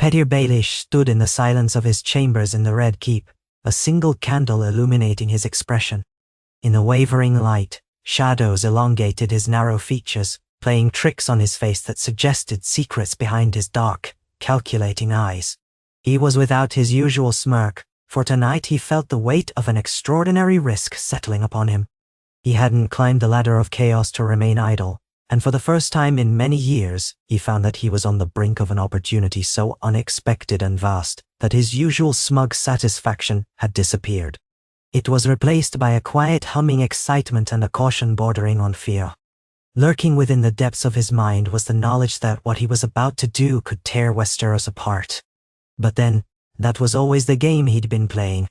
Petyr Baelish stood in the silence of his chambers in the Red Keep, a single candle illuminating his expression. In the wavering light, shadows elongated his narrow features, playing tricks on his face that suggested secrets behind his dark, calculating eyes. He was without his usual smirk, for tonight he felt the weight of an extraordinary risk settling upon him. He hadn't climbed the ladder of chaos to remain idle, and for the first time in many years, he found that he was on the brink of an opportunity so unexpected and vast that his usual smug satisfaction had disappeared. It was replaced by a quiet humming excitement and a caution bordering on fear. Lurking within the depths of his mind was the knowledge that what he was about to do could tear Westeros apart. But then, that was always the game he'd been playing.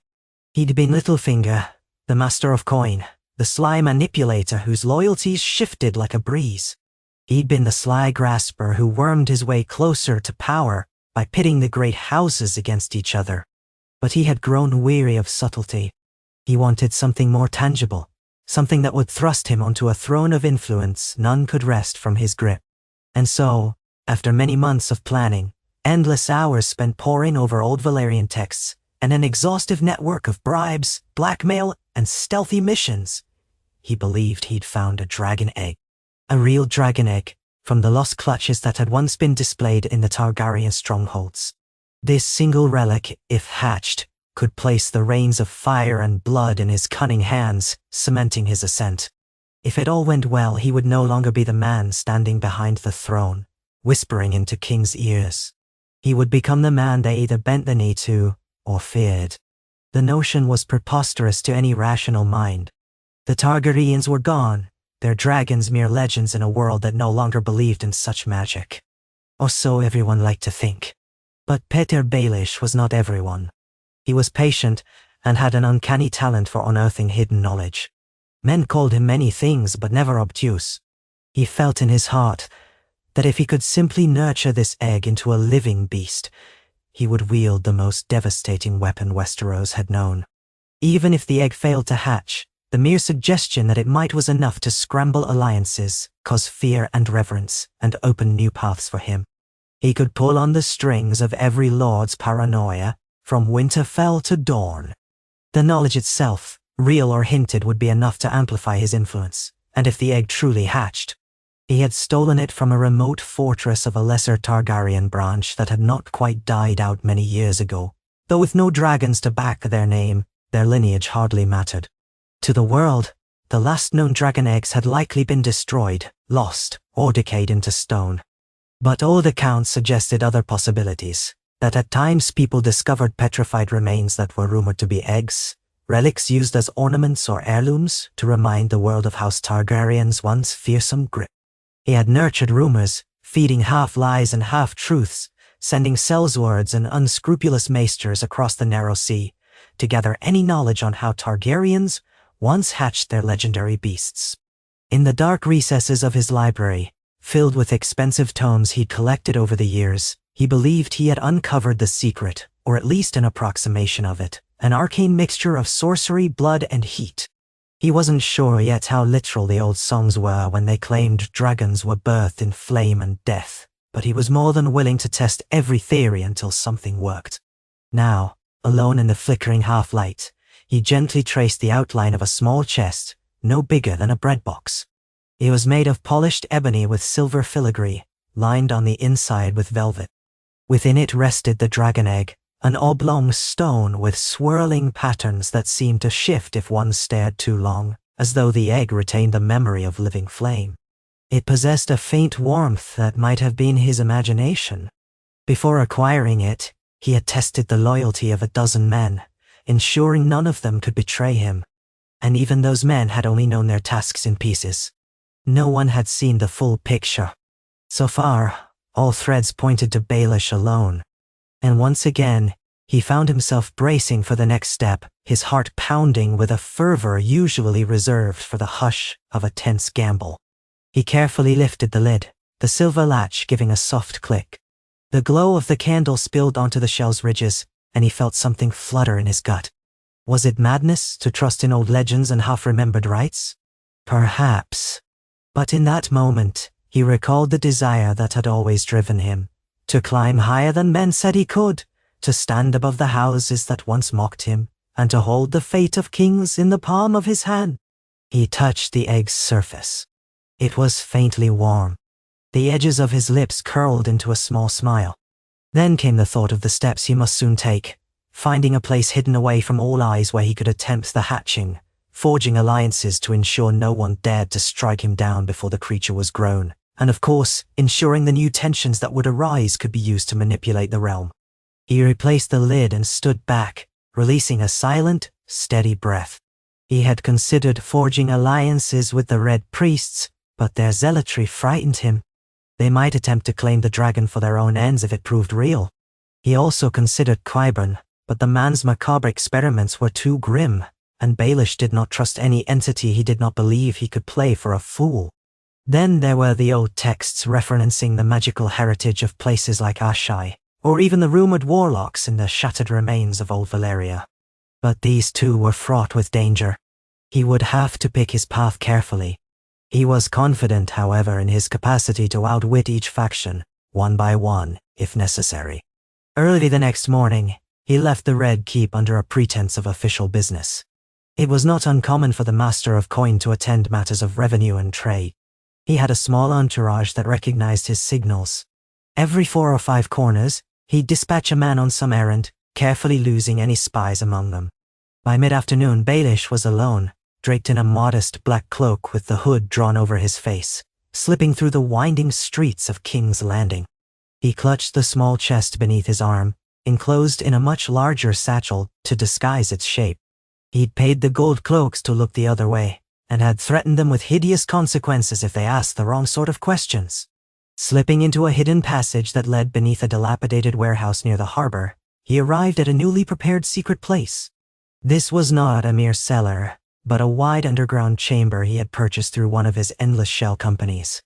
He'd been Littlefinger, the master of coin, the sly manipulator whose loyalties shifted like a breeze. He'd been the sly grasper who wormed his way closer to power by pitting the great houses against each other. But he had grown weary of subtlety. He wanted something more tangible, something that would thrust him onto a throne of influence none could wrest from his grip. And so, after many months of planning, endless hours spent poring over old Valyrian texts, and an exhaustive network of bribes, blackmail, and stealthy missions, he believed he'd found a dragon egg. A real dragon egg, from the lost clutches that had once been displayed in the Targaryen strongholds. This single relic, if hatched, could place the reins of fire and blood in his cunning hands, cementing his ascent. If it all went well, he would no longer be the man standing behind the throne, whispering into kings' ears. He would become the man they either bent the knee to, or feared. The notion was preposterous to any rational mind. The Targaryens were gone, their dragons mere legends in a world that no longer believed in such magic. Or so everyone liked to think. But Petyr Baelish was not everyone. He was patient and had an uncanny talent for unearthing hidden knowledge. Men called him many things, but never obtuse. He felt in his heart that if he could simply nurture this egg into a living beast, he would wield the most devastating weapon Westeros had known. Even if the egg failed to hatch, the mere suggestion that it might was enough to scramble alliances, cause fear and reverence, and open new paths for him. He could pull on the strings of every lord's paranoia, from Winterfell to Dorne. The knowledge itself, real or hinted, would be enough to amplify his influence, and if the egg truly hatched, he had stolen it from a remote fortress of a lesser Targaryen branch that had not quite died out many years ago. Though with no dragons to back their name, their lineage hardly mattered. To the world, the last known dragon eggs had likely been destroyed, lost, or decayed into stone. But old accounts suggested other possibilities, that at times people discovered petrified remains that were rumored to be eggs, relics used as ornaments or heirlooms to remind the world of House Targaryen's once fearsome grip. He had nurtured rumors, feeding half-lies and half-truths, sending sellswords and unscrupulous maesters across the narrow sea to gather any knowledge on how Targaryens once hatched their legendary beasts. In the dark recesses of his library, filled with expensive tomes he'd collected over the years, he believed he had uncovered the secret, or at least an approximation of it, an arcane mixture of sorcery, blood, and heat. He wasn't sure yet how literal the old songs were when they claimed dragons were birthed in flame and death, but he was more than willing to test every theory until something worked. Now, alone in the flickering half-light, he gently traced the outline of a small chest, no bigger than a bread box. It was made of polished ebony with silver filigree, lined on the inside with velvet. Within it rested the dragon egg, an oblong stone with swirling patterns that seemed to shift if one stared too long, as though the egg retained the memory of living flame. It possessed a faint warmth that might have been his imagination. Before acquiring it, he had tested the loyalty of a dozen men, ensuring none of them could betray him. And even those men had only known their tasks in pieces. No one had seen the full picture. So far, all threads pointed to Baelish alone. And once again, he found himself bracing for the next step, his heart pounding with a fervor usually reserved for the hush of a tense gamble. He carefully lifted the lid, the silver latch giving a soft click. The glow of the candle spilled onto the shell's ridges, and he felt something flutter in his gut. Was it madness to trust in old legends and half-remembered rites? Perhaps. But in that moment, he recalled the desire that had always driven him, to climb higher than men said he could, to stand above the houses that once mocked him, and to hold the fate of kings in the palm of his hand. He touched the egg's surface. It was faintly warm. The edges of his lips curled into a small smile. Then came the thought of the steps he must soon take, finding a place hidden away from all eyes where he could attempt the hatching, forging alliances to ensure no one dared to strike him down before the creature was grown, and of course, ensuring the new tensions that would arise could be used to manipulate the realm. He replaced the lid and stood back, releasing a silent, steady breath. He had considered forging alliances with the Red Priests, but their zealotry frightened him. They might attempt to claim the dragon for their own ends if it proved real. He also considered Qyburn, but the man's macabre experiments were too grim, and Baelish did not trust any entity he did not believe he could play for a fool. Then there were the old texts referencing the magical heritage of places like Ashai, or even the rumored warlocks in the shattered remains of old Valyria. But these too were fraught with danger. He would have to pick his path carefully. He was confident, however, in his capacity to outwit each faction, one by one, if necessary. Early the next morning, he left the Red Keep under a pretense of official business. It was not uncommon for the Master of Coin to attend matters of revenue and trade. He had a small entourage that recognized his signals. Every 4 or 5 corners, he'd dispatch a man on some errand, carefully losing any spies among them. By mid-afternoon, Baelish was alone, draped in a modest black cloak with the hood drawn over his face, slipping through the winding streets of King's Landing. He clutched the small chest beneath his arm, enclosed in a much larger satchel to disguise its shape. He'd paid the gold cloaks to look the other way, and had threatened them with hideous consequences if they asked the wrong sort of questions. Slipping into a hidden passage that led beneath a dilapidated warehouse near the harbor, he arrived at a newly prepared secret place. This was not a mere cellar, but a wide underground chamber he had purchased through one of his endless shell companies.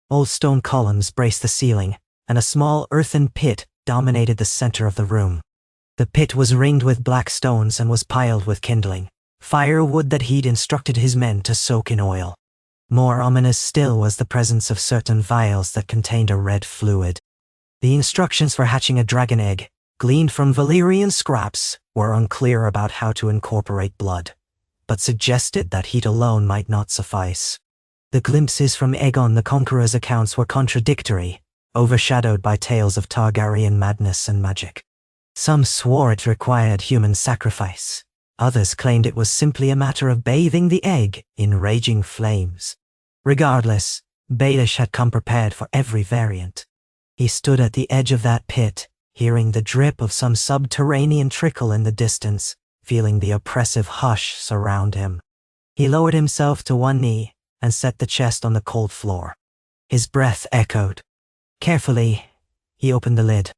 Old stone columns braced the ceiling, and a small earthen pit dominated the center of the room. The pit was ringed with black stones and was piled with kindling, firewood that he'd instructed his men to soak in oil. More ominous still was the presence of certain vials that contained a red fluid. The instructions for hatching a dragon egg, gleaned from Valyrian scraps, were unclear about how to incorporate blood, but suggested that heat alone might not suffice. The glimpses from Aegon the Conqueror's accounts were contradictory, overshadowed by tales of Targaryen madness and magic. Some swore it required human sacrifice. Others claimed it was simply a matter of bathing the egg in raging flames. Regardless, Baelish had come prepared for every variant. He stood at the edge of that pit, hearing the drip of some subterranean trickle in the distance, feeling the oppressive hush surround him. He lowered himself to one knee and set the chest on the cold floor. His breath echoed. Carefully, he opened the lid.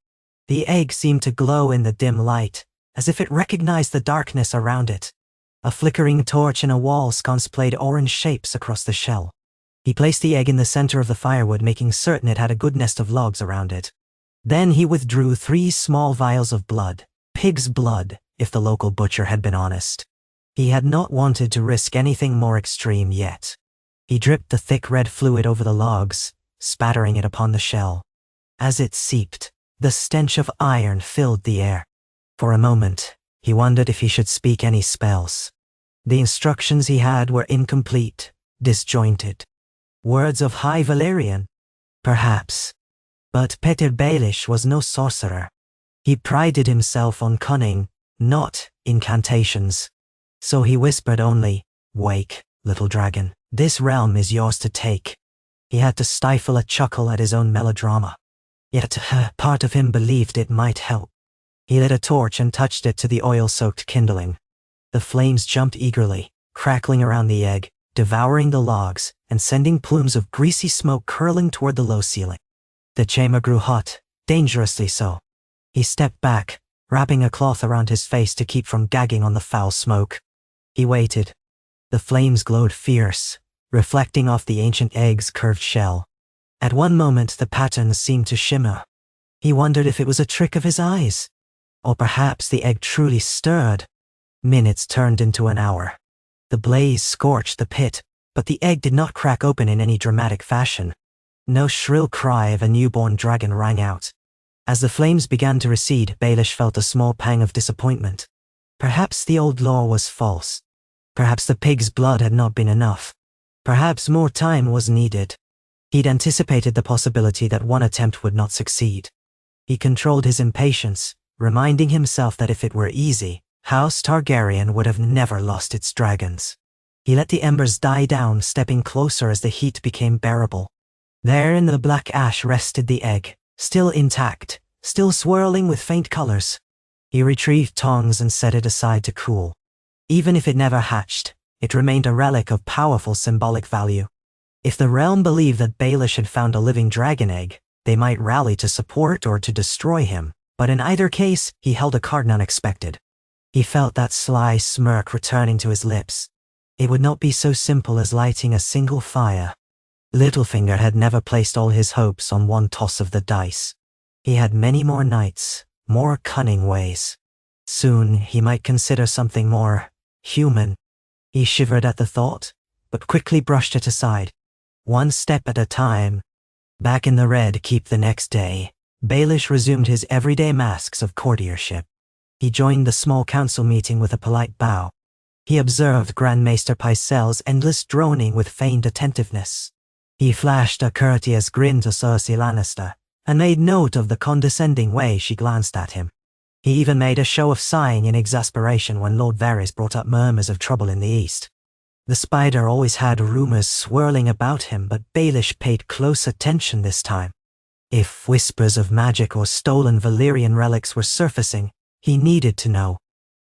The egg seemed to glow in the dim light, as if it recognized the darkness around it. A flickering torch in a wall sconce played orange shapes across the shell. He placed the egg in the center of the firewood, making certain it had a good nest of logs around it. Then he withdrew 3 small vials of blood, pig's blood, if the local butcher had been honest. He had not wanted to risk anything more extreme yet. He dripped the thick red fluid over the logs, spattering it upon the shell. As it seeped, the stench of iron filled the air. For a moment, he wondered if he should speak any spells. The instructions he had were incomplete, disjointed. Words of High Valyrian? Perhaps. But Petyr Baelish was no sorcerer. He prided himself on cunning, not incantations. So he whispered only, "Wake, little dragon, this realm is yours to take." He had to stifle a chuckle at his own melodrama. Yet, part of him believed it might help. He lit a torch and touched it to the oil-soaked kindling. The flames jumped eagerly, crackling around the egg, devouring the logs, and sending plumes of greasy smoke curling toward the low ceiling. The chamber grew hot, dangerously so. He stepped back, wrapping a cloth around his face to keep from gagging on the foul smoke. He waited. The flames glowed fierce, reflecting off the ancient egg's curved shell. At one moment the patterns seemed to shimmer. He wondered if it was a trick of his eyes. Or perhaps the egg truly stirred. Minutes turned into an hour. The blaze scorched the pit, but the egg did not crack open in any dramatic fashion. No shrill cry of a newborn dragon rang out. As the flames began to recede, Baelish felt a small pang of disappointment. Perhaps the old law was false. Perhaps the pig's blood had not been enough. Perhaps more time was needed. He'd anticipated the possibility that one attempt would not succeed. He controlled his impatience, reminding himself that if it were easy, House Targaryen would have never lost its dragons. He let the embers die down, stepping closer as the heat became bearable. There in the black ash rested the egg, still intact, still swirling with faint colors. He retrieved tongs and set it aside to cool. Even if it never hatched, it remained a relic of powerful symbolic value. If the realm believed that Baelish had found a living dragon egg, they might rally to support or to destroy him, but in either case, he held a card none expected. He felt that sly smirk returning to his lips. It would not be so simple as lighting a single fire. Littlefinger had never placed all his hopes on one toss of the dice. He had many more nights, more cunning ways. Soon he might consider something more human. He shivered at the thought, but quickly brushed it aside. One step at a time. Back in the Red Keep the next day, Baelish resumed his everyday masks of courtiership. He joined the small council meeting with a polite bow. He observed Grand Maester Pycelle's endless droning with feigned attentiveness. He flashed a courteous grin to Cersei Lannister, and made note of the condescending way she glanced at him. He even made a show of sighing in exasperation when Lord Varys brought up murmurs of trouble in the east. The spider always had rumors swirling about him, but Baelish paid close attention this time. If whispers of magic or stolen Valyrian relics were surfacing, he needed to know.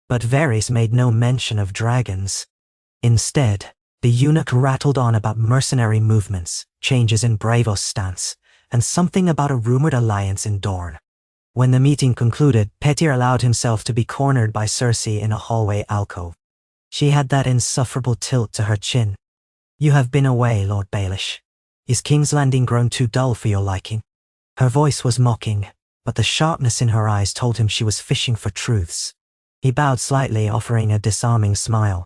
But Varys made no mention of dragons. Instead, the eunuch rattled on about mercenary movements, changes in Braavos' stance, and something about a rumored alliance in Dorne. When the meeting concluded, Petyr allowed himself to be cornered by Cersei in a hallway alcove. She had that insufferable tilt to her chin. "You have been away, Lord Baelish. Is King's Landing grown too dull for your liking?" Her voice was mocking, but the sharpness in her eyes told him she was fishing for truths. He bowed slightly, offering a disarming smile.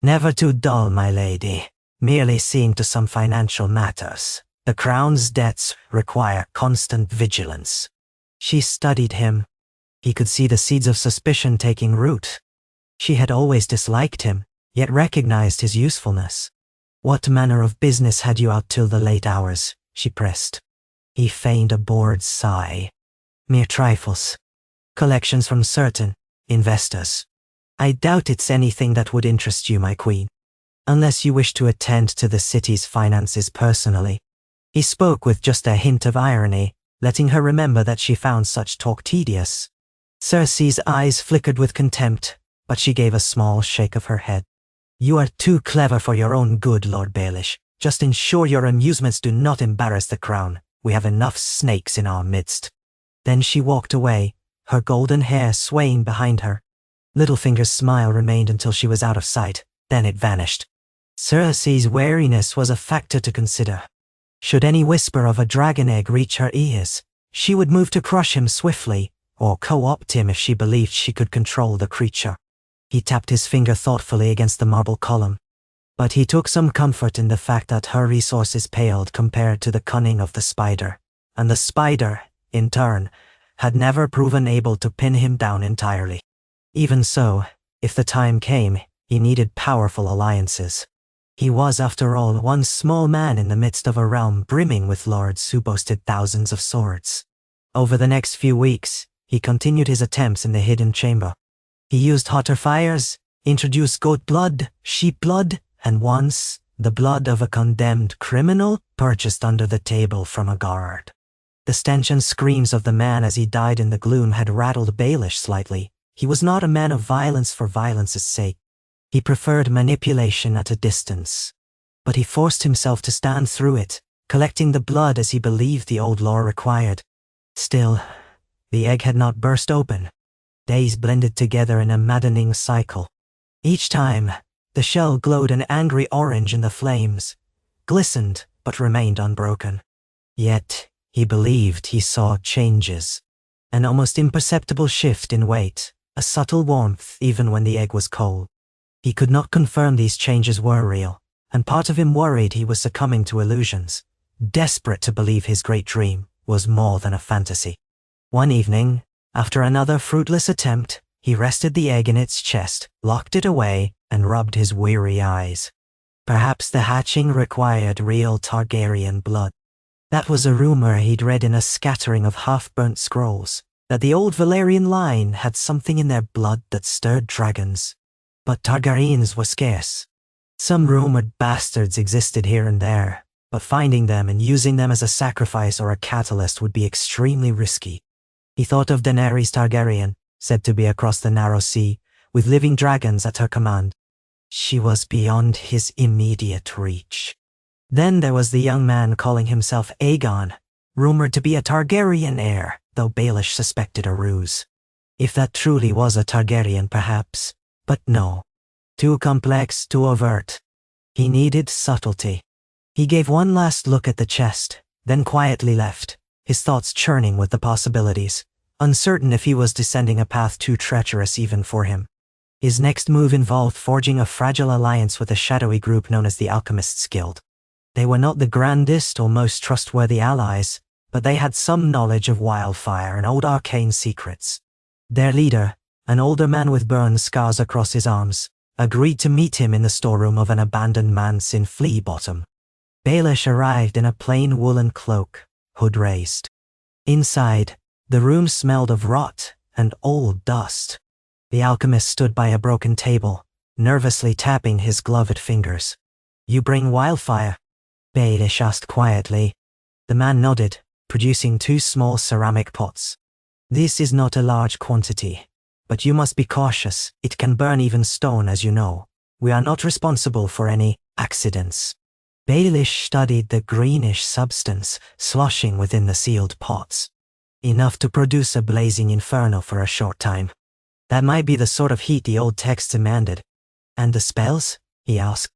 "Never too dull, my lady. Merely seeing to some financial matters. The crown's debts require constant vigilance." She studied him. He could see the seeds of suspicion taking root. She had always disliked him, yet recognized his usefulness. "What manner of business had you out till the late hours?" she pressed. He feigned a bored sigh. "Mere trifles. Collections from certain investors. I doubt it's anything that would interest you, my queen. Unless you wish to attend to the city's finances personally." He spoke with just a hint of irony, letting her remember that she found such talk tedious. Cersei's eyes flickered with contempt, but she gave a small shake of her head. "You are too clever for your own good, Lord Baelish. Just ensure your amusements do not embarrass the crown. We have enough snakes in our midst." Then she walked away, her golden hair swaying behind her. Littlefinger's smile remained until she was out of sight, then it vanished. Cersei's wariness was a factor to consider. Should any whisper of a dragon egg reach her ears, she would move to crush him swiftly, or co-opt him if she believed she could control the creature. He tapped his finger thoughtfully against the marble column. But he took some comfort in the fact that her resources paled compared to the cunning of the spider, and the spider, in turn, had never proven able to pin him down entirely. Even so, if the time came, he needed powerful alliances. He was, after all, one small man in the midst of a realm brimming with lords who boasted thousands of swords. Over the next few weeks, he continued his attempts in the hidden chamber. He used hotter fires, introduced goat blood, sheep blood, and once, the blood of a condemned criminal purchased under the table from a guard. The stench and screams of the man as he died in the gloom had rattled Baelish slightly. He was not a man of violence for violence's sake. He preferred manipulation at a distance. But he forced himself to stand through it, collecting the blood as he believed the old law required. Still, the egg had not burst open. Days blended together in a maddening cycle. Each time, the shell glowed an angry orange in the flames, glistened but remained unbroken. Yet, he believed he saw changes. An almost imperceptible shift in weight, a subtle warmth even when the egg was cold. He could not confirm these changes were real, and part of him worried he was succumbing to illusions, desperate to believe his great dream was more than a fantasy. One evening, after another fruitless attempt, he rested the egg in its chest, locked it away, and rubbed his weary eyes. Perhaps the hatching required real Targaryen blood. That was a rumor he'd read in a scattering of half-burnt scrolls, that the old Valyrian line had something in their blood that stirred dragons. But Targaryens were scarce. Some rumored bastards existed here and there, but finding them and using them as a sacrifice or a catalyst would be extremely risky. He thought of Daenerys Targaryen, said to be across the narrow sea, with living dragons at her command. She was beyond his immediate reach. Then there was the young man calling himself Aegon, rumored to be a Targaryen heir, though Baelish suspected a ruse. If that truly was a Targaryen, perhaps, but no. Too complex, too overt. He needed subtlety. He gave one last look at the chest, then quietly left, his thoughts churning with the possibilities, uncertain if he was descending a path too treacherous even for him. His next move involved forging a fragile alliance with a shadowy group known as the Alchemists' Guild. They were not the grandest or most trustworthy allies, but they had some knowledge of wildfire and old arcane secrets. Their leader, an older man with burn scars across his arms, agreed to meet him in the storeroom of an abandoned manse in Flea Bottom. Baelish arrived in a plain woolen cloak, hood raised. Inside, the room smelled of rot and old dust. The alchemist stood by a broken table, nervously tapping his gloved fingers. "You bring wildfire?" Baelish asked quietly. The man nodded, producing 2 small ceramic pots. "This is not a large quantity, but you must be cautious. It can burn even stone, as you know. We are not responsible for any accidents." Baelish studied the greenish substance sloshing within the sealed pots. Enough to produce a blazing inferno for a short time. That might be the sort of heat the old text demanded. "And the spells?" he asked.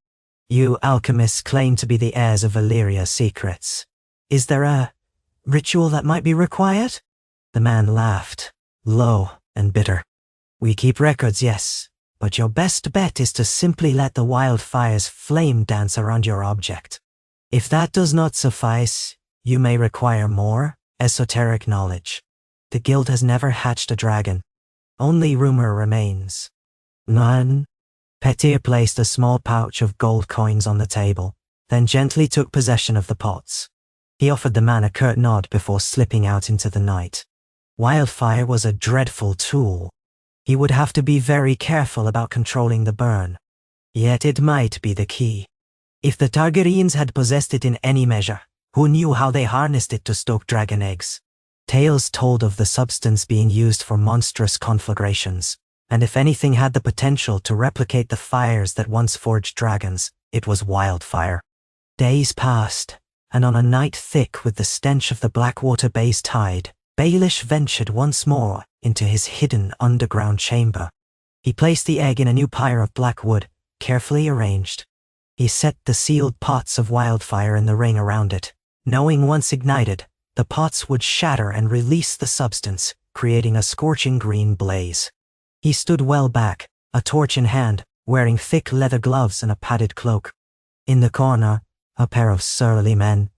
"You alchemists claim to be the heirs of Valyria's secrets. Is there a ritual that might be required?" The man laughed, low and bitter. "We keep records, yes, but your best bet is to simply let the wildfire's flame dance around your object. If that does not suffice, you may require more esoteric knowledge. The guild has never hatched a dragon. Only rumor remains." "None?" Petir placed a small pouch of gold coins on the table, then gently took possession of the pots. He offered the man a curt nod before slipping out into the night. Wildfire was a dreadful tool. He would have to be very careful about controlling the burn. Yet it might be the key. If the Targaryens had possessed it in any measure, who knew how they harnessed it to stoke dragon eggs? Tales told of the substance being used for monstrous conflagrations, and if anything had the potential to replicate the fires that once forged dragons, it was wildfire. Days passed, and on a night thick with the stench of the Blackwater Bay's tide, Baelish ventured once more into his hidden underground chamber. He placed the egg in a new pyre of black wood, carefully arranged. He set the sealed pots of wildfire in the ring around it, knowing once ignited, the pots would shatter and release the substance, creating a scorching green blaze. He stood well back, a torch in hand, wearing thick leather gloves and a padded cloak. In the corner, a pair of surly men,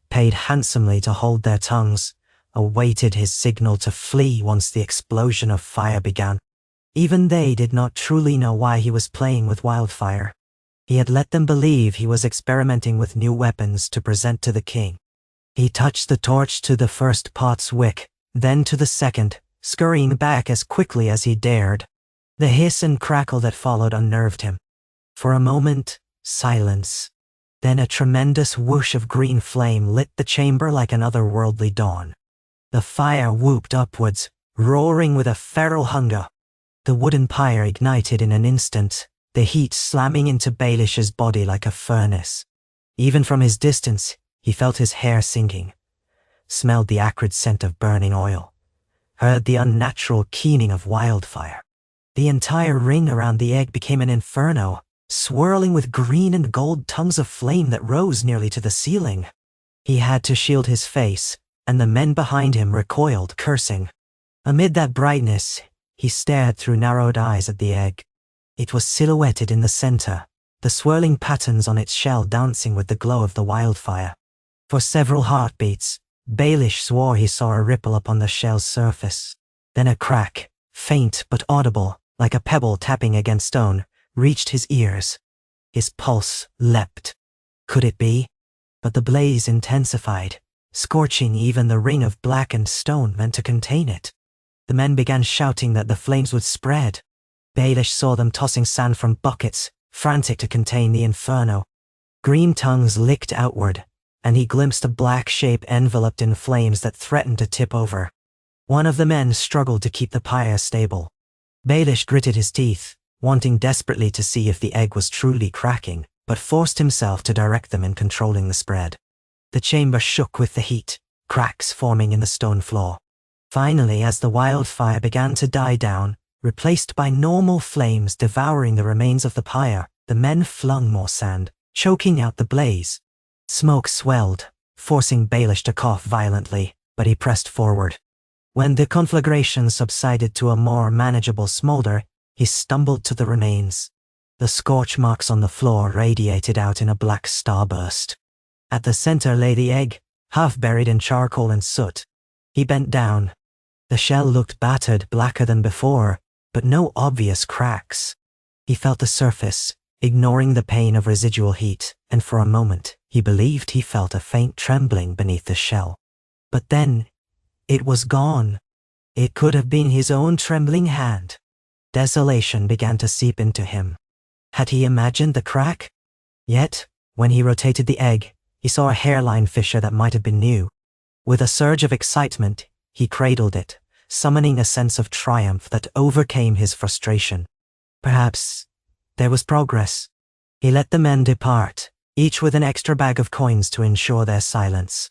paid handsomely to hold their tongues, awaited his signal to flee once the explosion of fire began. Even they did not truly know why he was playing with wildfire. He had let them believe he was experimenting with new weapons to present to the king. He touched the torch to the first pot's wick, then to the second, scurrying back as quickly as he dared. The hiss and crackle that followed unnerved him. For a moment, silence. Then a tremendous whoosh of green flame lit the chamber like an otherworldly dawn. The fire whooped upwards, roaring with a feral hunger. The wooden pyre ignited in an instant, the heat slamming into Baelish's body like a furnace. Even from his distance, he felt his hair sinking, smelled the acrid scent of burning oil, heard the unnatural keening of wildfire. The entire ring around the egg became an inferno, swirling with green and gold tongues of flame that rose nearly to the ceiling. He had to shield his face, and the men behind him recoiled, cursing. Amid that brightness, he stared through narrowed eyes at the egg. It was silhouetted in the center, the swirling patterns on its shell dancing with the glow of the wildfire. For several heartbeats, Baelish swore he saw a ripple upon the shell's surface. Then a crack, faint but audible, like a pebble tapping against stone, reached his ears. His pulse leapt. Could it be? But the blaze intensified, scorching even the ring of blackened stone meant to contain it. The men began shouting that the flames would spread. Baelish saw them tossing sand from buckets, frantic to contain the inferno. Green tongues licked outward, and he glimpsed a black shape enveloped in flames that threatened to tip over. One of the men struggled to keep the pyre stable. Baelish gritted his teeth, wanting desperately to see if the egg was truly cracking, but forced himself to direct them in controlling the spread. The chamber shook with the heat, cracks forming in the stone floor. Finally, as the wildfire began to die down, replaced by normal flames devouring the remains of the pyre, the men flung more sand, choking out the blaze. Smoke swelled, forcing Baelish to cough violently, but he pressed forward. When the conflagration subsided to a more manageable smolder, he stumbled to the remains. The scorch marks on the floor radiated out in a black starburst. At the center lay the egg, half buried in charcoal and soot. He bent down. The shell looked battered, blacker than before, but no obvious cracks. He felt the surface, ignoring the pain of residual heat, and for a moment, he believed he felt a faint trembling beneath the shell. But then, it was gone. It could have been his own trembling hand. Desolation began to seep into him. Had he imagined the crack? Yet, when he rotated the egg, he saw a hairline fissure that might have been new. With a surge of excitement, he cradled it, summoning a sense of triumph that overcame his frustration. Perhaps there was progress. He let the men depart, each with an extra bag of coins to ensure their silence.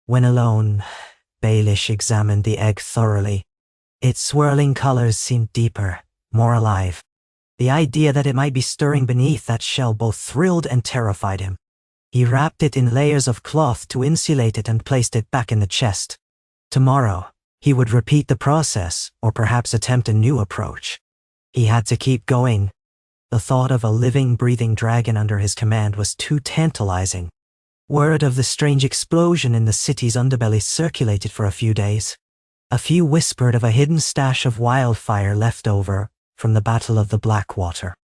When alone, Baelish examined the egg thoroughly. Its swirling colors seemed deeper, more alive. The idea that it might be stirring beneath that shell both thrilled and terrified him. He wrapped it in layers of cloth to insulate it and placed it back in the chest. Tomorrow, he would repeat the process, or perhaps attempt a new approach. He had to keep going. The thought of a living, breathing dragon under his command was too tantalizing. Word of the strange explosion in the city's underbelly circulated for a few days. A few whispered of a hidden stash of wildfire left over from the Battle of the Blackwater.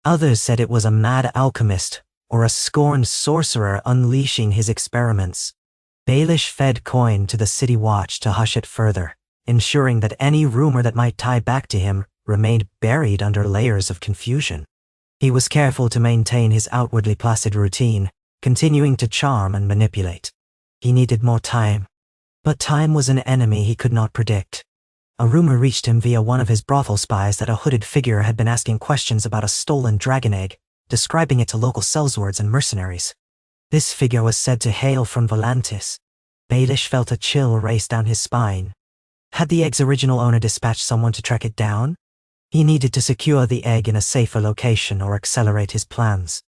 Others said it was a mad alchemist or a scorned sorcerer unleashing his experiments. Baelish fed coin to the city watch to hush it further, ensuring that any rumor that might tie back to him remained buried under layers of confusion. He was careful to maintain his outwardly placid routine, continuing to charm and manipulate. He needed more time. But time was an enemy he could not predict. A rumor reached him via one of his brothel spies that a hooded figure had been asking questions about a stolen dragon egg, describing it to local sellswords and mercenaries. This figure was said to hail from Volantis. Baelish felt a chill race down his spine. Had the egg's original owner dispatched someone to track it down? He needed to secure the egg in a safer location or accelerate his plans.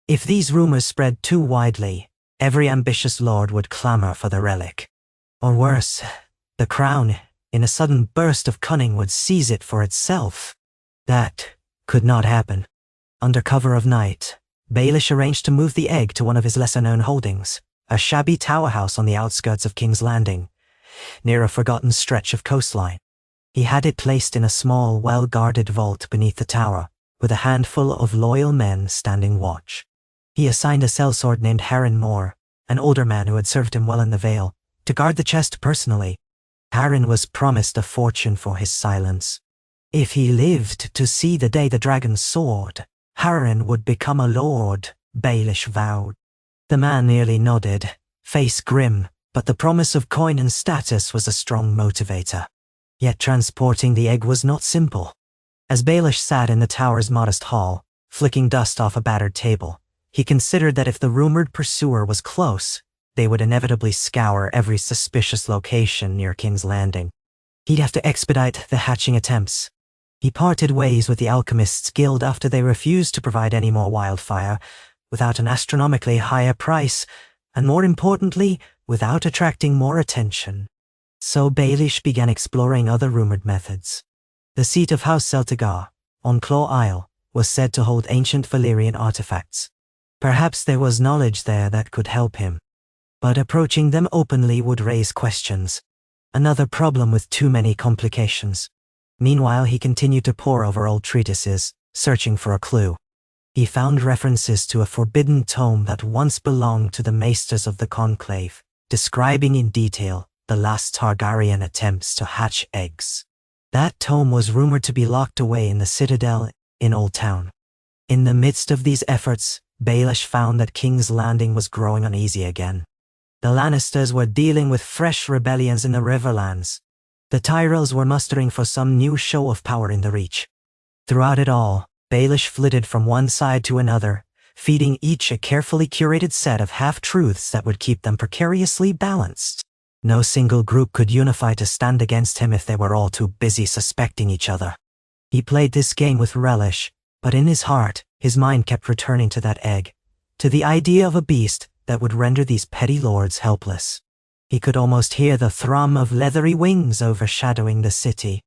If these rumors spread too widely, every ambitious lord would clamor for the relic. Or worse, the crown, in a sudden burst of cunning, would seize it for itself. That could not happen. Under cover of night, Baelish arranged to move the egg to one of his lesser-known holdings, a shabby tower house on the outskirts of King's Landing, near a forgotten stretch of coastline. He had it placed in a small, well-guarded vault beneath the tower, with a handful of loyal men standing watch. He assigned a sellsword named Harren Moore, an older man who had served him well in the Vale, to guard the chest personally. Harren was promised a fortune for his silence. If he lived to see the day the dragon soared, Harren would become a lord, Baelish vowed. The man nearly nodded, face grim, but the promise of coin and status was a strong motivator. Yet transporting the egg was not simple. As Baelish sat in the tower's modest hall, flicking dust off a battered table, he considered that if the rumored pursuer was close, they would inevitably scour every suspicious location near King's Landing. He'd have to expedite the hatching attempts. He parted ways with the Alchemists' Guild after they refused to provide any more wildfire, without an astronomically higher price, and more importantly, without attracting more attention. So Baelish began exploring other rumored methods. The seat of House Celtigar, on Claw Isle, was said to hold ancient Valyrian artifacts. Perhaps there was knowledge there that could help him. but approaching them openly would raise questions. Another problem with too many complications. Meanwhile, he continued to pore over old treatises, searching for a clue. He found references to a forbidden tome that once belonged to the maesters of the Conclave, describing in detail the last Targaryen attempts to hatch eggs. That tome was rumored to be locked away in the citadel in Old Town. In the midst of these efforts, Baelish found that King's Landing was growing uneasy again. The Lannisters were dealing with fresh rebellions in the Riverlands. The Tyrells were mustering for some new show of power in the Reach. Throughout it all, Baelish flitted from one side to another, feeding each a carefully curated set of half-truths that would keep them precariously balanced. No single group could unify to stand against him if they were all too busy suspecting each other. He played this game with relish, but in his heart, his mind kept returning to that egg, to the idea of a beast that would render these petty lords helpless. He could almost hear the thrum of leathery wings overshadowing the city.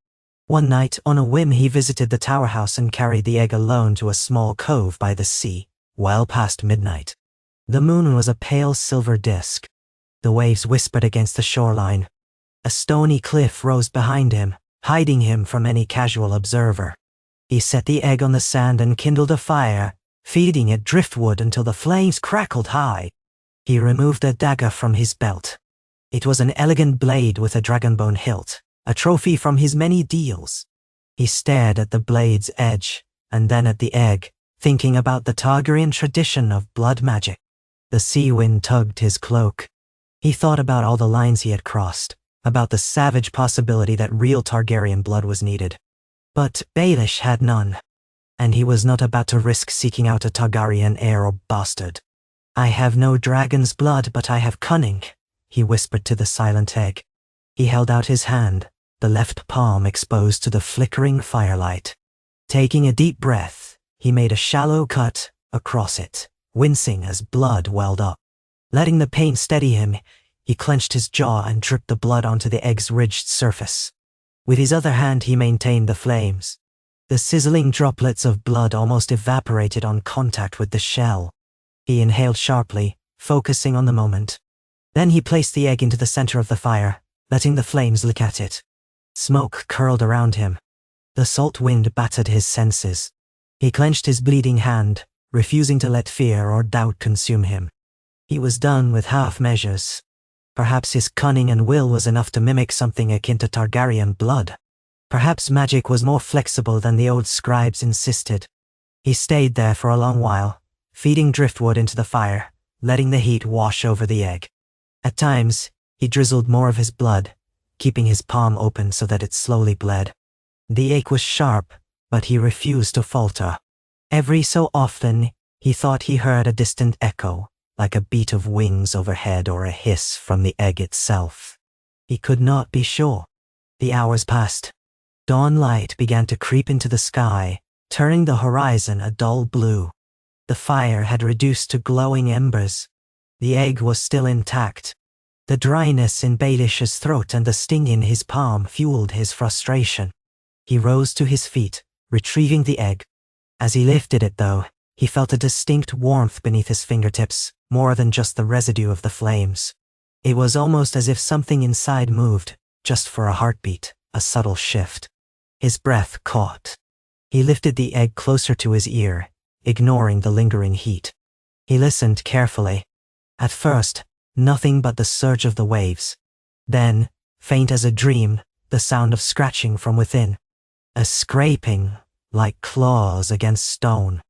One night, on a whim, he visited the tower house and carried the egg alone to a small cove by the sea, well past midnight. The moon was a pale silver disk. The waves whispered against the shoreline. A stony cliff rose behind him, hiding him from any casual observer. He set the egg on the sand and kindled a fire, feeding it driftwood until the flames crackled high. He removed a dagger from his belt. It was an elegant blade with a dragonbone hilt, a trophy from his many deals. He stared at the blade's edge, and then at the egg, thinking about the Targaryen tradition of blood magic. The sea wind tugged his cloak. He thought about all the lines he had crossed, about the savage possibility that real Targaryen blood was needed. But Baelish had none, and he was not about to risk seeking out a Targaryen heir or bastard. "I have no dragon's blood, but I have cunning," he whispered to the silent egg. He held out his hand, the left palm exposed to the flickering firelight. Taking a deep breath, he made a shallow cut across it, wincing as blood welled up. Letting the pain steady him, he clenched his jaw and dripped the blood onto the egg's ridged surface. With his other hand, he maintained the flames. The sizzling droplets of blood almost evaporated on contact with the shell. He inhaled sharply, focusing on the moment. Then he placed the egg into the center of the fire, letting the flames lick at it. Smoke curled around him. The salt wind battered his senses. He clenched his bleeding hand, refusing to let fear or doubt consume him. He was done with half measures. Perhaps his cunning and will was enough to mimic something akin to Targaryen blood. Perhaps magic was more flexible than the old scribes insisted. He stayed there for a long while, feeding driftwood into the fire, letting the heat wash over the egg. At times, he drizzled more of his blood, keeping his palm open so that it slowly bled. The ache was sharp, but he refused to falter. Every so often, he thought he heard a distant echo, like a beat of wings overhead or a hiss from the egg itself. He could not be sure. The hours passed. Dawn light began to creep into the sky, turning the horizon a dull blue. The fire had reduced to glowing embers. The egg was still intact. The dryness in Baelish's throat and the sting in his palm fueled his frustration. He rose to his feet, retrieving the egg. As he lifted it, though, he felt a distinct warmth beneath his fingertips, more than just the residue of the flames. It was almost as if something inside moved, just for a heartbeat, a subtle shift. His breath caught. He lifted the egg closer to his ear, ignoring the lingering heat. He listened carefully. At first, nothing but the surge of the waves. Then, faint as a dream, the sound of scratching from within. A scraping, like claws against stone.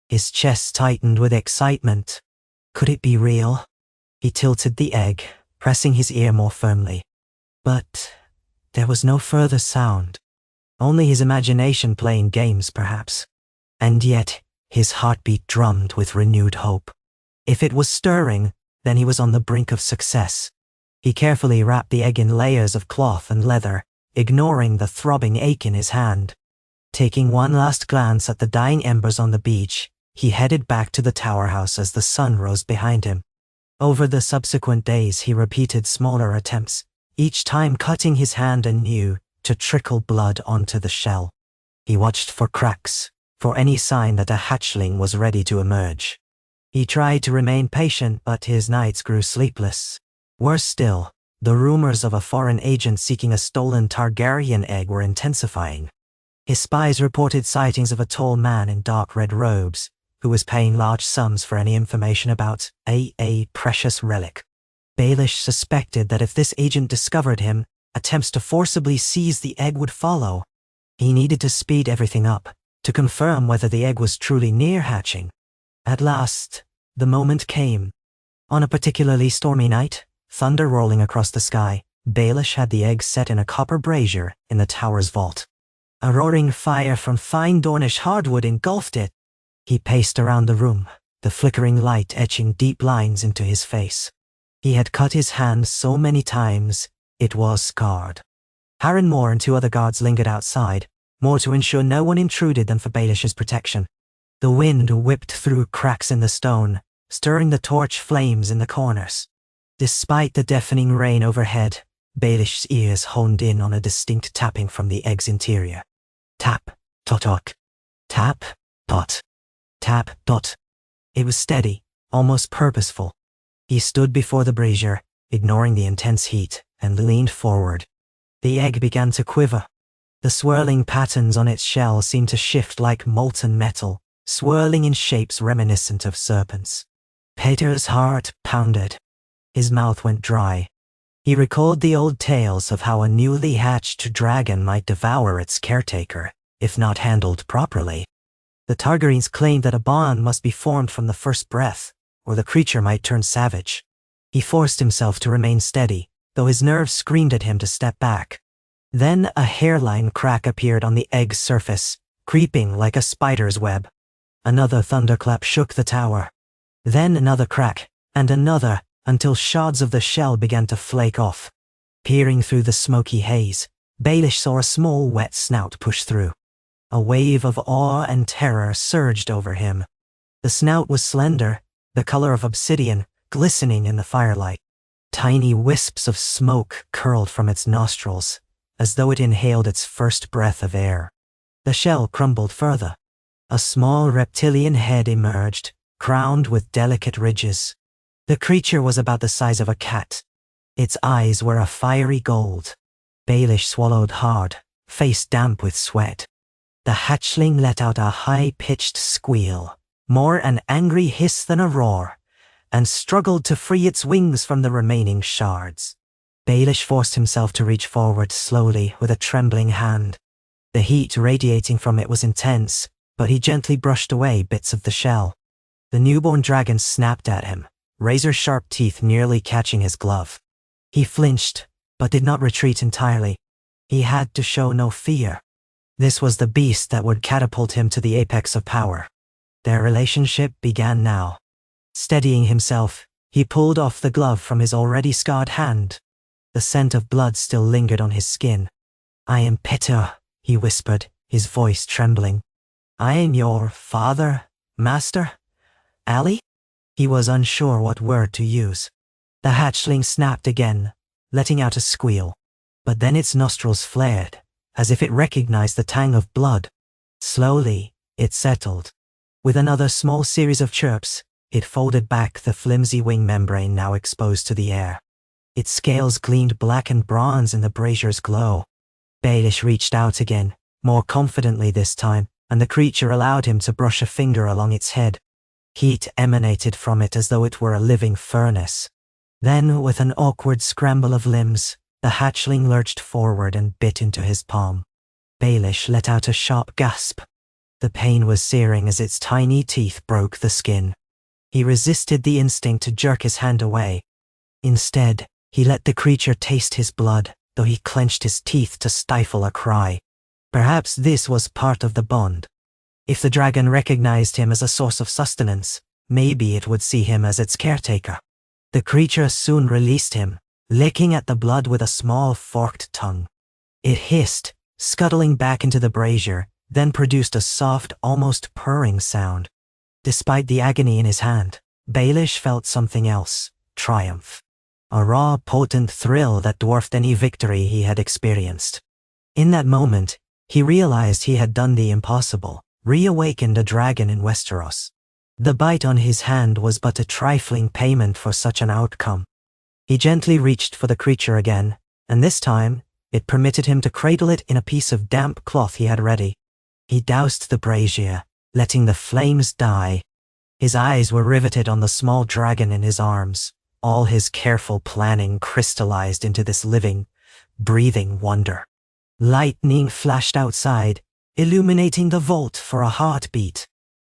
His chest tightened with excitement. Could it be real? He tilted the egg, pressing his ear more firmly. But there was no further sound. Only his imagination playing games, perhaps. And yet, his heartbeat drummed with renewed hope. If it was stirring, then he was on the brink of success. He carefully wrapped the egg in layers of cloth and leather, ignoring the throbbing ache in his hand. Taking one last glance at the dying embers on the beach, he headed back to the tower house as the sun rose behind him. Over the subsequent days, he repeated smaller attempts, each time cutting his hand anew to trickle blood onto the shell. He watched for cracks, for any sign that a hatchling was ready to emerge. He tried to remain patient, but his nights grew sleepless. Worse still, the rumors of a foreign agent seeking a stolen Targaryen egg were intensifying. His spies reported sightings of a tall man in dark red robes, who was paying large sums for any information about a precious relic. Baelish suspected that if this agent discovered him, attempts to forcibly seize the egg would follow. He needed to speed everything up, to confirm whether the egg was truly near hatching. At last, the moment came. On a particularly stormy night, thunder rolling across the sky, Baelish had the egg set in a copper brazier in the tower's vault. A roaring fire from fine Dornish hardwood engulfed it. He paced around the room, the flickering light etching deep lines into his face. He had cut his hand so many times, it was scarred. Harren Moore and 2 other guards lingered outside, more to ensure no one intruded than for Baelish's protection. The wind whipped through cracks in the stone, stirring the torch flames in the corners. Despite the deafening rain overhead, Baelish's ears honed in on a distinct tapping from the egg's interior. Tap, tot, tot. Tap, tot. Tap, dot. It was steady, almost purposeful. He stood before the brazier, ignoring the intense heat, and leaned forward. The egg began to quiver. The swirling patterns on its shell seemed to shift like molten metal, swirling in shapes reminiscent of serpents. Peter's heart pounded. His mouth went dry. He recalled the old tales of how a newly hatched dragon might devour its caretaker, if not handled properly. The Targaryens claimed that a bond must be formed from the first breath, or the creature might turn savage. He forced himself to remain steady, though his nerves screamed at him to step back. Then a hairline crack appeared on the egg's surface, creeping like a spider's web. Another thunderclap shook the tower. Then another crack, and another, until shards of the shell began to flake off. Peering through the smoky haze, Baelish saw a small wet snout push through. A wave of awe and terror surged over him. The snout was slender, the color of obsidian, glistening in the firelight. Tiny wisps of smoke curled from its nostrils, as though it inhaled its first breath of air. The shell crumbled further. A small reptilian head emerged, crowned with delicate ridges. The creature was about the size of a cat. Its eyes were a fiery gold. Baelish swallowed hard, face damp with sweat. The hatchling let out a high-pitched squeal, more an angry hiss than a roar, and struggled to free its wings from the remaining shards. Baelish forced himself to reach forward slowly with a trembling hand. The heat radiating from it was intense, but he gently brushed away bits of the shell. The newborn dragon snapped at him, razor-sharp teeth nearly catching his glove. He flinched, but did not retreat entirely. He had to show no fear. This was the beast that would catapult him to the apex of power. Their relationship began now. Steadying himself, he pulled off the glove from his already scarred hand. The scent of blood still lingered on his skin. "I am Peter," he whispered, his voice trembling. "I am your father, master? Ali?" He was unsure what word to use. The hatchling snapped again, letting out a squeal. But then its nostrils flared, as if it recognized the tang of blood. Slowly, it settled. With another small series of chirps, it folded back the flimsy wing membrane now exposed to the air. Its scales gleamed black and bronze in the brazier's glow. Baelish reached out again, more confidently this time, and the creature allowed him to brush a finger along its head. Heat emanated from it as though it were a living furnace. Then, with an awkward scramble of limbs, the hatchling lurched forward and bit into his palm. Baelish let out a sharp gasp. The pain was searing as its tiny teeth broke the skin. He resisted the instinct to jerk his hand away. Instead, he let the creature taste his blood, though he clenched his teeth to stifle a cry. Perhaps this was part of the bond. If the dragon recognized him as a source of sustenance, maybe it would see him as its caretaker. The creature soon released him, licking at the blood with a small forked tongue. It hissed, scuttling back into the brazier, then produced a soft, almost purring sound. Despite the agony in his hand, Baelish felt something else, triumph. A raw, potent thrill that dwarfed any victory he had experienced. In that moment, he realized he had done the impossible, reawakened a dragon in Westeros. The bite on his hand was but a trifling payment for such an outcome. He gently reached for the creature again, and this time, it permitted him to cradle it in a piece of damp cloth he had ready. He doused the brazier, letting the flames die. His eyes were riveted on the small dragon in his arms. All his careful planning crystallized into this living, breathing wonder. Lightning flashed outside, illuminating the vault for a heartbeat.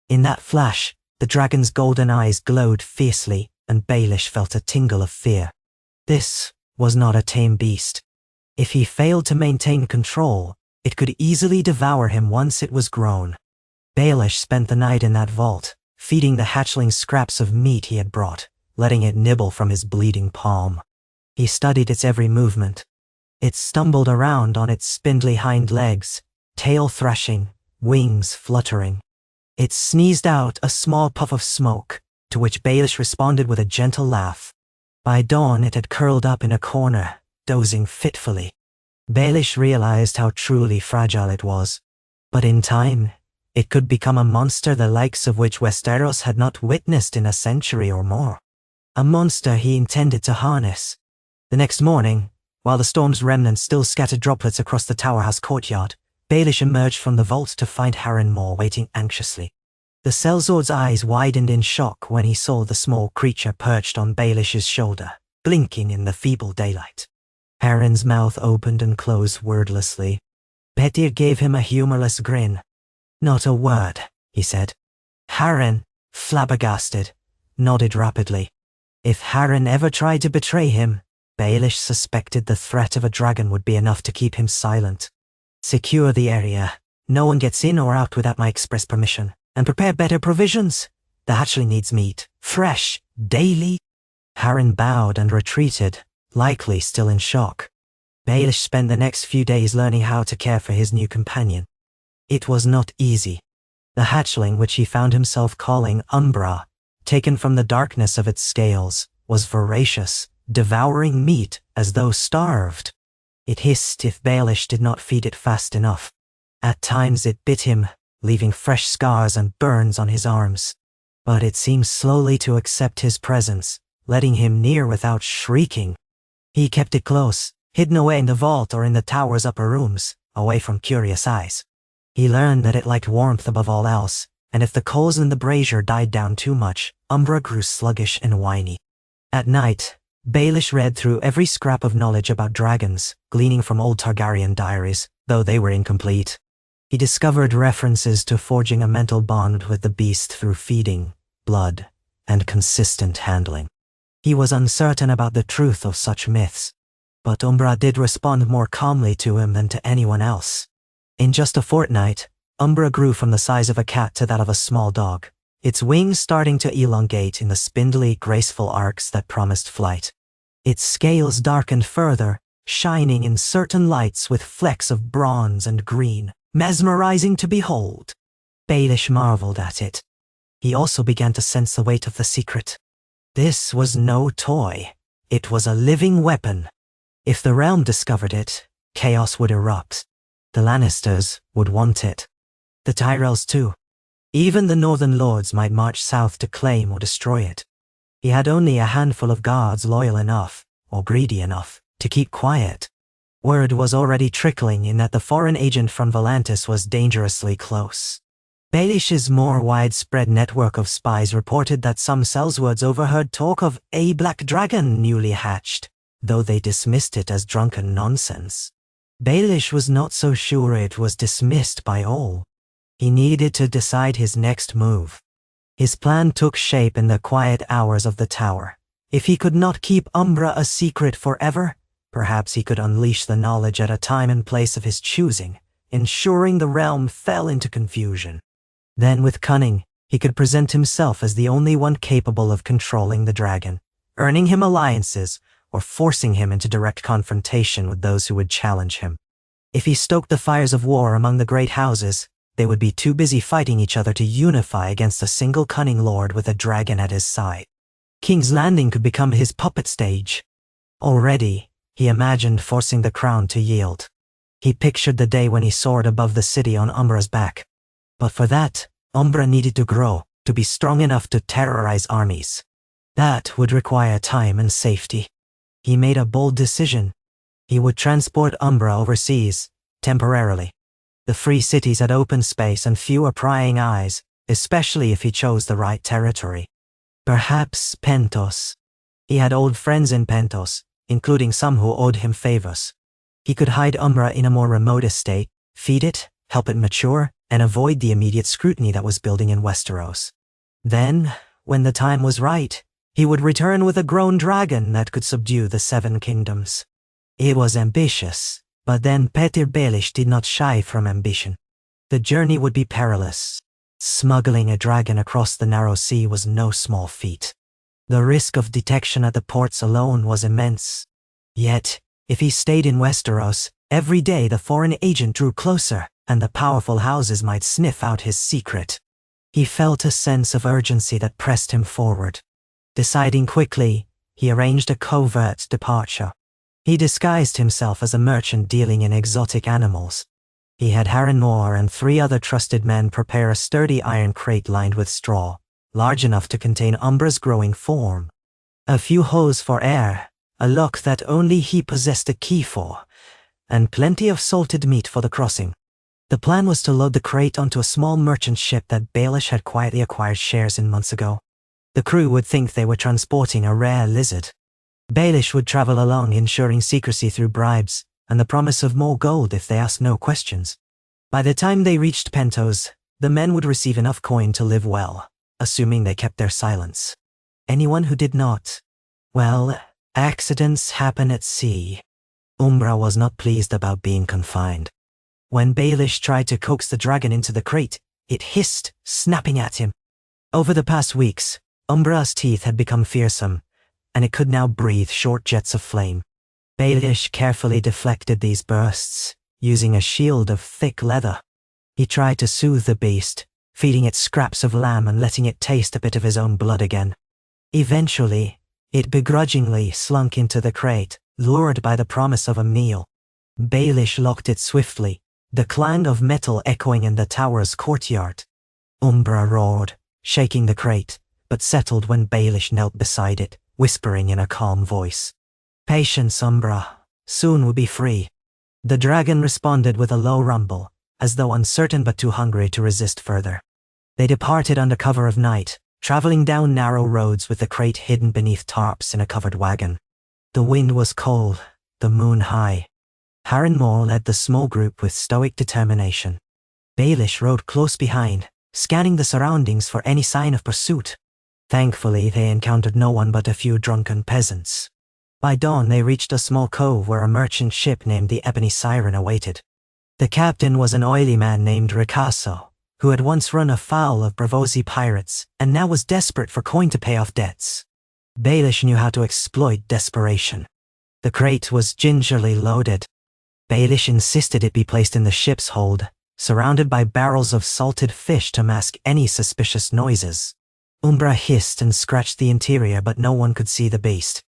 In that flash, the dragon's golden eyes glowed fiercely, and Baelish felt a tingle of fear. This was not a tame beast. If he failed to maintain control, it could easily devour him once it was grown. Baelish spent the night in that vault, feeding the hatchling scraps of meat he had brought, letting it nibble from his bleeding palm. He studied its every movement. It stumbled around on its spindly hind legs, tail thrashing, wings fluttering. It sneezed out a small puff of smoke, to which Baelish responded with a gentle laugh. By dawn it had curled up in a corner, dozing fitfully. Baelish realized how truly fragile it was. But in time, it could become a monster the likes of which Westeros had not witnessed in a century or more. A monster he intended to harness. The next morning, while the storm's remnants still scattered droplets across the tower house courtyard, Baelish emerged from the vault to find Harren Moore waiting anxiously. The sellsword's eyes widened in shock when he saw the small creature perched on Baelish's shoulder, blinking in the feeble daylight. Harren's mouth opened and closed wordlessly. Petyr gave him a humorless grin. "Not a word," he said. Harren, flabbergasted, nodded rapidly. If Harren ever tried to betray him, Baelish suspected the threat of a dragon would be enough to keep him silent. "Secure the area. No one gets in or out without my express permission. And prepare better provisions. The hatchling needs meat. Fresh. Daily." Harren bowed and retreated, likely still in shock. Baelish spent the next few days learning how to care for his new companion. It was not easy. The hatchling, which he found himself calling Umbra, taken from the darkness of its scales, was voracious, devouring meat as though starved. It hissed if Baelish did not feed it fast enough. At times it bit him, leaving fresh scars and burns on his arms. But it seemed slowly to accept his presence, letting him near without shrieking. He kept it close, hidden away in the vault or in the tower's upper rooms, away from curious eyes. He learned that it liked warmth above all else, and if the coals in the brazier died down too much, Umbra grew sluggish and whiny. At night, Baelish read through every scrap of knowledge about dragons, gleaning from old Targaryen diaries, though they were incomplete. He discovered references to forging a mental bond with the beast through feeding, blood, and consistent handling. He was uncertain about the truth of such myths, but Umbra did respond more calmly to him than to anyone else. In just a fortnight, Umbra grew from the size of a cat to that of a small dog, its wings starting to elongate in the spindly, graceful arcs that promised flight. Its scales darkened further, shining in certain lights with flecks of bronze and green, mesmerizing to behold. Baelish marveled at it. He also began to sense the weight of the secret. This was no toy. It was a living weapon. If the realm discovered it, chaos would erupt. The Lannisters would want it. The Tyrells too. Even the Northern Lords might march south to claim or destroy it. He had only a handful of guards loyal enough, or greedy enough, to keep quiet. Word was already trickling in that the foreign agent from Volantis was dangerously close. Baelish's more widespread network of spies reported that some sellswords overheard talk of a black dragon newly hatched, though they dismissed it as drunken nonsense. Baelish was not so sure it was dismissed by all. He needed to decide his next move. His plan took shape in the quiet hours of the tower. If he could not keep Umbra a secret forever, perhaps he could unleash the knowledge at a time and place of his choosing, ensuring the realm fell into confusion. Then with cunning, he could present himself as the only one capable of controlling the dragon, earning him alliances, or forcing him into direct confrontation with those who would challenge him. If he stoked the fires of war among the great houses, they would be too busy fighting each other to unify against a single cunning lord with a dragon at his side. King's Landing could become his puppet stage. Already, he imagined forcing the crown to yield. He pictured the day when he soared above the city on Umbra's back. But for that, Umbra needed to grow, to be strong enough to terrorize armies. That would require time and safety. He made a bold decision. He would transport Umbra overseas, temporarily. The free cities had open space and fewer prying eyes, especially if he chose the right territory. Perhaps Pentos. He had old friends in Pentos, including some who owed him favors. He could hide Umbra in a more remote estate, feed it, help it mature, and avoid the immediate scrutiny that was building in Westeros. Then, when the time was right, he would return with a grown dragon that could subdue the Seven Kingdoms. It was ambitious, but then Petyr Baelish did not shy from ambition. The journey would be perilous. Smuggling a dragon across the narrow sea was no small feat. The risk of detection at the ports alone was immense. Yet, if he stayed in Westeros, every day the foreign agent drew closer, and the powerful houses might sniff out his secret. He felt a sense of urgency that pressed him forward. Deciding quickly, he arranged a covert departure. He disguised himself as a merchant dealing in exotic animals. He had Harren Moore and 3 other trusted men prepare a sturdy iron crate lined with straw, large enough to contain Umbra's growing form. A few holes for air, a lock that only he possessed a key for, and plenty of salted meat for the crossing. The plan was to load the crate onto a small merchant ship that Baelish had quietly acquired shares in months ago. The crew would think they were transporting a rare lizard. Baelish would travel along, ensuring secrecy through bribes, and the promise of more gold if they asked no questions. By the time they reached Pentos, the men would receive enough coin to live well, assuming they kept their silence. Anyone who did not, well, accidents happen at sea. Umbra was not pleased about being confined. When Baelish tried to coax the dragon into the crate, it hissed, snapping at him. Over the past weeks, Umbra's teeth had become fearsome, and it could now breathe short jets of flame. Baelish carefully deflected these bursts, using a shield of thick leather. He tried to soothe the beast, feeding it scraps of lamb and letting it taste a bit of his own blood again. Eventually, it begrudgingly slunk into the crate, lured by the promise of a meal. Baelish locked it swiftly, the clang of metal echoing in the tower's courtyard. Umbra roared, shaking the crate, but settled when Baelish knelt beside it, whispering in a calm voice. "Patience, Umbra. Soon we'll be free." The dragon responded with a low rumble, as though uncertain but too hungry to resist further. They departed under cover of night, traveling down narrow roads with the crate hidden beneath tarps in a covered wagon. The wind was cold, the moon high. Harren Moore led the small group with stoic determination. Baelish rode close behind, scanning the surroundings for any sign of pursuit. Thankfully, they encountered no one but a few drunken peasants. By dawn, they reached a small cove where a merchant ship named the Ebony Siren awaited. The captain was an oily man named Ricasso, who had once run afoul of Braavosi pirates and now was desperate for coin to pay off debts. Baelish knew how to exploit desperation. The crate was gingerly loaded. Baelish insisted it be placed in the ship's hold, surrounded by barrels of salted fish to mask any suspicious noises. Umbra hissed and scratched the interior, but no one could see the beast.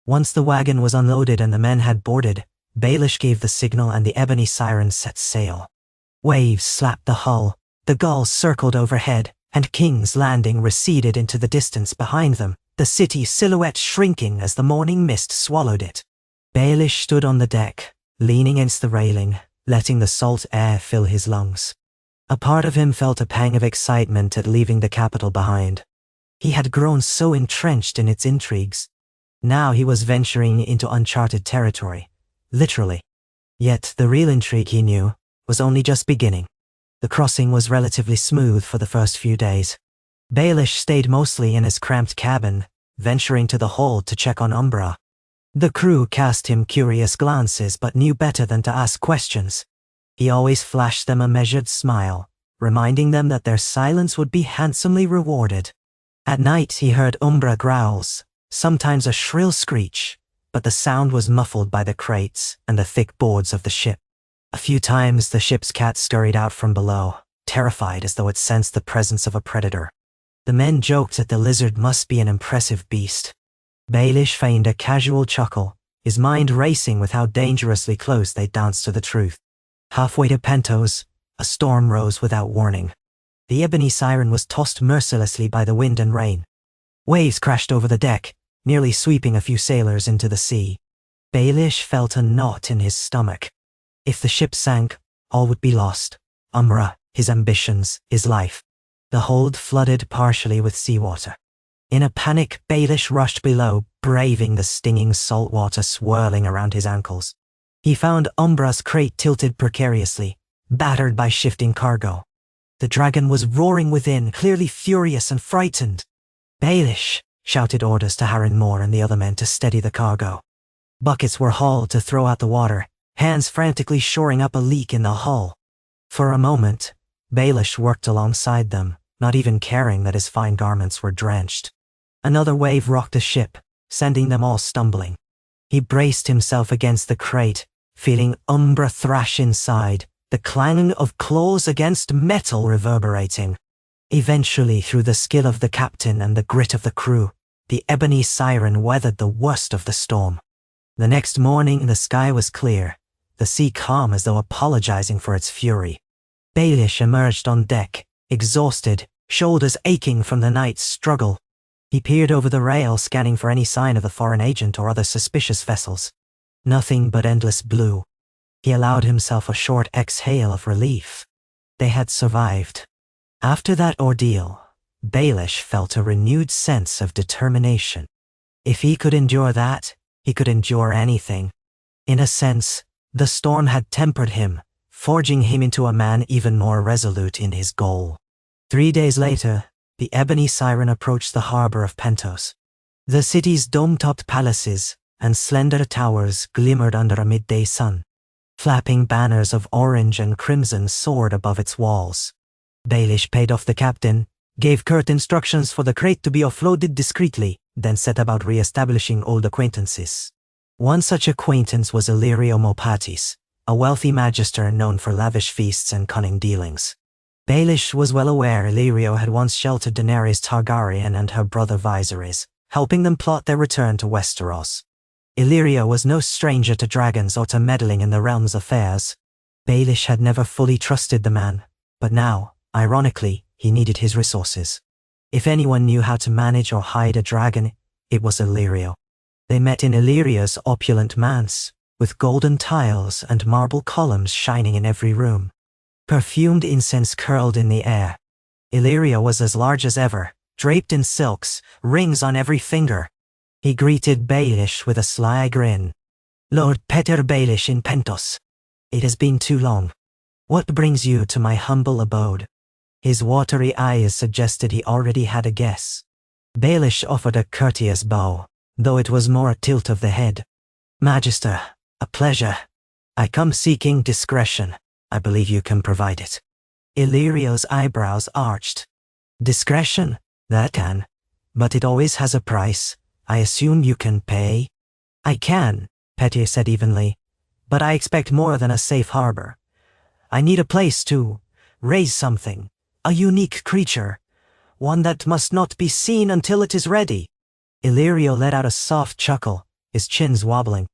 Once the wagon was unloaded and the men had boarded, Baelish gave the signal and the Ebony Siren set sail. Waves slapped the hull, the gulls circled overhead, and King's Landing receded into the distance behind them, the city's silhouette shrinking as the morning mist swallowed it. Baelish stood on the deck, leaning against the railing, letting the salt air fill his lungs. A part of him felt a pang of excitement at leaving the capital behind. He had grown so entrenched in its intrigues. Now he was venturing into uncharted territory, literally. Yet the real intrigue, he knew, was only just beginning. The crossing was relatively smooth for the first few days. Baelish stayed mostly in his cramped cabin, venturing to the hold to check on Umbra. The crew cast him curious glances but knew better than to ask questions. He always flashed them a measured smile, reminding them that their silence would be handsomely rewarded. At night he heard Umbra growls, sometimes a shrill screech, but the sound was muffled by the crates and the thick boards of the ship. A few times the ship's cat scurried out from below, terrified as though it sensed the presence of a predator. The men joked that the lizard must be an impressive beast. Baelish feigned a casual chuckle, his mind racing with how dangerously close they danced to the truth. Halfway to Pentos, a storm rose without warning. The ebony siren was tossed mercilessly by the wind and rain. Waves crashed over the deck, nearly sweeping a few sailors into the sea. Baelish felt a knot in his stomach. If the ship sank, all would be lost. Umbra, his ambitions, his life. The hold flooded partially with seawater. In a panic, Baelish rushed below, braving the stinging salt water swirling around his ankles. He found Umbra's crate tilted precariously, battered by shifting cargo. The dragon was roaring within, clearly furious and frightened. Baelish shouted orders to Harren Moore and the other men to steady the cargo. Buckets were hauled to throw out the water, hands frantically shoring up a leak in the hull. For a moment, Baelish worked alongside them, not even caring that his fine garments were drenched. Another wave rocked the ship, sending them all stumbling. He braced himself against the crate, feeling Umbra thrash inside, the clanging of claws against metal reverberating. Eventually, through the skill of the captain and the grit of the crew, the ebony siren weathered the worst of the storm. The next morning, the sky was clear, the sea calm as though apologizing for its fury. Baelish emerged on deck, exhausted, shoulders aching from the night's struggle. He peered over the rail, scanning for any sign of a foreign agent or other suspicious vessels. Nothing but endless blue. He allowed himself a short exhale of relief. They had survived. After that ordeal, Baelish felt a renewed sense of determination. If he could endure that, he could endure anything. In a sense, the storm had tempered him, forging him into a man even more resolute in his goal. 3 days later, the ebony siren approached the harbor of Pentos. The city's dome-topped palaces and slender towers glimmered under a midday sun. Flapping banners of orange and crimson soared above its walls. Baelish paid off the captain, gave curt instructions for the crate to be offloaded discreetly, then set about re-establishing old acquaintances. One such acquaintance was Illyrio Mopatis, a wealthy magister known for lavish feasts and cunning dealings. Baelish was well aware Illyrio had once sheltered Daenerys Targaryen and her brother Viserys, helping them plot their return to Westeros. Illyrio was no stranger to dragons or to meddling in the realm's affairs. Baelish had never fully trusted the man, but now, ironically, he needed his resources. If anyone knew how to manage or hide a dragon, it was Illyrio. They met in Illyrio's opulent manse, with golden tiles and marble columns shining in every room. Perfumed incense curled in the air. Illyrio was as large as ever, draped in silks, rings on every finger. He greeted Baelish with a sly grin. "Lord Peter Baelish in Pentos. It has been too long. What brings you to my humble abode?" His watery eyes suggested he already had a guess. Baelish offered a courteous bow, though it was more a tilt of the head. "Magister, a pleasure. I come seeking discretion. I believe you can provide it." Illyrio's eyebrows arched. "Discretion? That can. But it always has a price. I assume you can pay?" "I can," Petyr said evenly. "But I expect more than a safe harbor. I need a place to raise something. A unique creature. One that must not be seen until it is ready." Illyrio let out a soft chuckle, his chins wobbling.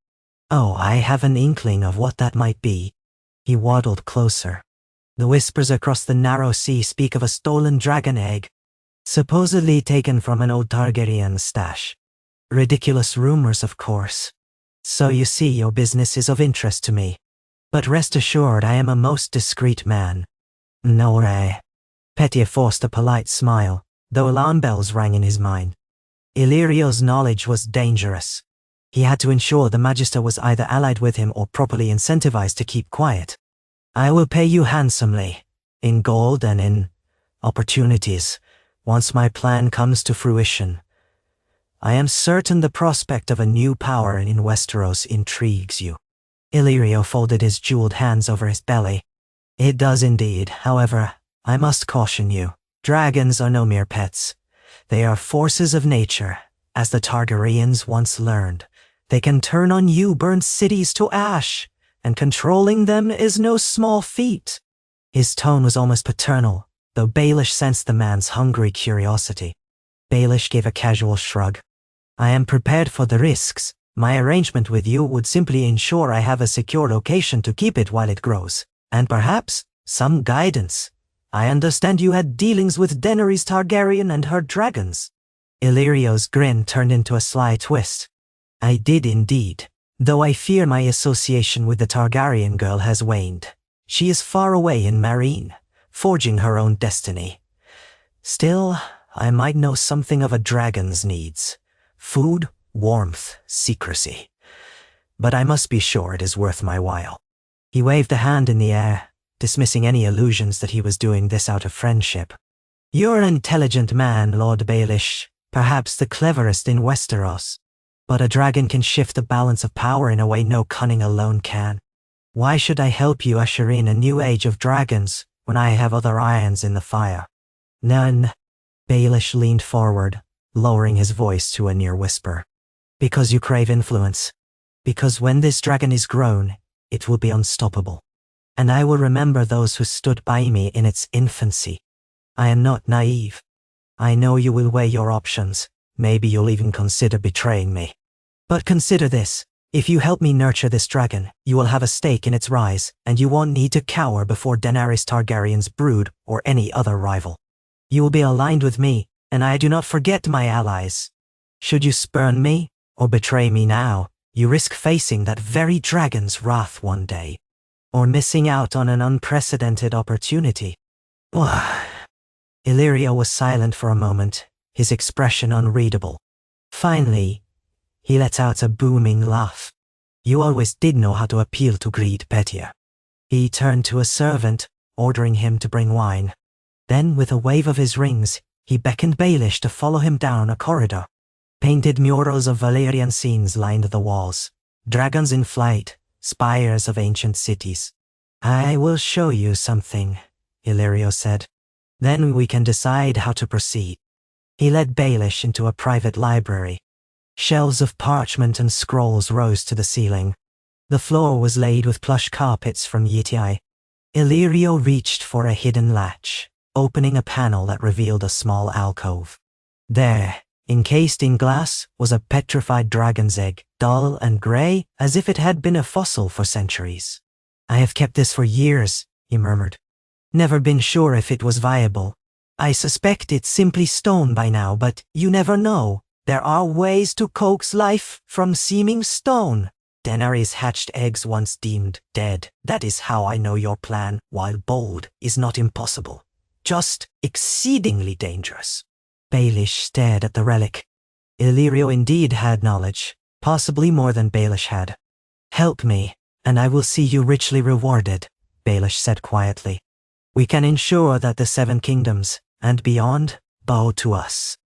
"Oh, I have an inkling of what that might be." He waddled closer. "The whispers across the narrow sea speak of a stolen dragon egg, supposedly taken from an old Targaryen stash. Ridiculous rumors, of course. So you see, your business is of interest to me. But rest assured, I am a most discreet man." "No way." Petyr forced a polite smile, though alarm bells rang in his mind. Illyrio's knowledge was dangerous. He had to ensure the Magister was either allied with him or properly incentivized to keep quiet. "I will pay you handsomely, in gold and in opportunities, once my plan comes to fruition. I am certain the prospect of a new power in Westeros intrigues you." Illyrio folded his jeweled hands over his belly. "It does indeed. However, I must caution you. Dragons are no mere pets. They are forces of nature, as the Targaryens once learned. They can turn on you, burn cities to ash, and controlling them is no small feat." His tone was almost paternal, though Baelish sensed the man's hungry curiosity. Baelish gave a casual shrug. "I am prepared for the risks. My arrangement with you would simply ensure I have a secure location to keep it while it grows, and perhaps some guidance. I understand you had dealings with Daenerys Targaryen and her dragons. Illyrio's grin turned into a sly twist. I did indeed, though I fear my association with the Targaryen girl has waned. She is far away in Marine, forging her own destiny. Still, I might know something of a dragon's needs. Food, warmth, secrecy. But I must be sure it is worth my while. He waved a hand in the air, dismissing any illusions that he was doing this out of friendship. You're an intelligent man, Lord Baelish, perhaps the cleverest in Westeros. But a dragon can shift the balance of power in a way no cunning alone can. Why should I help you usher in a new age of dragons when I have other irons in the fire? None. Baelish leaned forward, lowering his voice to a near whisper. Because you crave influence. Because when this dragon is grown, it will be unstoppable. And I will remember those who stood by me in its infancy. I am not naive. I know you will weigh your options. Maybe you'll even consider betraying me. But consider this. If you help me nurture this dragon, you will have a stake in its rise, and you won't need to cower before Daenerys Targaryen's brood or any other rival. You will be aligned with me, and I do not forget my allies. Should you spurn me, or betray me now, you risk facing that very dragon's wrath one day, or missing out on an unprecedented opportunity. Illyrio was silent for a moment, his expression unreadable. Finally, he let out a booming laugh. You always did know how to appeal to greed, Petyr. He turned to a servant, ordering him to bring wine. Then, with a wave of his rings, he beckoned Baelish to follow him down a corridor. Painted murals of Valyrian scenes lined the walls. Dragons in flight, spires of ancient cities. I will show you something, Illyrio said. Then we can decide how to proceed. He led Baelish into a private library. Shelves of parchment and scrolls rose to the ceiling. The floor was laid with plush carpets from Yeti. Illyrio reached for a hidden latch, opening a panel that revealed a small alcove. There, encased in glass, was a petrified dragon's egg, dull and grey, as if it had been a fossil for centuries. I have kept this for years, he murmured. Never been sure if it was viable. I suspect it's simply stone by now, but you never know. There are ways to coax life from seeming stone. Daenerys hatched eggs once deemed dead. That is how I know your plan, while bold, is not impossible. Just exceedingly dangerous. Baelish stared at the relic. Illyrio indeed had knowledge, possibly more than Baelish had. Help me, and I will see you richly rewarded, Baelish said quietly. We can ensure that the Seven Kingdoms, and beyond, bow to us.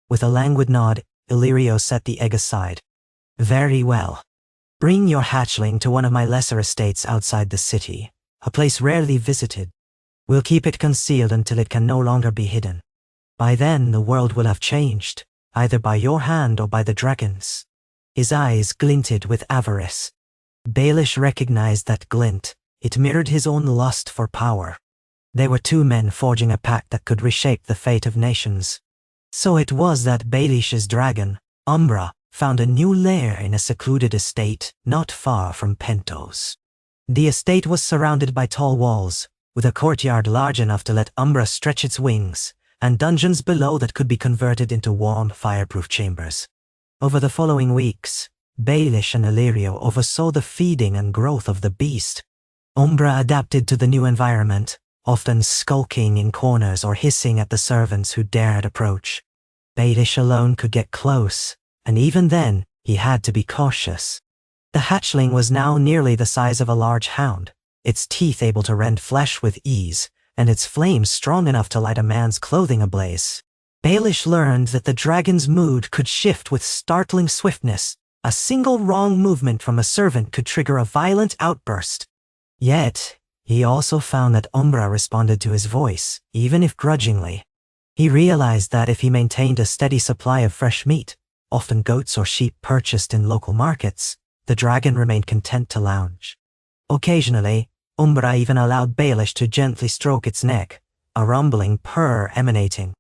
With a languid nod, Illyrio set the egg aside. Very well. Bring your hatchling to one of my lesser estates outside the city, a place rarely visited. We'll keep it concealed until it can no longer be hidden. By then the world will have changed, either by your hand or by the dragon's. His eyes glinted with avarice. Baelish recognized that glint. It mirrored his own lust for power. They were two men forging a pact that could reshape the fate of nations. So it was that Baelish's dragon, Umbra, found a new lair in a secluded estate not far from Pentos. The estate was surrounded by tall walls, with a courtyard large enough to let Umbra stretch its wings, and dungeons below that could be converted into warm, fireproof chambers. Over the following weeks, Baelish and Illyrio oversaw the feeding and growth of the beast. Umbra adapted to the new environment, often skulking in corners or hissing at the servants who dared approach. Baelish alone could get close, and even then, he had to be cautious. The hatchling was now nearly the size of a large hound, its teeth able to rend flesh with ease, and its flames strong enough to light a man's clothing ablaze. Baelish learned that the dragon's mood could shift with startling swiftness. A single wrong movement from a servant could trigger a violent outburst. Yet, he also found that Umbra responded to his voice, even if grudgingly. He realized that if he maintained a steady supply of fresh meat, often goats or sheep purchased in local markets, the dragon remained content to lounge. Occasionally, Umbra even allowed Baelish to gently stroke its neck, a rumbling purr emanating.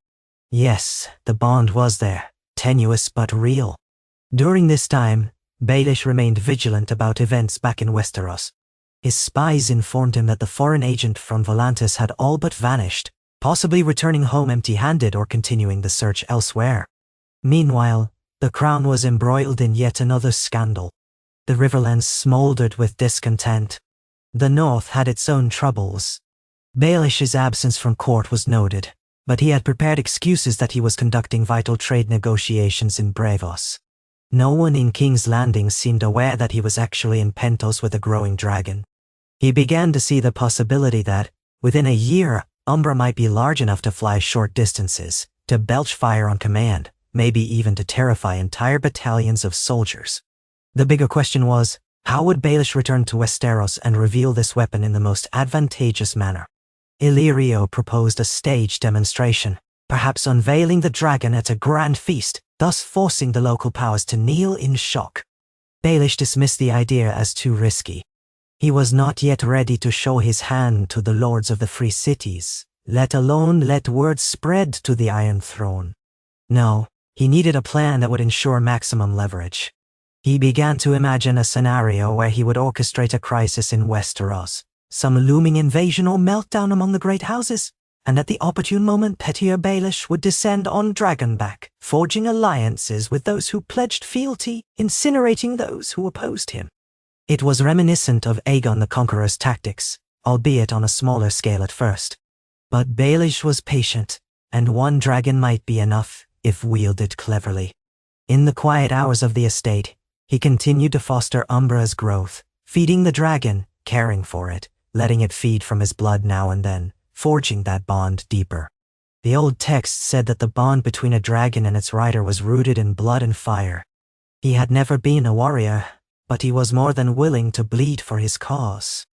Yes, the bond was there, tenuous but real. During this time, Baelish remained vigilant about events back in Westeros. His spies informed him that the foreign agent from Volantis had all but vanished, possibly returning home empty-handed or continuing the search elsewhere. Meanwhile, the crown was embroiled in yet another scandal. The Riverlands smoldered with discontent. The North had its own troubles. Baelish's absence from court was noted, but he had prepared excuses that he was conducting vital trade negotiations in Braavos. No one in King's Landing seemed aware that he was actually in Pentos with a growing dragon. He began to see the possibility that, within a year, Umbra might be large enough to fly short distances, to belch fire on command, maybe even to terrify entire battalions of soldiers. The bigger question was, how would Baelish return to Westeros and reveal this weapon in the most advantageous manner? Illyrio proposed a staged demonstration, perhaps unveiling the dragon at a grand feast, thus forcing the local powers to kneel in shock. Baelish dismissed the idea as too risky. He was not yet ready to show his hand to the lords of the free cities, let alone let word spread to the Iron Throne. No, he needed a plan that would ensure maximum leverage. He began to imagine a scenario where he would orchestrate a crisis in Westeros, some looming invasion or meltdown among the great houses, and at the opportune moment Pettier Baelish would descend on Dragonback, forging alliances with those who pledged fealty, incinerating those who opposed him. It was reminiscent of Aegon the Conqueror's tactics, albeit on a smaller scale at first. But Baelish was patient, and one dragon might be enough, if wielded cleverly. In the quiet hours of the estate, he continued to foster Umbra's growth, feeding the dragon, caring for it, letting it feed from his blood now and then, forging that bond deeper. The old text said that the bond between a dragon and its rider was rooted in blood and fire. He had never been a warrior, but he was more than willing to bleed for his cause.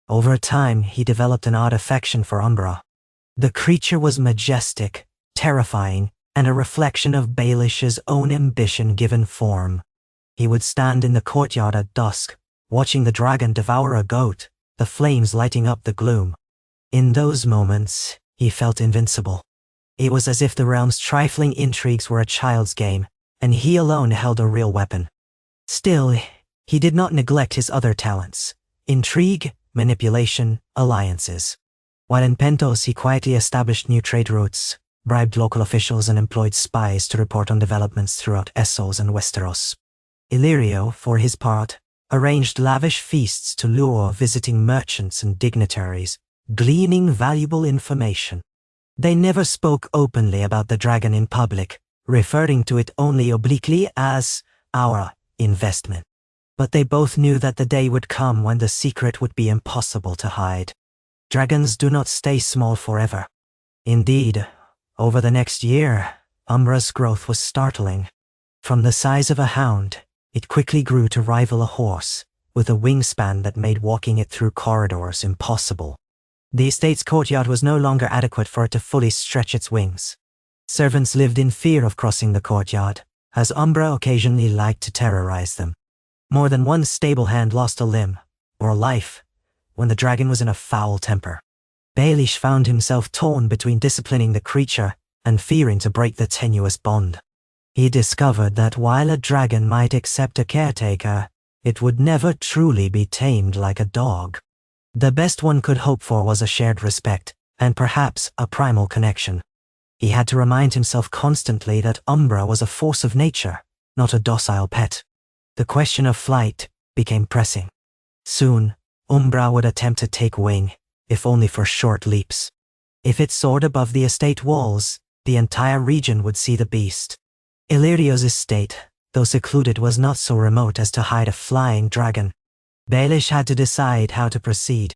Over time, he developed an odd affection for Umbra. The creature was majestic, terrifying, and a reflection of Baelish's own ambition given form. He would stand in the courtyard at dusk, watching the dragon devour a goat, the flames lighting up the gloom. In those moments, he felt invincible. It was as if the realm's trifling intrigues were a child's game, and he alone held a real weapon. Still, he did not neglect his other talents: intrigue, manipulation, alliances. While in Pentos, he quietly established new trade routes, bribed local officials and employed spies to report on developments throughout Essos and Westeros. Illyrio, for his part, arranged lavish feasts to lure visiting merchants and dignitaries, gleaning valuable information. They never spoke openly about the dragon in public, referring to it only obliquely as our investment. But they both knew that the day would come when the secret would be impossible to hide. Dragons do not stay small forever. Indeed, over the next year, Umbra's growth was startling. From the size of a hound, it quickly grew to rival a horse, with a wingspan that made walking it through corridors impossible. The estate's courtyard was no longer adequate for it to fully stretch its wings. Servants lived in fear of crossing the courtyard, as Umbra occasionally liked to terrorize them. More than one stable hand lost a limb, or life, when the dragon was in a foul temper. Baelish found himself torn between disciplining the creature and fearing to break the tenuous bond. He discovered that while a dragon might accept a caretaker, it would never truly be tamed like a dog. The best one could hope for was a shared respect, and perhaps a primal connection. He had to remind himself constantly that Umbra was a force of nature, not a docile pet. The question of flight became pressing. Soon, Umbra would attempt to take wing, if only for short leaps. If it soared above the estate walls, the entire region would see the beast. Illyrio's estate, though secluded, was not so remote as to hide a flying dragon. Baelish had to decide how to proceed.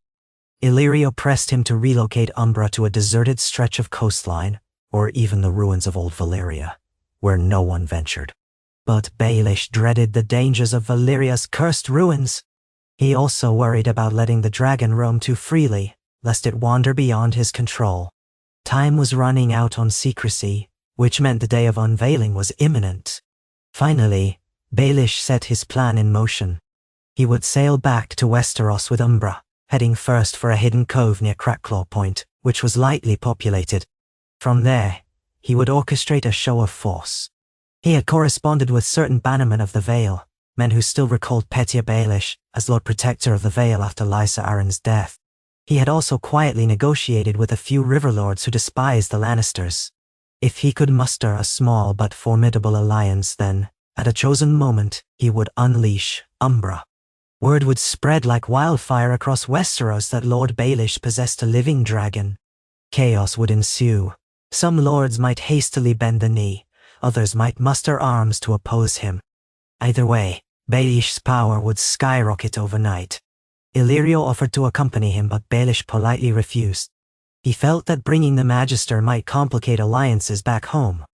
Illyrio pressed him to relocate Umbra to a deserted stretch of coastline, or even the ruins of old Valyria, where no one ventured. But Baelish dreaded the dangers of Valyria's cursed ruins. He also worried about letting the dragon roam too freely, lest it wander beyond his control. Time was running out on secrecy, which meant the day of unveiling was imminent. Finally, Baelish set his plan in motion. He would sail back to Westeros with Umbra, heading first for a hidden cove near Crackclaw Point, which was lightly populated. From there, he would orchestrate a show of force. He had corresponded with certain bannermen of the Vale, men who still recalled Pettier Baelish as Lord Protector of the Vale after Lysa Arryn's death. He had also quietly negotiated with a few riverlords who despised the Lannisters. If he could muster a small but formidable alliance, then, at a chosen moment, he would unleash Umbra. Word would spread like wildfire across Westeros that Lord Baelish possessed a living dragon. Chaos would ensue. Some lords might hastily bend the knee, others might muster arms to oppose him. Either way, Baelish's power would skyrocket overnight. Illyrio offered to accompany him, but Baelish politely refused. He felt that bringing the Magister might complicate alliances back home.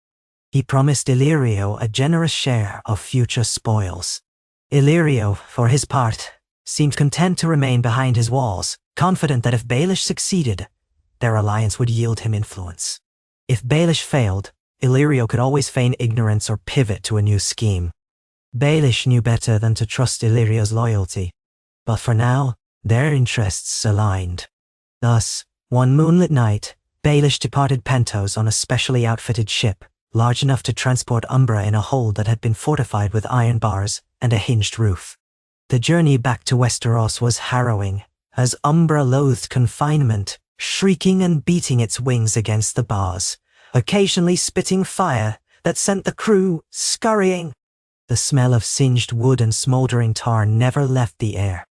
He promised Illyrio a generous share of future spoils. Illyrio, for his part, seemed content to remain behind his walls, confident that if Baelish succeeded, their alliance would yield him influence. If Baelish failed, Illyrio could always feign ignorance or pivot to a new scheme. Baelish knew better than to trust Illyrio's loyalty. But for now, their interests aligned. Thus, one moonlit night, Baelish departed Pentos on a specially outfitted ship, large enough to transport Umbra in a hold that had been fortified with iron bars and a hinged roof. The journey back to Westeros was harrowing, as Umbra loathed confinement, shrieking and beating its wings against the bars, occasionally spitting fire that sent the crew scurrying. The smell of singed wood and smoldering tar never left the air.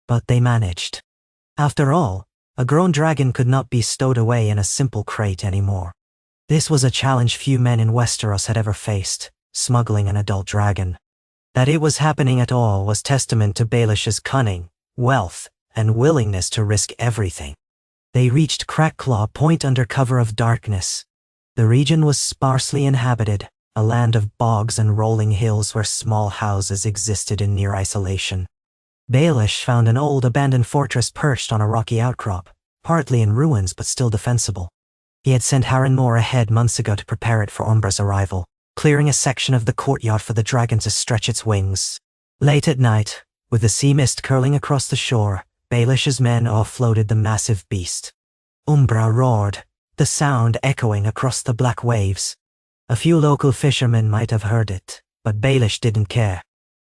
But they managed. After all, a grown dragon could not be stowed away in a simple crate anymore. This was a challenge few men in Westeros had ever faced, smuggling an adult dragon. That it was happening at all was testament to Baelish's cunning, wealth, and willingness to risk everything. They reached Crackclaw Point under cover of darkness. The region was sparsely inhabited, a land of bogs and rolling hills where small houses existed in near isolation. Baelish found an old abandoned fortress perched on a rocky outcrop, partly in ruins but still defensible. He had sent Harrenmore ahead months ago to prepare it for Umbra's arrival, clearing a section of the courtyard for the dragon to stretch its wings. Late at night, with the sea mist curling across the shore, Baelish's men offloaded the massive beast. Umbra roared, the sound echoing across the black waves. A few local fishermen might have heard it, but Baelish didn't care.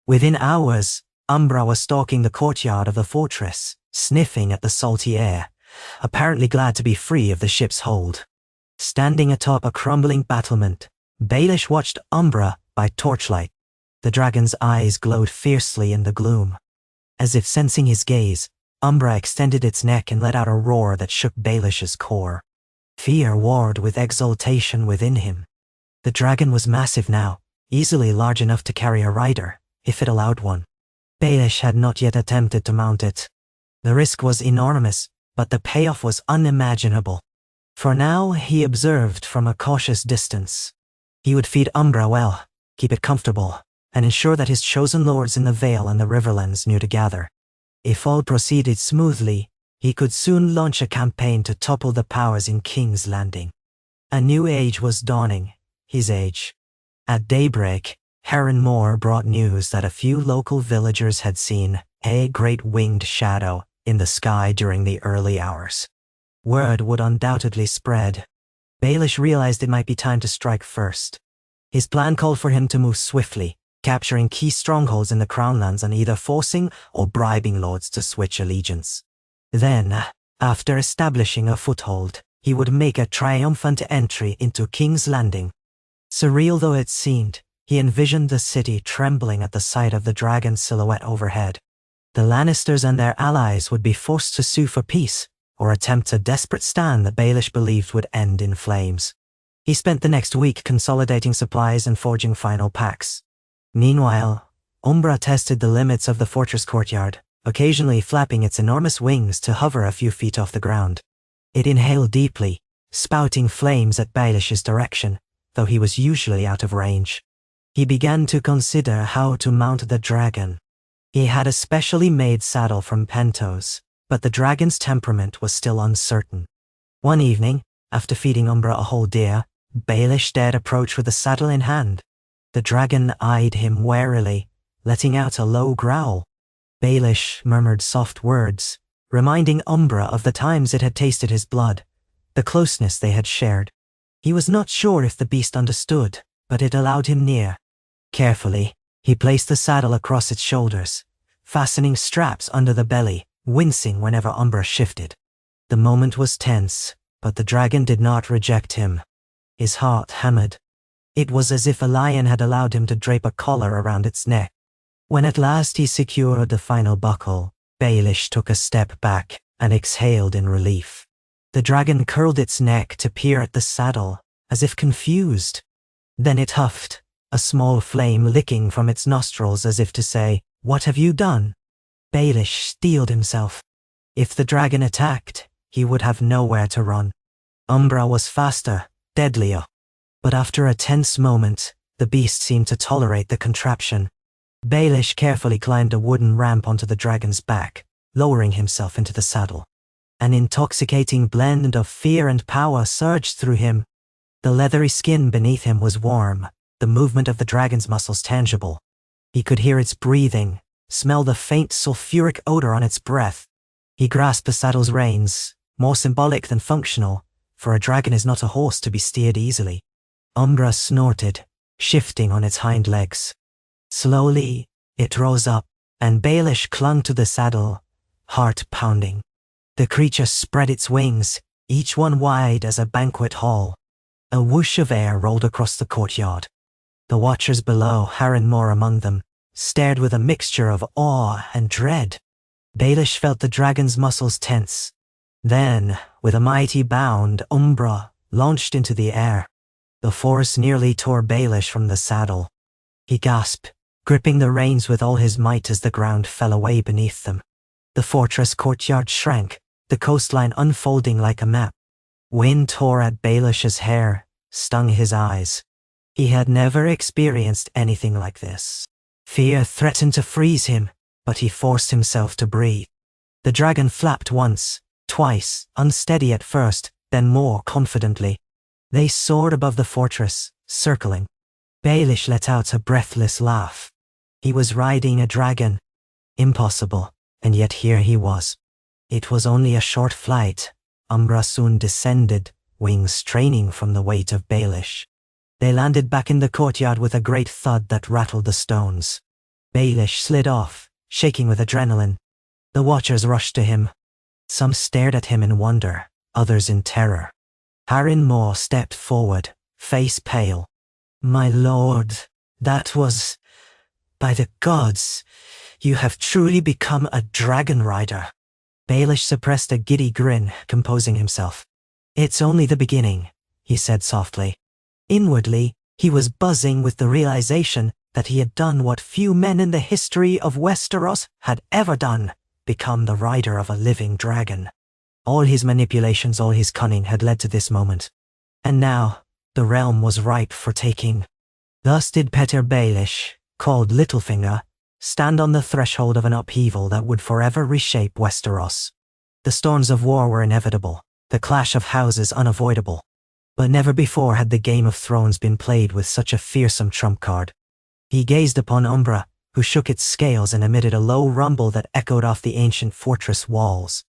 Within hours, Umbra was stalking the courtyard of the fortress, sniffing at the salty air, apparently glad to be free of the ship's hold. Standing atop a crumbling battlement, Baelish watched Umbra by torchlight. The dragon's eyes glowed fiercely in the gloom. As if sensing his gaze, Umbra extended its neck and let out a roar that shook Baelish's core. Fear warred with exultation within him. The dragon was massive now, easily large enough to carry a rider, if it allowed one. Baelish had not yet attempted to mount it. The risk was enormous, but the payoff was unimaginable. For now, he observed from a cautious distance. He would feed Umbra well, keep it comfortable, and ensure that his chosen lords in the Vale and the Riverlands knew to gather. If all proceeded smoothly, he could soon launch a campaign to topple the powers in King's Landing. A new age was dawning, his age. At daybreak, Harrenmore brought news that a few local villagers had seen a great winged shadow in the sky during the early hours. Word would undoubtedly spread. Baelish realized it might be time to strike first. His plan called for him to move swiftly, capturing key strongholds in the Crownlands and either forcing or bribing lords to switch allegiance. Then, after establishing a foothold, he would make a triumphant entry into King's Landing. Surreal though it seemed, he envisioned the city trembling at the sight of the dragon's silhouette overhead. The Lannisters and their allies would be forced to sue for peace, or attempt a desperate stand that Baelish believed would end in flames. He spent the next week consolidating supplies and forging final packs. Meanwhile, Umbra tested the limits of the fortress courtyard, occasionally flapping its enormous wings to hover a few feet off the ground. It inhaled deeply, spouting flames at Baelish's direction, though he was usually out of range. He began to consider how to mount the dragon. He had a specially made saddle from Pentos, but the dragon's temperament was still uncertain. One evening, after feeding Umbra a whole deer, Baelish dared approach with the saddle in hand. The dragon eyed him warily, letting out a low growl. Baelish murmured soft words, reminding Umbra of the times it had tasted his blood, the closeness they had shared. He was not sure if the beast understood, but it allowed him near. Carefully, he placed the saddle across its shoulders, fastening straps under the belly, wincing whenever Umbra shifted. The moment was tense, but the dragon did not reject him. His heart hammered. It was as if a lion had allowed him to drape a collar around its neck. When at last he secured the final buckle, Baelish took a step back and exhaled in relief. The dragon curled its neck to peer at the saddle, as if confused. Then it huffed, a small flame licking from its nostrils as if to say, "What have you done?" Baelish steeled himself. If the dragon attacked, he would have nowhere to run. Umbra was faster, deadlier. But after a tense moment, the beast seemed to tolerate the contraption. Baelish carefully climbed a wooden ramp onto the dragon's back, lowering himself into the saddle. An intoxicating blend of fear and power surged through him. The leathery skin beneath him was warm, the movement of the dragon's muscles tangible. He could hear its breathing, smell the faint sulfuric odor on its breath. He grasped the saddle's reins, more symbolic than functional, for a dragon is not a horse to be steered easily. Umbra snorted, shifting on its hind legs. Slowly, it rose up, and Baelish clung to the saddle, heart pounding. The creature spread its wings, each one wide as a banquet hall. A whoosh of air rolled across the courtyard. The watchers below, Harrenmore among them, stared with a mixture of awe and dread. Baelish felt the dragon's muscles tense. Then, with a mighty bound, Umbra launched into the air. The force nearly tore Baelish from the saddle. He gasped, gripping the reins with all his might as the ground fell away beneath them. The fortress courtyard shrank, the coastline unfolding like a map. Wind tore at Baelish's hair, stung his eyes. He had never experienced anything like this. Fear threatened to freeze him, but he forced himself to breathe. The dragon flapped once, twice, unsteady at first, then more confidently. They soared above the fortress, circling. Baelish let out a breathless laugh. He was riding a dragon. Impossible, and yet here he was. It was only a short flight. Umbra soon descended, wings straining from the weight of Baelish. They landed back in the courtyard with a great thud that rattled the stones. Baelish slid off, shaking with adrenaline. The watchers rushed to him. Some stared at him in wonder, others in terror. Harrenmore stepped forward, face pale. "My lord, that was... By the gods, you have truly become a dragon rider." Baelish suppressed a giddy grin, composing himself. "It's only the beginning," he said softly. Inwardly, he was buzzing with the realization that he had done what few men in the history of Westeros had ever done, become the rider of a living dragon. All his manipulations, all his cunning had led to this moment. And now, the realm was ripe for taking. Thus did Petyr Baelish, called Littlefinger, stand on the threshold of an upheaval that would forever reshape Westeros. The storms of war were inevitable, the clash of houses unavoidable. But never before had the Game of Thrones been played with such a fearsome trump card. He gazed upon Umbra, who shook its scales and emitted a low rumble that echoed off the ancient fortress walls.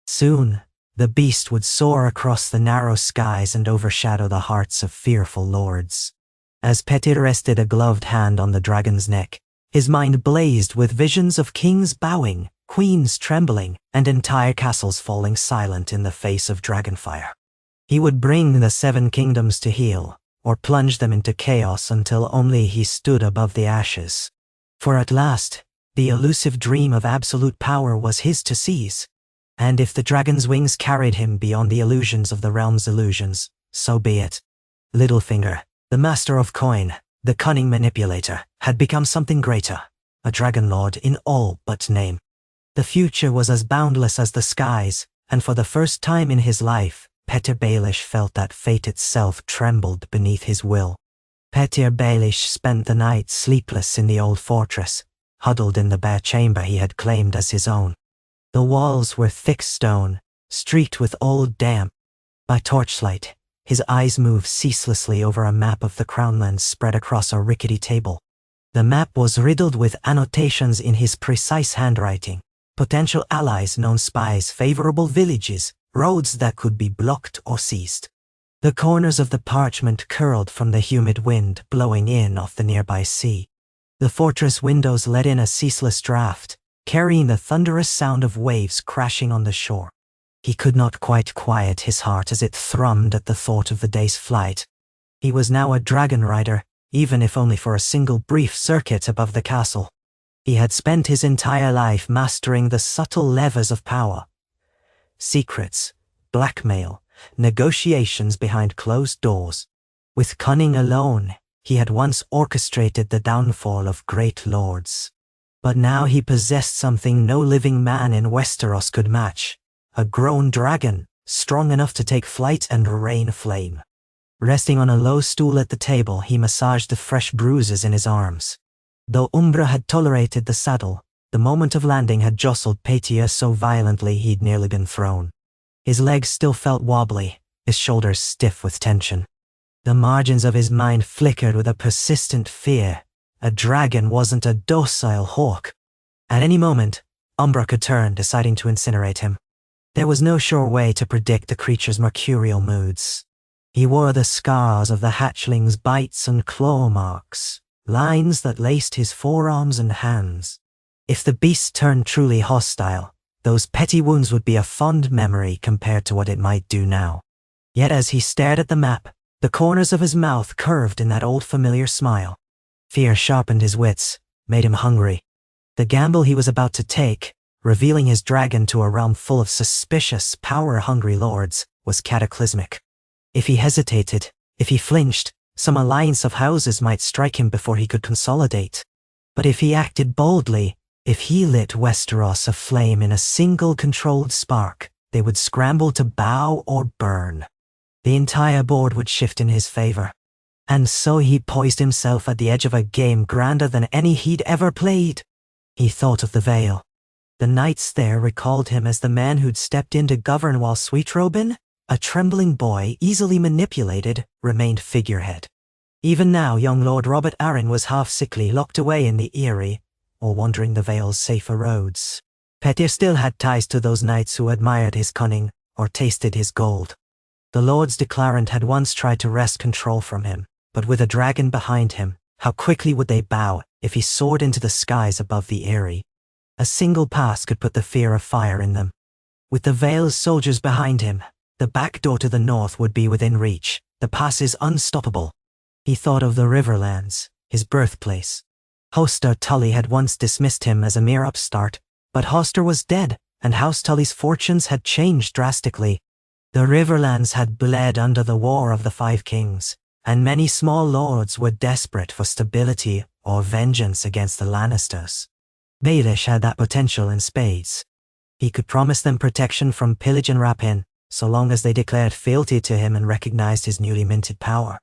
Soon, the beast would soar across the narrow skies and overshadow the hearts of fearful lords. As Petyr rested a gloved hand on the dragon's neck, his mind blazed with visions of kings bowing, queens trembling, and entire castles falling silent in the face of dragonfire. He would bring the 7 kingdoms to heel, or plunge them into chaos until only he stood above the ashes. For at last, the elusive dream of absolute power was his to seize. And if the dragon's wings carried him beyond the illusions of the realm's illusions, so be it. Littlefinger, the master of coin, the cunning manipulator, had become something greater, a dragon lord in all but name. The future was as boundless as the skies, and for the first time in his life, Petyr Baelish felt that fate itself trembled beneath his will. Petyr Baelish spent the night sleepless in the old fortress, huddled in the bare chamber he had claimed as his own. The walls were thick stone, streaked with old damp. By torchlight, his eyes moved ceaselessly over a map of the Crownlands spread across a rickety table. The map was riddled with annotations in his precise handwriting, potential allies, known spies, favorable villages, roads that could be blocked or seized. The corners of the parchment curled from the humid wind blowing in off the nearby sea. The fortress windows let in a ceaseless draft, carrying the thunderous sound of waves crashing on the shore. He could not quite quiet his heart as it thrummed at the thought of the day's flight. He was now a dragon rider, even if only for a single brief circuit above the castle. He had spent his entire life mastering the subtle levers of power. Secrets, blackmail, negotiations behind closed doors. With cunning alone, he had once orchestrated the downfall of great lords. But now he possessed something no living man in Westeros could match. A grown dragon, strong enough to take flight and rain flame. Resting on a low stool at the table, he massaged the fresh bruises in his arms. Though Umbra had tolerated the saddle, the moment of landing had jostled Petyr so violently he'd nearly been thrown. His legs still felt wobbly, his shoulders stiff with tension. The margins of his mind flickered with a persistent fear. A dragon wasn't a docile hawk. At any moment, Umbra could turn, deciding to incinerate him. There was no sure way to predict the creature's mercurial moods. He wore the scars of the hatchling's bites and claw marks, lines that laced his forearms and hands. If the beast turned truly hostile, those petty wounds would be a fond memory compared to what it might do now. Yet as he stared at the map, the corners of his mouth curved in that old familiar smile. Fear sharpened his wits, made him hungry. The gamble he was about to take, revealing his dragon to a realm full of suspicious, power-hungry lords, was cataclysmic. If he hesitated, if he flinched, some alliance of houses might strike him before he could consolidate. But if he acted boldly, if he lit Westeros aflame in a single controlled spark, they would scramble to bow or burn. The entire board would shift in his favor. And so he poised himself at the edge of a game grander than any he'd ever played. He thought of the Vale. The knights there recalled him as the man who'd stepped in to govern while Sweet Robin, a trembling boy easily manipulated, remained figurehead. Even now young Lord Robert Arryn was half sickly, locked away in the Eyrie, or wandering the Vale's safer roads. Petyr still had ties to those knights who admired his cunning, or tasted his gold. The Lords Declarant had once tried to wrest control from him, but with a dragon behind him, how quickly would they bow if he soared into the skies above the Eyrie? A single pass could put the fear of fire in them. With the Vale's soldiers behind him, the back door to the north would be within reach, the passes unstoppable. He thought of the Riverlands, his birthplace. Hoster Tully had once dismissed him as a mere upstart, but Hoster was dead, and House Tully's fortunes had changed drastically. The Riverlands had bled under the War of the Five Kings, and many small lords were desperate for stability or vengeance against the Lannisters. Baelish had that potential in spades. He could promise them protection from pillage and rapine, so long as they declared fealty to him and recognized his newly minted power.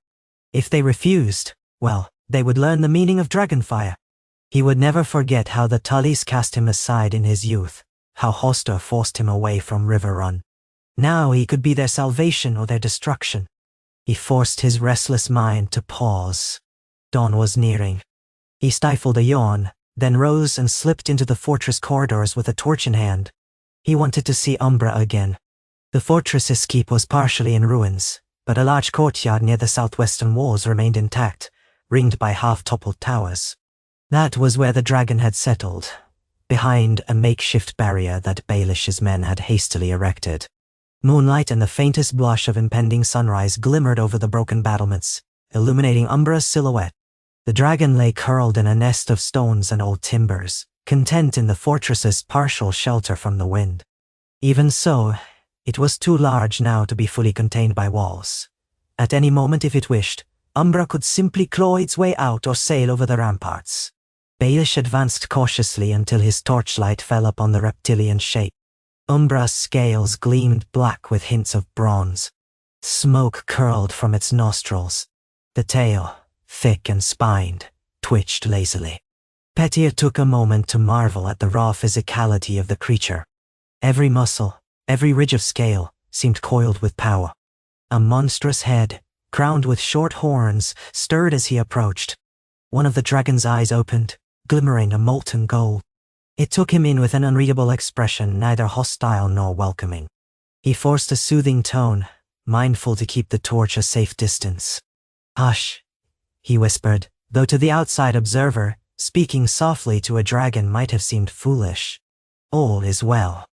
If they refused, well, they would learn the meaning of dragonfire. He would never forget how the Tullys cast him aside in his youth, how Hoster forced him away from Riverrun. Now he could be their salvation or their destruction. He forced his restless mind to pause. Dawn was nearing. He stifled a yawn, then rose and slipped into the fortress corridors with a torch in hand. He wanted to see Umbra again. The fortress's keep was partially in ruins, but a large courtyard near the southwestern walls remained intact, ringed by half-toppled towers. That was where the dragon had settled, behind a makeshift barrier that Baelish's men had hastily erected. Moonlight and the faintest blush of impending sunrise glimmered over the broken battlements, illuminating Umbra's silhouette. The dragon lay curled in a nest of stones and old timbers, content in the fortress's partial shelter from the wind. Even so, it was too large now to be fully contained by walls. At any moment, if it wished, Umbra could simply claw its way out or sail over the ramparts. Baelish advanced cautiously until his torchlight fell upon the reptilian shape. Umbra's scales gleamed black with hints of bronze. Smoke curled from its nostrils. The tail, thick and spined, twitched lazily. Petyr took a moment to marvel at the raw physicality of the creature. Every muscle, every ridge of scale, seemed coiled with power. A monstrous head, crowned with short horns, stirred as he approached. One of the dragon's eyes opened, glimmering a molten gold. It took him in with an unreadable expression, neither hostile nor welcoming. He forced a soothing tone, mindful to keep the torch a safe distance. "Hush," he whispered, though to the outside observer, speaking softly to a dragon might have seemed foolish. "All is well."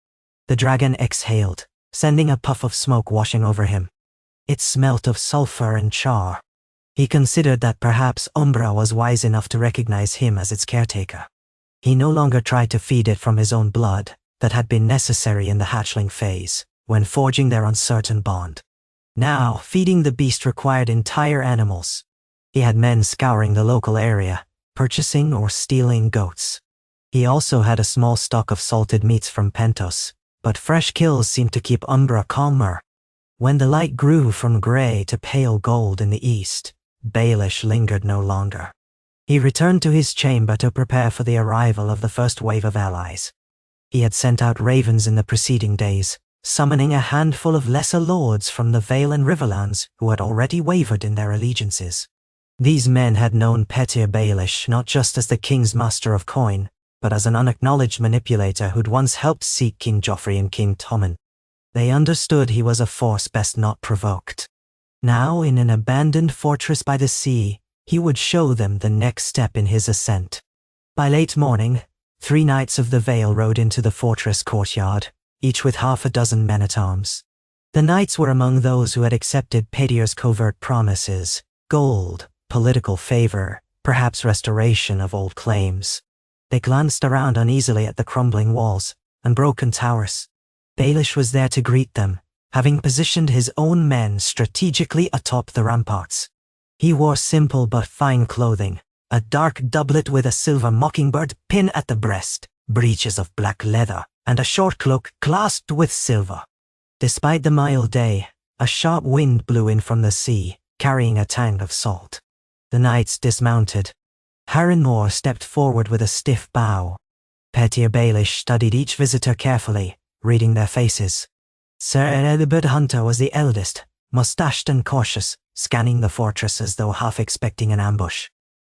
The dragon exhaled, sending a puff of smoke washing over him. It smelt of sulfur and char. He considered that perhaps Umbra was wise enough to recognize him as its caretaker. He no longer tried to feed it from his own blood that had been necessary in the hatchling phase, when forging their uncertain bond. Now, feeding the beast required entire animals. He had men scouring the local area, purchasing or stealing goats. He also had a small stock of salted meats from Pentos, but fresh kills seemed to keep Umbra calmer. When the light grew from grey to pale gold in the east, Baelish lingered no longer. He returned to his chamber to prepare for the arrival of the first wave of allies. He had sent out ravens in the preceding days, summoning a handful of lesser lords from the Vale and Riverlands who had already wavered in their allegiances. These men had known Petyr Baelish not just as the king's master of coin, but as an unacknowledged manipulator who'd once helped seek King Joffrey and King Tommen. They understood he was a force best not provoked. Now, in an abandoned fortress by the sea, he would show them the next step in his ascent. By late morning, 3 knights of the Vale rode into the fortress courtyard, each with half a dozen men-at-arms. The knights were among those who had accepted Petyr's covert promises: gold, political favor, perhaps restoration of old claims. They glanced around uneasily at the crumbling walls and broken towers. Baelish was there to greet them, having positioned his own men strategically atop the ramparts. He wore simple but fine clothing, a dark doublet with a silver mockingbird pin at the breast, breeches of black leather, and a short cloak clasped with silver. Despite the mild day, a sharp wind blew in from the sea, carrying a tank of salt. The knights dismounted. Harren Moore stepped forward with a stiff bow. Petyr Baelish studied each visitor carefully, reading their faces. Sir Edelbert Hunter was the eldest, mustached and cautious, scanning the fortress as though half expecting an ambush.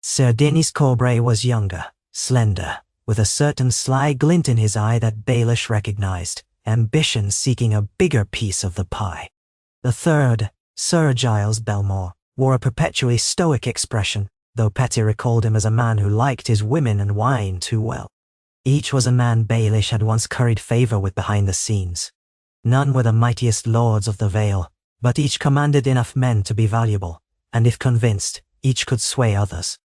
Sir Denys Corbray was younger, slender, with a certain sly glint in his eye that Baelish recognized, ambition seeking a bigger piece of the pie. The third, Sir Giles Belmore, wore a perpetually stoic expression, though Petyr recalled him as a man who liked his women and wine too well. Each was a man Baelish had once curried favor with behind the scenes. None were the mightiest lords of the Vale, but each commanded enough men to be valuable, and if convinced, each could sway others.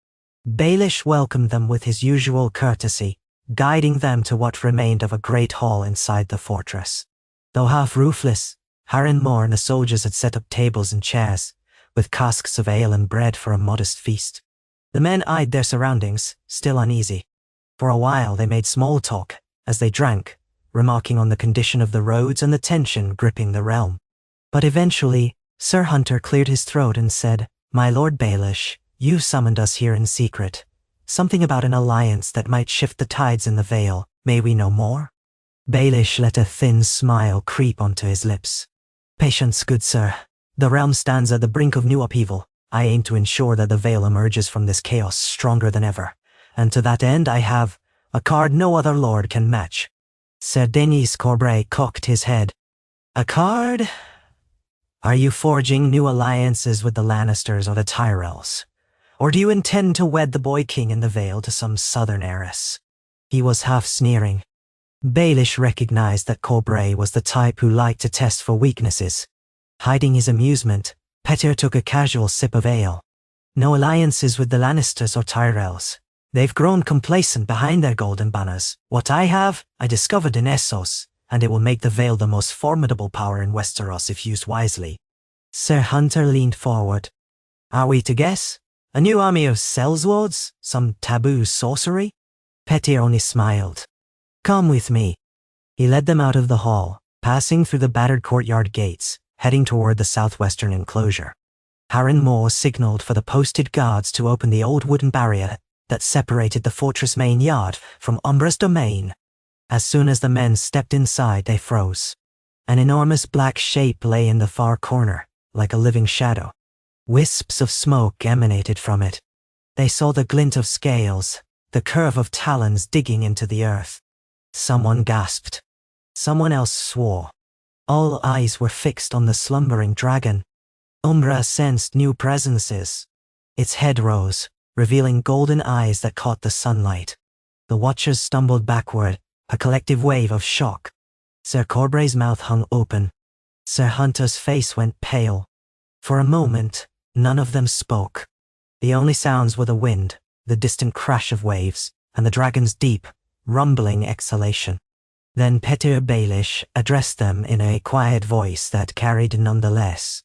Baelish welcomed them with his usual courtesy, guiding them to what remained of a great hall inside the fortress. Though half roofless, Harren Moore and the soldiers had set up tables and chairs, with casks of ale and bread for a modest feast. The men eyed their surroundings, still uneasy. For a while they made small talk, as they drank, remarking on the condition of the roads and the tension gripping the realm. But eventually, Sir Hunter cleared his throat and said, "My Lord Baelish, you summoned us here in secret. Something about an alliance that might shift the tides in the Vale. May we know more?" Baelish let a thin smile creep onto his lips. "Patience, good sir. The realm stands at the brink of new upheaval. I aim to ensure that the Vale emerges from this chaos stronger than ever. And to that end I have a card no other lord can match." Sir Denys Corbray cocked his head. "A card? Are you forging new alliances with the Lannisters or the Tyrells? Or do you intend to wed the boy king in the Vale to some southern heiress?" He was half sneering. Baelish recognized that Corbray was the type who liked to test for weaknesses. Hiding his amusement, Petyr took a casual sip of ale. "No alliances with the Lannisters or Tyrells. They've grown complacent behind their golden banners. What I have, I discovered in Essos, and it will make the Vale the most formidable power in Westeros if used wisely." Sir Hunter leaned forward. "Are we to guess? A new army of sellswords? Some taboo sorcery?" Petyr only smiled. "Come with me." He led them out of the hall, passing through the battered courtyard gates, heading toward the southwestern enclosure. Harren Moore signaled for the posted guards to open the old wooden barrier that separated the fortress main yard from Umbra's domain. As soon as the men stepped inside, they froze. An enormous black shape lay in the far corner, like a living shadow. Wisps of smoke emanated from it. They saw the glint of scales, the curve of talons digging into the earth. Someone gasped. Someone else swore. All eyes were fixed on the slumbering dragon. Umbra sensed new presences. Its head rose, revealing golden eyes that caught the sunlight. The watchers stumbled backward, a collective wave of shock. Sir Corbray's mouth hung open, Sir Hunter's face went pale. For a moment, none of them spoke. The only sounds were the wind, the distant crash of waves, and the dragon's deep, rumbling exhalation. Then Petyr Baelish addressed them in a quiet voice that carried nonetheless.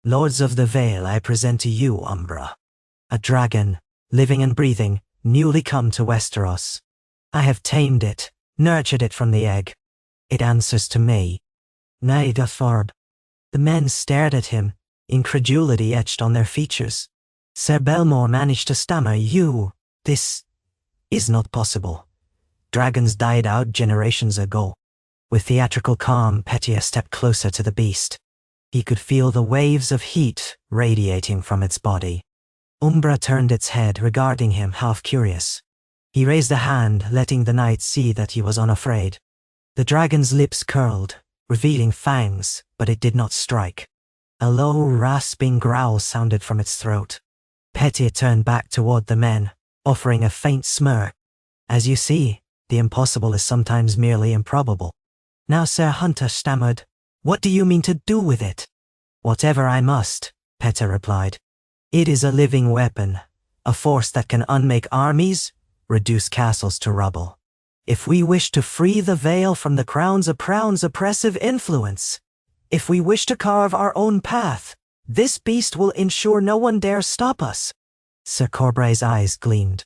Lords of the Vale, I present to you Umbra, a dragon, living and breathing, newly come to Westeros. I have tamed it, nurtured it from the egg. It answers to me. Nay, Thorb. The men stared at him, incredulity etched on their features. Sir Belmore managed to stammer, this is not possible. Dragons died out generations ago. With theatrical calm, Petyr stepped closer to the beast. He could feel the waves of heat radiating from its body. Umbra turned its head, regarding him, half curious. He raised a hand, letting the knight see that he was unafraid. The dragon's lips curled, revealing fangs, but it did not strike. A low, rasping growl sounded from its throat. Petyr turned back toward the men, offering a faint smirk. As you see, the impossible is sometimes merely improbable. Now Sir Hunter stammered, what do you mean to do with it? Whatever I must, Petyr replied. It is a living weapon, a force that can unmake armies, reduce castles to rubble. If we wish to free the Vale from the Crown's oppressive influence, if we wish to carve our own path, this beast will ensure no one dares stop us. Sir Corbray's eyes gleamed.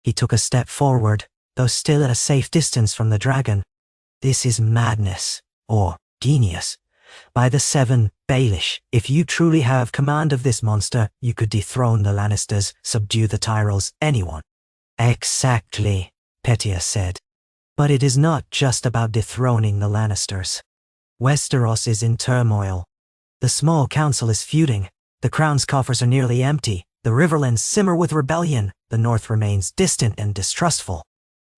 He took a step forward, though still at a safe distance from the dragon. This is madness, or genius. By the Seven, Baelish, if you truly have command of this monster, you could dethrone the Lannisters, subdue the Tyrells, anyone. Exactly, Petyr said. But it is not just about dethroning the Lannisters. Westeros is in turmoil. The small council is feuding, the crown's coffers are nearly empty, the riverlands simmer with rebellion, the north remains distant and distrustful.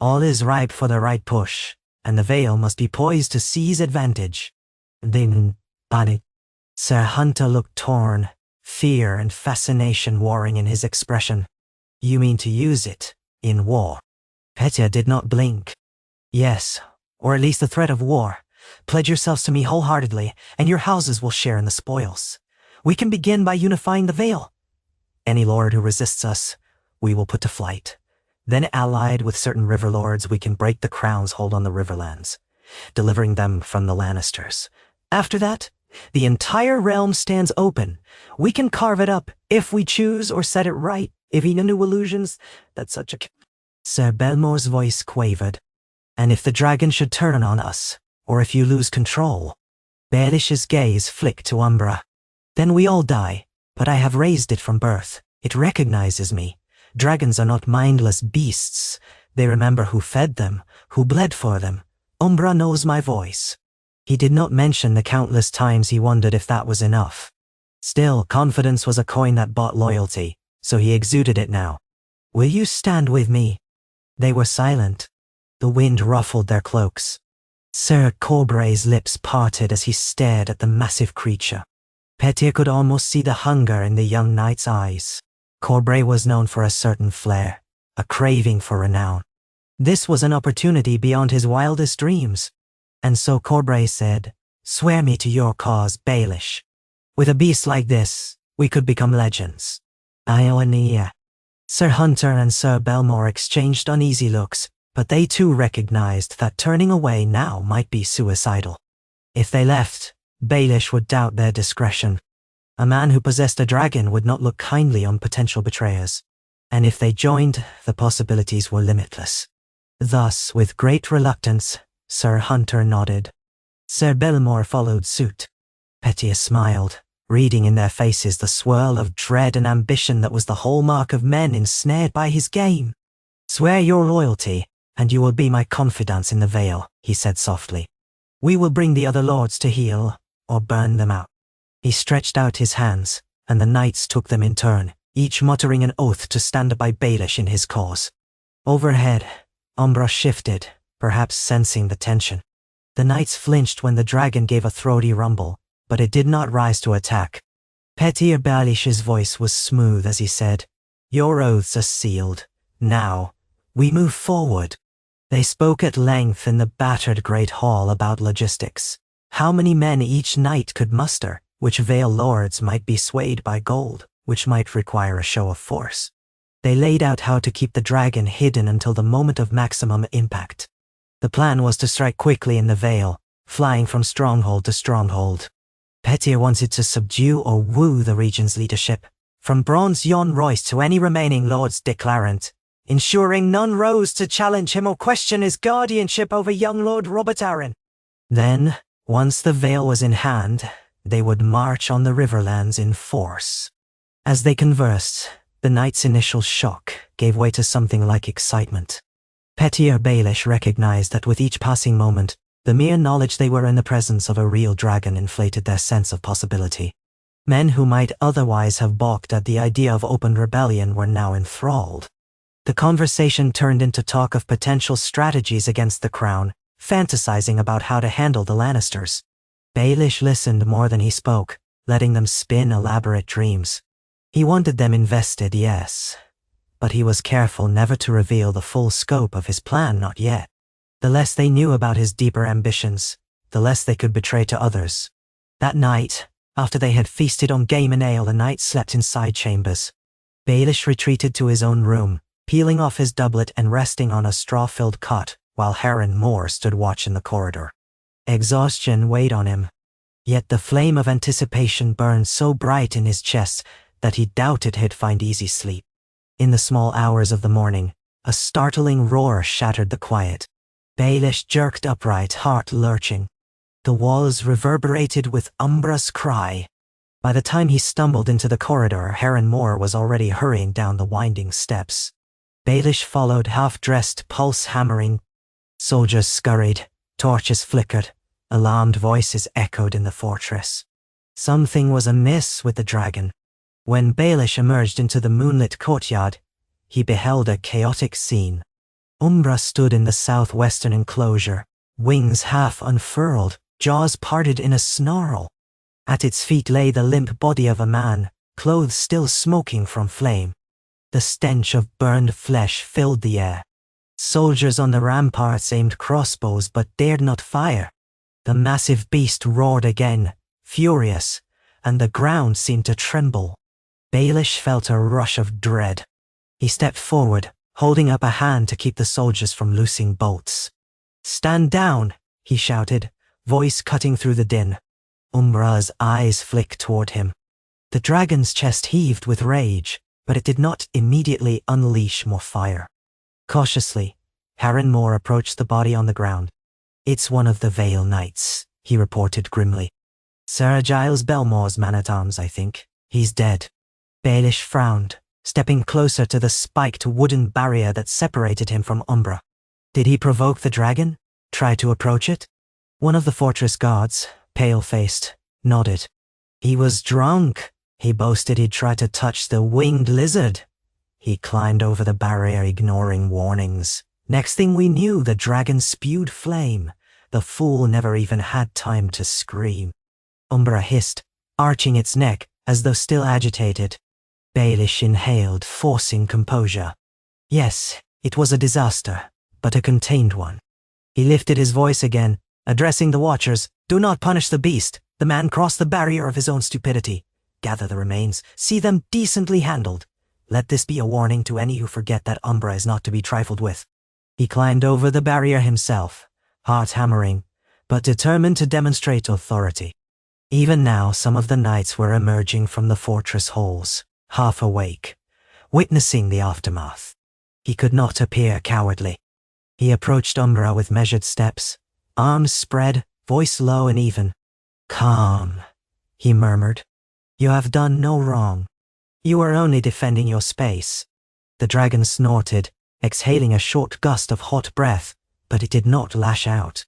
All is ripe for the right push, and the Vale must be poised to seize advantage. Then, panic. Sir Hunter looked torn, fear and fascination warring in his expression. You mean to use it, in war? Petyr did not blink. Yes, or at least the threat of war. Pledge yourselves to me wholeheartedly, and your houses will share in the spoils. We can begin by unifying the Vale. Any lord who resists us, we will put to flight. Then, allied with certain river lords, we can break the crown's hold on the riverlands, delivering them from the Lannisters. After that, the entire realm stands open. We can carve it up, if we choose, or set it right, if he knew illusions that such a... Sir Belmore's voice quavered. And if the dragon should turn on us, or if you lose control? Baelish's gaze flicked to Umbra. Then we all die, but I have raised it from birth. It recognizes me. Dragons are not mindless beasts. They remember who fed them, who bled for them. Umbra knows my voice. He did not mention the countless times he wondered if that was enough. Still, confidence was a coin that bought loyalty, so he exuded it now. Will you stand with me? They were silent. The wind ruffled their cloaks. Sir Corbray's lips parted as he stared at the massive creature. Petyr could almost see the hunger in the young knight's eyes. Corbray was known for a certain flair, a craving for renown. This was an opportunity beyond his wildest dreams. And so Corbray said, swear me to your cause, Baelish. With a beast like this, we could become legends. Ionia. Sir Hunter and Sir Belmore exchanged uneasy looks, but they too recognized that turning away now might be suicidal. If they left, Baelish would doubt their discretion. A man who possessed a dragon would not look kindly on potential betrayers. And if they joined, the possibilities were limitless. Thus, with great reluctance, Sir Hunter nodded. Sir Belmore followed suit. Petyr smiled, reading in their faces the swirl of dread and ambition that was the hallmark of men ensnared by his game. Swear your loyalty, and you will be my confidants in the Vale, he said softly. We will bring the other lords to heel, or burn them out. He stretched out his hands, and the knights took them in turn, each muttering an oath to stand by Baelish in his cause. Overhead, Umbra shifted, perhaps sensing the tension. The knights flinched when the dragon gave a throaty rumble, but it did not rise to attack. Petyr Baelish's voice was smooth as he said, your oaths are sealed. Now, we move forward. They spoke at length in the battered great hall about logistics. How many men each knight could muster? Which Vale lords might be swayed by gold, which might require a show of force? They laid out how to keep the dragon hidden until the moment of maximum impact. The plan was to strike quickly in the Vale, flying from stronghold to stronghold. Petyr wanted to subdue or woo the region's leadership, from Bronze Jon Royce to any remaining Lord's Declarant, ensuring none rose to challenge him or question his guardianship over young Lord Robert Arryn. Then, once the Vale was in hand, they would march on the Riverlands in force. As they conversed, the knight's initial shock gave way to something like excitement. Petyr Baelish recognized that with each passing moment, the mere knowledge they were in the presence of a real dragon inflated their sense of possibility. Men who might otherwise have balked at the idea of open rebellion were now enthralled. The conversation turned into talk of potential strategies against the crown, fantasizing about how to handle the Lannisters. Baelish listened more than he spoke, letting them spin elaborate dreams. He wanted them invested, yes, but he was careful never to reveal the full scope of his plan, not yet. The less they knew about his deeper ambitions, the less they could betray to others. That night, after they had feasted on game and ale, the knight slept in side chambers. Baelish retreated to his own room, peeling off his doublet and resting on a straw-filled cot, while Harren Moore stood watch in the corridor. Exhaustion weighed on him, yet the flame of anticipation burned so bright in his chest that he doubted he'd find easy sleep. In the small hours of the morning, a startling roar shattered the quiet. Baelish jerked upright, heart lurching. The walls reverberated with Umbra's cry. By the time he stumbled into the corridor, Harren Moore was already hurrying down the winding steps. Baelish followed, half-dressed, pulse-hammering. Soldiers scurried, torches flickered, alarmed voices echoed in the fortress. Something was amiss with the dragon. When Baelish emerged into the moonlit courtyard, he beheld a chaotic scene. Umbra stood in the southwestern enclosure, wings half unfurled, jaws parted in a snarl. At its feet lay the limp body of a man, clothes still smoking from flame. The stench of burned flesh filled the air. Soldiers on the ramparts aimed crossbows but dared not fire. The massive beast roared again, furious, and the ground seemed to tremble. Baelish felt a rush of dread. He stepped forward, holding up a hand to keep the soldiers from loosing bolts. "Stand down," he shouted, voice cutting through the din. Umbra's eyes flicked toward him. The dragon's chest heaved with rage, but it did not immediately unleash more fire. Cautiously, Harren Moore approached the body on the ground. "It's one of the Vale Knights," he reported grimly. "Sir Giles Belmore's man-at-arms, I think. He's dead." Baelish frowned, stepping closer to the spiked wooden barrier that separated him from Umbra. Did he provoke the dragon? Try to approach it? One of the fortress guards, pale-faced, nodded. "He was drunk. He boasted he'd try to touch the winged lizard." He climbed over the barrier, ignoring warnings. Next thing we knew, the dragon spewed flame. The fool never even had time to scream. Umbra hissed, arching its neck, as though still agitated. Baelish inhaled, forcing composure. Yes, it was a disaster, but a contained one. He lifted his voice again, addressing the watchers. "Do not punish the beast. The man crossed the barrier of his own stupidity. Gather the remains. See them decently handled. Let this be a warning to any who forget that Umbra is not to be trifled with." He climbed over the barrier himself, heart hammering, but determined to demonstrate authority. Even now, some of the knights were emerging from the fortress halls, half awake, witnessing the aftermath. He could not appear cowardly. He approached Umbra with measured steps, arms spread, voice low and even. "Calm," he murmured. "You have done no wrong. You are only defending your space." The dragon snorted, exhaling a short gust of hot breath, but it did not lash out.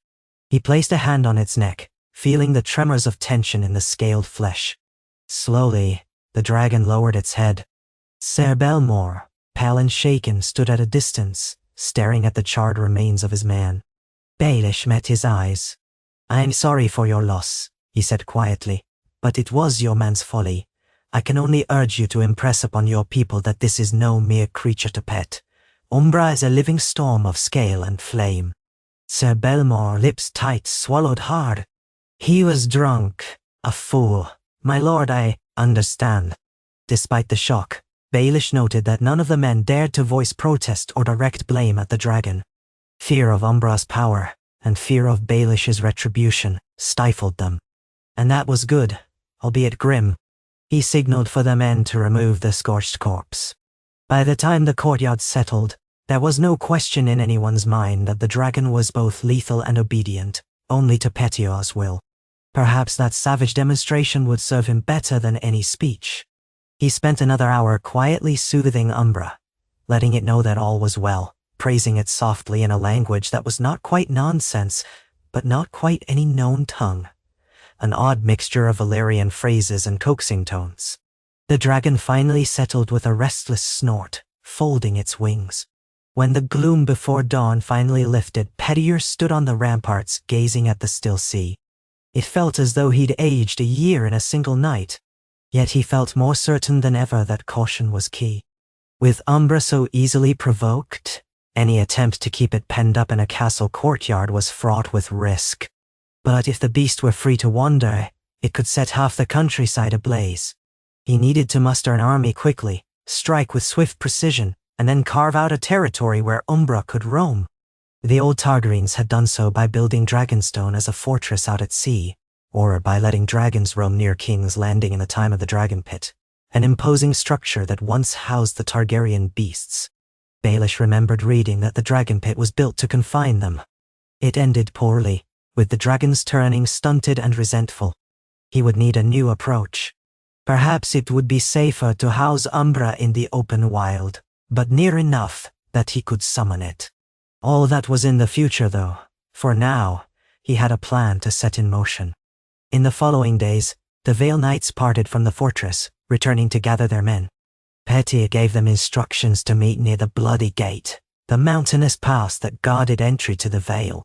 He placed a hand on its neck, feeling the tremors of tension in the scaled flesh. Slowly, the dragon lowered its head. Ser Belmore, pale and shaken, stood at a distance, staring at the charred remains of his man. Baelish met his eyes. "I am sorry for your loss," he said quietly, "but it was your man's folly. I can only urge you to impress upon your people that this is no mere creature to pet. Umbra is a living storm of scale and flame." Ser Belmore, lips tight, swallowed hard. He was drunk, a fool. My lord, I understand. Despite the shock, Baelish noted that none of the men dared to voice protest or direct blame at the dragon. Fear of Umbra's power, and fear of Baelish's retribution, stifled them. And that was good, albeit grim. He signaled for the men to remove the scorched corpse. By the time the courtyard settled, there was no question in anyone's mind that the dragon was both lethal and obedient, only to Petior's will. Perhaps that savage demonstration would serve him better than any speech. He spent another hour quietly soothing Umbra, letting it know that all was well, praising it softly in a language that was not quite nonsense, but not quite any known tongue. An odd mixture of Valyrian phrases and coaxing tones. The dragon finally settled with a restless snort, folding its wings. When the gloom before dawn finally lifted, Petior stood on the ramparts gazing at the still sea. It felt as though he'd aged a year in a single night. Yet he felt more certain than ever that caution was key. With Umbra so easily provoked, any attempt to keep it penned up in a castle courtyard was fraught with risk. But if the beast were free to wander, it could set half the countryside ablaze. He needed to muster an army quickly, strike with swift precision, and then carve out a territory where Umbra could roam. The old Targaryens had done so by building Dragonstone as a fortress out at sea, or by letting dragons roam near King's Landing in the time of the Dragon Pit, an imposing structure that once housed the Targaryen beasts. Baelish remembered reading that the Dragon Pit was built to confine them. It ended poorly, with the dragons turning stunted and resentful. He would need a new approach. Perhaps it would be safer to house Umbra in the open wild, but near enough that he could summon it. All that was in the future, though. For now, he had a plan to set in motion. In the following days, the Vale Knights parted from the fortress, returning to gather their men. Petior gave them instructions to meet near the Bloody Gate, the mountainous pass that guarded entry to the Vale.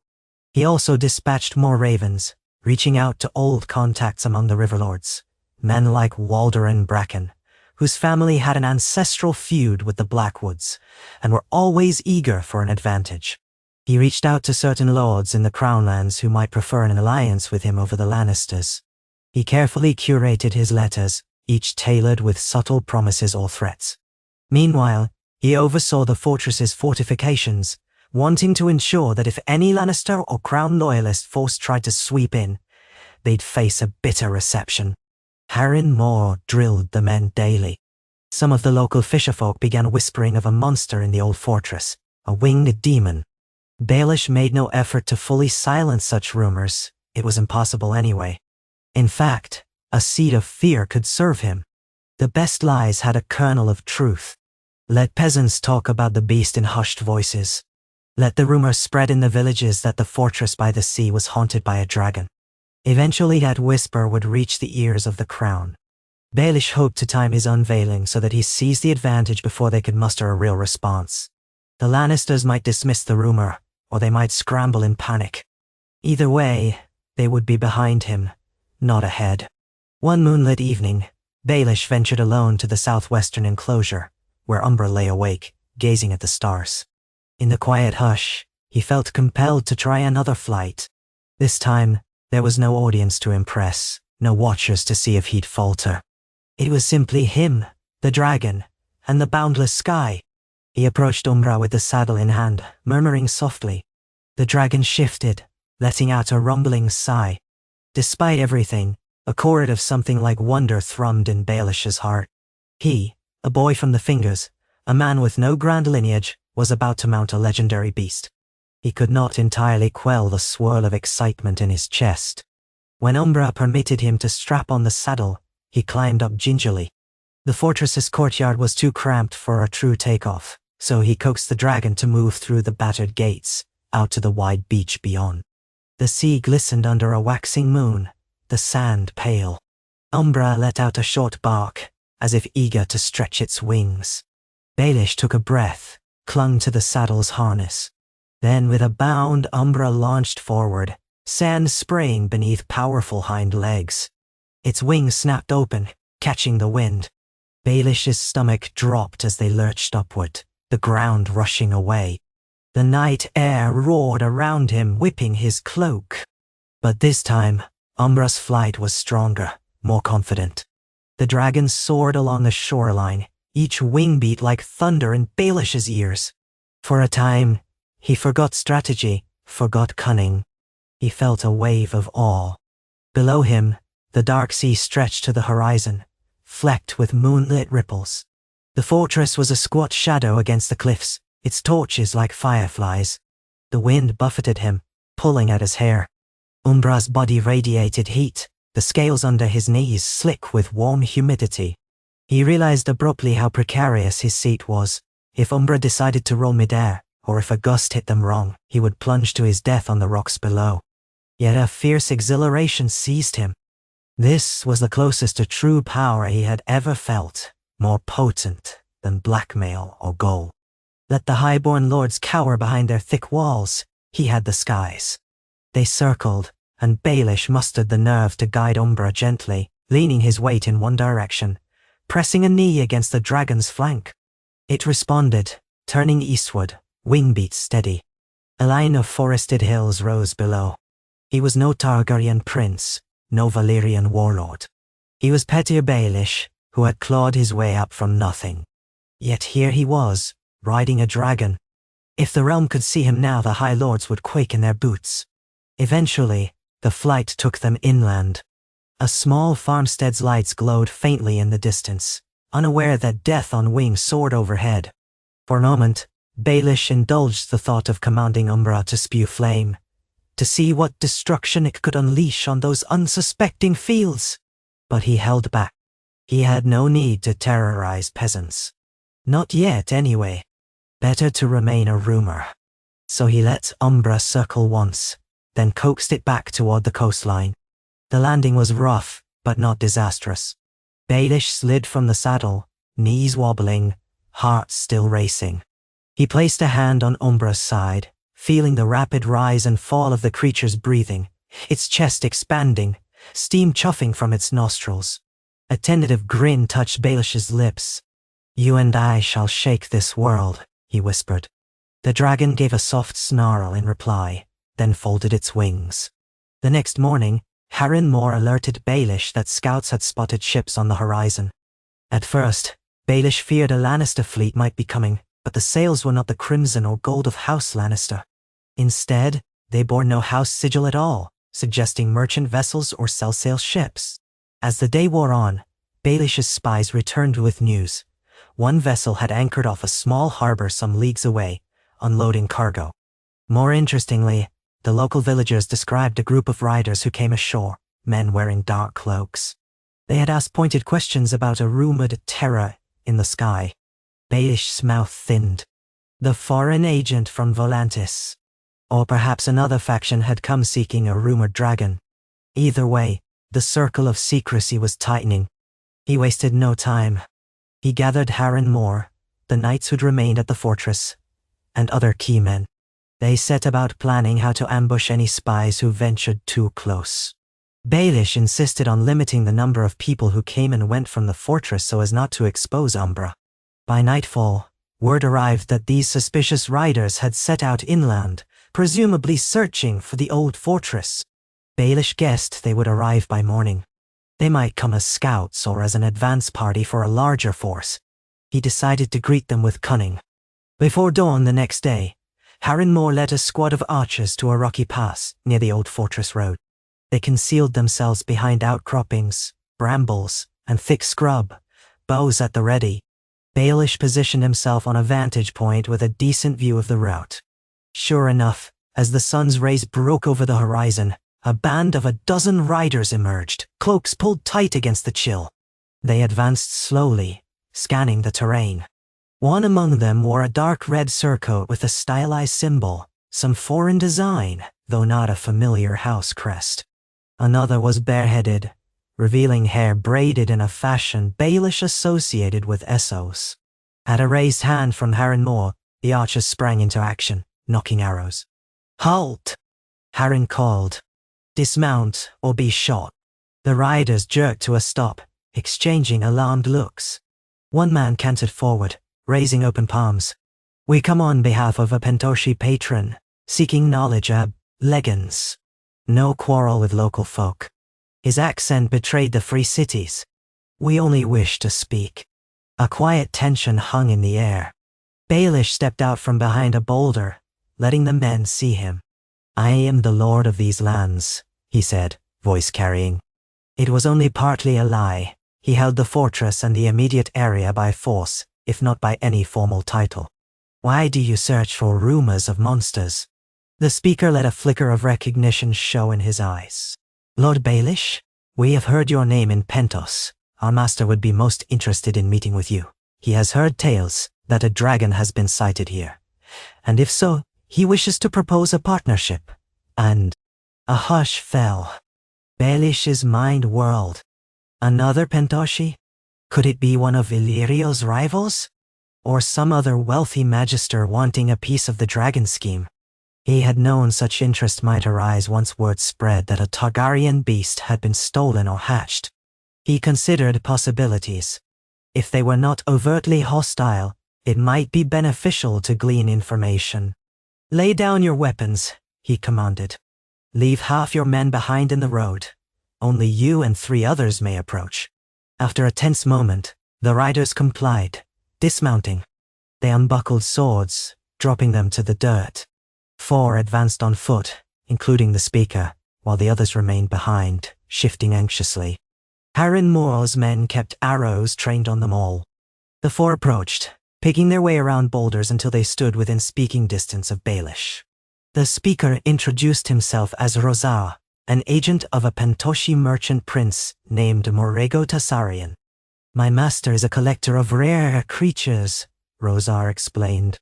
He also dispatched more ravens, reaching out to old contacts among the Riverlords, men like Walderan Bracken, whose family had an ancestral feud with the Blackwoods, and were always eager for an advantage. He reached out to certain lords in the Crownlands who might prefer an alliance with him over the Lannisters. He carefully curated his letters, each tailored with subtle promises or threats. Meanwhile, he oversaw the fortress's fortifications, wanting to ensure that if any Lannister or Crown Loyalist force tried to sweep in, they'd face a bitter reception. Harren Moore drilled the men daily. Some of the local fisherfolk began whispering of a monster in the old fortress, a winged demon. Baelish made no effort to fully silence such rumors. It was impossible anyway. In fact, a seed of fear could serve him. The best lies had a kernel of truth. Let peasants talk about the beast in hushed voices. Let the rumor spread in the villages that the fortress by the sea was haunted by a dragon. Eventually that whisper would reach the ears of the crown. Baelish hoped to time his unveiling so that he seized the advantage before they could muster a real response. The Lannisters might dismiss the rumor, or they might scramble in panic. Either way, they would be behind him, not ahead. One moonlit evening, Baelish ventured alone to the southwestern enclosure, where Umbra lay awake, gazing at the stars. In the quiet hush, he felt compelled to try another flight. This time, there was no audience to impress, no watchers to see if he'd falter. It was simply him, the dragon, and the boundless sky. He approached Umbra with the saddle in hand, murmuring softly. The dragon shifted, letting out a rumbling sigh. Despite everything, a chord of something like wonder thrummed in Baelish's heart. He, a boy from the Fingers, a man with no grand lineage, was about to mount a legendary beast. He could not entirely quell the swirl of excitement in his chest. When Umbra permitted him to strap on the saddle, he climbed up gingerly. The fortress's courtyard was too cramped for a true takeoff, so he coaxed the dragon to move through the battered gates, out to the wide beach beyond. The sea glistened under a waxing moon, the sand pale. Umbra let out a short bark, as if eager to stretch its wings. Baelish took a breath, clung to the saddle's harness. Then with a bound, Umbra launched forward, sand spraying beneath powerful hind legs. Its wings snapped open, catching the wind. Baelish's stomach dropped as they lurched upward, the ground rushing away. The night air roared around him, whipping his cloak. But this time, Umbra's flight was stronger, more confident. The dragon soared along the shoreline, each wing beat like thunder in Baelish's ears. For a time, he forgot strategy, forgot cunning. He felt a wave of awe. Below him, the dark sea stretched to the horizon, flecked with moonlit ripples. The fortress was a squat shadow against the cliffs, its torches like fireflies. The wind buffeted him, pulling at his hair. Umbra's body radiated heat, the scales under his knees slick with warm humidity. He realized abruptly how precarious his seat was. If Umbra decided to roll midair, or if a gust hit them wrong, he would plunge to his death on the rocks below. Yet a fierce exhilaration seized him. This was the closest to true power he had ever felt, more potent than blackmail or gold. Let the highborn lords cower behind their thick walls, he had the skies. They circled, and Baelish mustered the nerve to guide Umbra gently, leaning his weight in one direction, pressing a knee against the dragon's flank. It responded, turning eastward, wingbeats steady. A line of forested hills rose below. He was no Targaryen prince, no Valyrian warlord. He was Petyr Baelish, who had clawed his way up from nothing. Yet here he was, riding a dragon. If the realm could see him now, the High Lords would quake in their boots. Eventually, the flight took them inland. A small farmstead's lights glowed faintly in the distance, unaware that death on wings soared overhead. For a moment, Baelish indulged the thought of commanding Umbra to spew flame, to see what destruction it could unleash on those unsuspecting fields. But he held back. He had no need to terrorize peasants. Not yet, anyway. Better to remain a rumor. So he let Umbra circle once, then coaxed it back toward the coastline. The landing was rough, but not disastrous. Baelish slid from the saddle, knees wobbling, heart still racing. He placed a hand on Umbra's side, feeling the rapid rise and fall of the creature's breathing, its chest expanding, steam chuffing from its nostrils. A tentative grin touched Baelish's lips. "You and I shall shake this world," he whispered. The dragon gave a soft snarl in reply, then folded its wings. The next morning, Harren Moore alerted Baelish that scouts had spotted ships on the horizon. At first, Baelish feared a Lannister fleet might be coming, but the sails were not the crimson or gold of House Lannister. Instead, they bore no house sigil at all, suggesting merchant vessels or sell-sail ships. As the day wore on, Baelish's spies returned with news. One vessel had anchored off a small harbor some leagues away, unloading cargo. More interestingly, the local villagers described a group of riders who came ashore, men wearing dark cloaks. They had asked pointed questions about a rumored terror in the sky. Baelish's mouth thinned. The foreign agent from Volantis. Or perhaps another faction had come seeking a rumored dragon. Either way, the circle of secrecy was tightening. He wasted no time. He gathered Harren Moore, the knights who'd remained at the fortress, and other key men. They set about planning how to ambush any spies who ventured too close. Baelish insisted on limiting the number of people who came and went from the fortress so as not to expose Umbra. By nightfall, word arrived that these suspicious riders had set out inland, presumably searching for the old fortress. Baelish guessed they would arrive by morning. They might come as scouts or as an advance party for a larger force. He decided to greet them with cunning. Before dawn the next day, Harren Moore led a squad of archers to a rocky pass near the old fortress road. They concealed themselves behind outcroppings, brambles, and thick scrub, bows at the ready. Baelish positioned himself on a vantage point with a decent view of the route. Sure enough, as the sun's rays broke over the horizon, a band of a dozen riders emerged, cloaks pulled tight against the chill. They advanced slowly, scanning the terrain. One among them wore a dark red surcoat with a stylized symbol, some foreign design, though not a familiar house crest. Another was bareheaded, revealing hair braided in a fashion Baelish associated with Essos. At a raised hand from Harren Moore, the archers sprang into action, knocking arrows. "Halt!" Harren called. "Dismount or be shot." The riders jerked to a stop, exchanging alarmed looks. One man cantered forward, raising open palms. "We come on behalf of a Pentoshi patron, seeking knowledge, Leggins. No quarrel with local folk." His accent betrayed the free cities. "We only wish to speak." A quiet tension hung in the air. Baelish stepped out from behind a boulder, letting the men see him. "I am the lord of these lands," he said, voice carrying. It was only partly a lie. He held the fortress and the immediate area by force, if not by any formal title. "Why do you search for rumors of monsters?" The speaker let a flicker of recognition show in his eyes. "Lord Baelish, we have heard your name in Pentos. Our master would be most interested in meeting with you. He has heard tales that a dragon has been sighted here. And if so, he wishes to propose a partnership." And a hush fell. Baelish's mind whirled. Another Pentoshi? Could it be one of Illyrio's rivals? Or some other wealthy magister wanting a piece of the dragon scheme? He had known such interest might arise once word spread that a Targaryen beast had been stolen or hatched. He considered possibilities. If they were not overtly hostile, it might be beneficial to glean information. "Lay down your weapons," he commanded. "Leave half your men behind in the road. Only you and 3 others may approach." After a tense moment, the riders complied, dismounting. They unbuckled swords, dropping them to the dirt. 4 advanced on foot, including the speaker, while the others remained behind, shifting anxiously. Harren Moore's men kept arrows trained on them all. The 4 approached, picking their way around boulders until they stood within speaking distance of Baelish. The speaker introduced himself as Rozar, an agent of a Pentoshi merchant prince named Morego Tassarian. "My master is a collector of rare creatures," Rozar explained.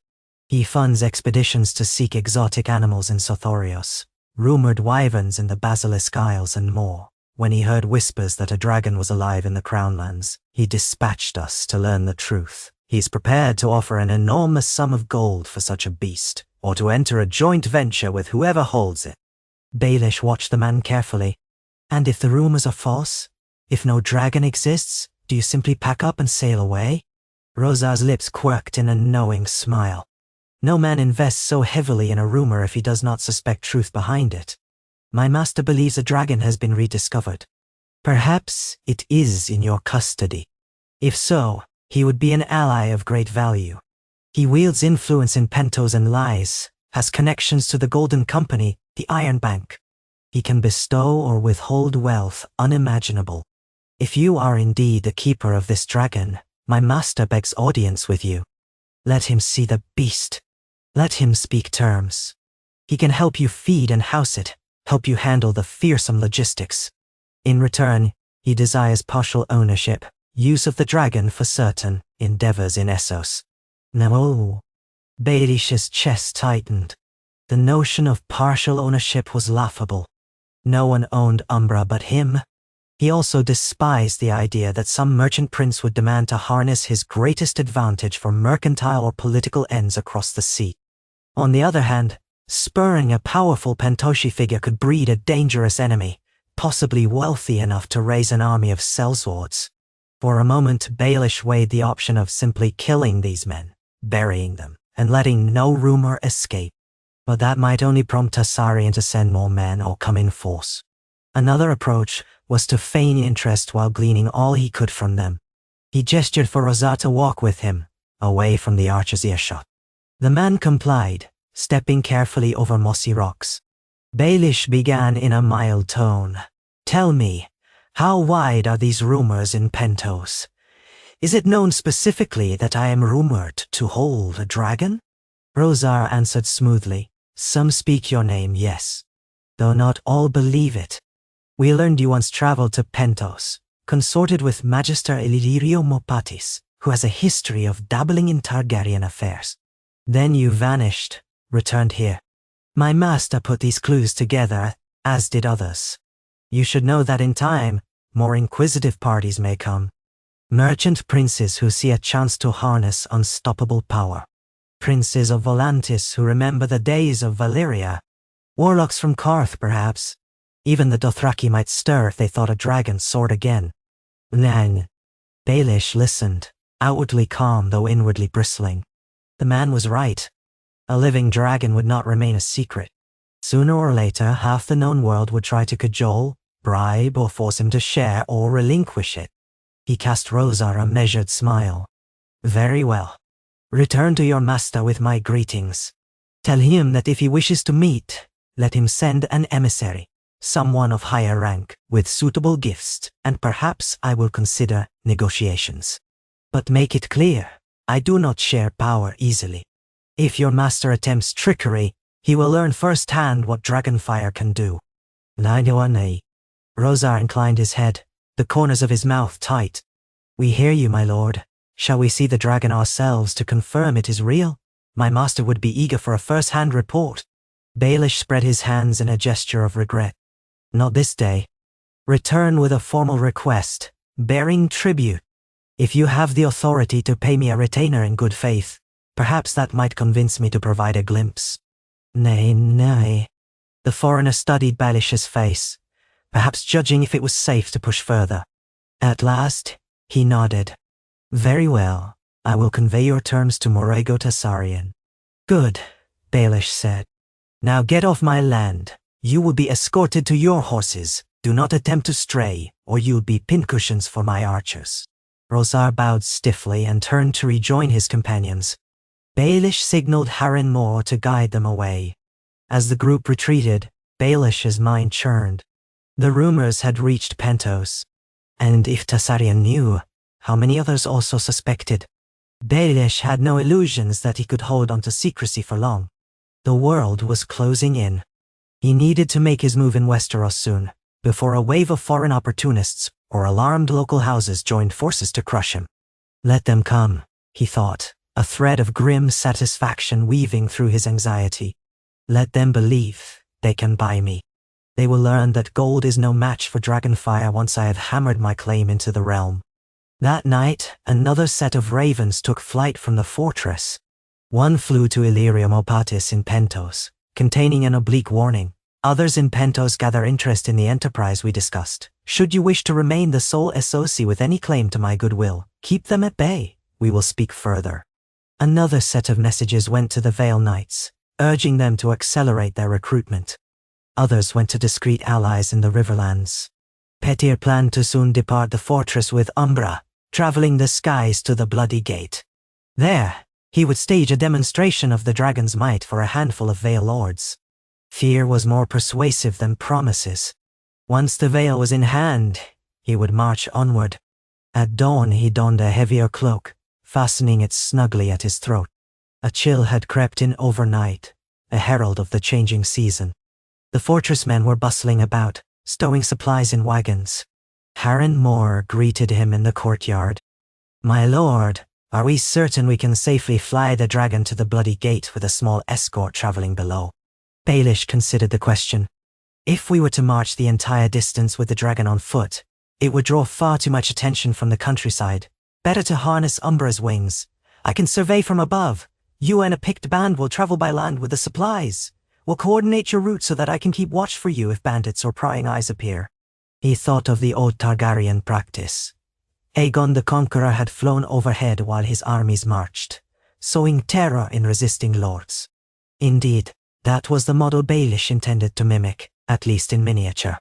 "He funds expeditions to seek exotic animals in Sothorios, rumored wyverns in the Basilisk Isles and more. When he heard whispers that a dragon was alive in the Crownlands, he dispatched us to learn the truth. He's prepared to offer an enormous sum of gold for such a beast, or to enter a joint venture with whoever holds it." Baelish watched the man carefully. "And if the rumors are false? If no dragon exists, do you simply pack up and sail away?" Rozar's lips quirked in a knowing smile. "No man invests so heavily in a rumor if he does not suspect truth behind it. My master believes a dragon has been rediscovered. Perhaps it is in your custody. If so, he would be an ally of great value. He wields influence in Pentos and Lies, has connections to the Golden Company, the Iron Bank. He can bestow or withhold wealth unimaginable. If you are indeed the keeper of this dragon, my master begs audience with you. Let him see the beast. Let him speak terms. He can help you feed and house it, help you handle the fearsome logistics. In return, he desires partial ownership, use of the dragon for certain endeavors in Essos." No. Baelish's chest tightened. The notion of partial ownership was laughable. No one owned Umbra but him. He also despised the idea that some merchant prince would demand to harness his greatest advantage for mercantile or political ends across the sea. On the other hand, spurring a powerful Pentoshi figure could breed a dangerous enemy, possibly wealthy enough to raise an army of sellswords. For a moment, Baelish weighed the option of simply killing these men, burying them, and letting no rumor escape. But that might only prompt Tassarian to send more men or come in force. Another approach was to feign interest while gleaning all he could from them. He gestured for Rozar to walk with him, away from the archer's earshot. The man complied, stepping carefully over mossy rocks. Baelish began in a mild tone. "Tell me, how wide are these rumors in Pentos? Is it known specifically that I am rumored to hold a dragon?" Rozar answered smoothly. "Some speak your name, yes, though not all believe it. We learned you once traveled to Pentos, consorted with Magister Illyrio Mopatis, who has a history of dabbling in Targaryen affairs. Then you vanished, returned here. My master put these clues together, as did others. You should know that in time, more inquisitive parties may come. Merchant princes who see a chance to harness unstoppable power. Princes of Volantis who remember the days of Valyria. Warlocks from Karth, perhaps. Even the Dothraki might stir if they thought a dragon soared again." Lang. Baelish listened, outwardly calm though inwardly bristling. The man was right. A living dragon would not remain a secret. Sooner or later, half the known world would try to cajole, bribe or force him to share or relinquish it. He cast Rosar a measured smile. Very well. Return to your master with my greetings. Tell him that if he wishes to meet, let him send an emissary, someone of higher rank, with suitable gifts, and perhaps I will consider negotiations. But make it clear, I do not share power easily. If your master attempts trickery, he will learn firsthand what dragonfire can do. Rosar inclined his head, the corners of his mouth tight. We hear you, my lord. Shall we see the dragon ourselves to confirm it is real? My master would be eager for a first-hand report. Baelish spread his hands in a gesture of regret. Not this day. Return with a formal request, bearing tribute. If you have the authority to pay me a retainer in good faith, perhaps that might convince me to provide a glimpse. Nay. The foreigner studied Baelish's face, perhaps judging if it was safe to push further. At last, he nodded. Very well, I will convey your terms to Morego Tassarian. Good, Baelish said. Now get off my land. You will be escorted to your horses. Do not attempt to stray, or you'll be pincushions for my archers. Rosar bowed stiffly and turned to rejoin his companions. Baelish signaled Harren Moore to guide them away. As the group retreated, Baelish's mind churned. The rumors had reached Pentos. And if Tassarian knew, how many others also suspected? Baelish had no illusions that he could hold on to secrecy for long. The world was closing in. He needed to make his move in Westeros soon, before a wave of foreign opportunists or alarmed local houses joined forces to crush him. Let them come, he thought, a thread of grim satisfaction weaving through his anxiety. Let them believe they can buy me. They will learn that gold is no match for dragonfire once I have hammered my claim into the realm. That night, another set of ravens took flight from the fortress. One flew to Illyrium Opatis in Pentos, containing an oblique warning. Others in Pentos gather interest in the enterprise we discussed. Should you wish to remain the sole associate with any claim to my goodwill, keep them at bay. We will speak further. Another set of messages went to the Vale Knights, urging them to accelerate their recruitment. Others went to discreet allies in the Riverlands. Petyr planned to soon depart the fortress with Umbra, traveling the skies to the Bloody Gate. There, he would stage a demonstration of the dragon's might for a handful of Vale lords. Fear was more persuasive than promises. Once the Vale was in hand, he would march onward. At dawn he donned a heavier cloak, fastening it snugly at his throat. A chill had crept in overnight, a herald of the changing season. The fortress men were bustling about, stowing supplies in wagons. Harren Moore greeted him in the courtyard. My lord, are we certain we can safely fly the dragon to the Bloody Gate with a small escort traveling below? Baelish considered the question. If we were to march the entire distance with the dragon on foot, it would draw far too much attention from the countryside. Better to harness Umbra's wings. I can survey from above. You and a picked band will travel by land with the supplies. We'll coordinate your route so that I can keep watch for you if bandits or prying eyes appear. He thought of the old Targaryen practice. Aegon the Conqueror had flown overhead while his armies marched, sowing terror in resisting lords. Indeed, that was the model Baelish intended to mimic, at least in miniature.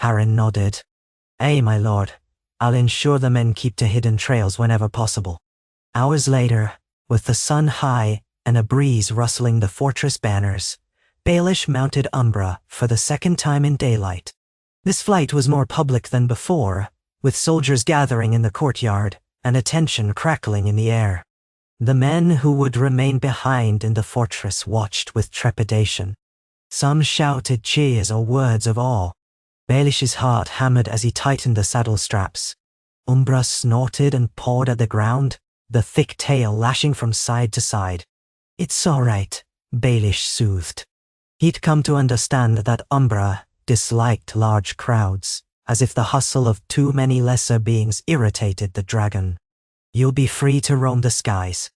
Harren nodded. Aye, my lord. I'll ensure the men keep to hidden trails whenever possible. Hours later, with the sun high and a breeze rustling the fortress banners, Baelish mounted Umbra for the second time in daylight. This flight was more public than before, with soldiers gathering in the courtyard and attention crackling in the air. The men who would remain behind in the fortress watched with trepidation. Some shouted cheers or words of awe. Baelish's heart hammered as he tightened the saddle straps. Umbra snorted and pawed at the ground, the thick tail lashing from side to side. It's all right, Baelish soothed. He'd come to understand that Umbra disliked large crowds, as if the hustle of too many lesser beings irritated the dragon. You'll be free to roam the skies.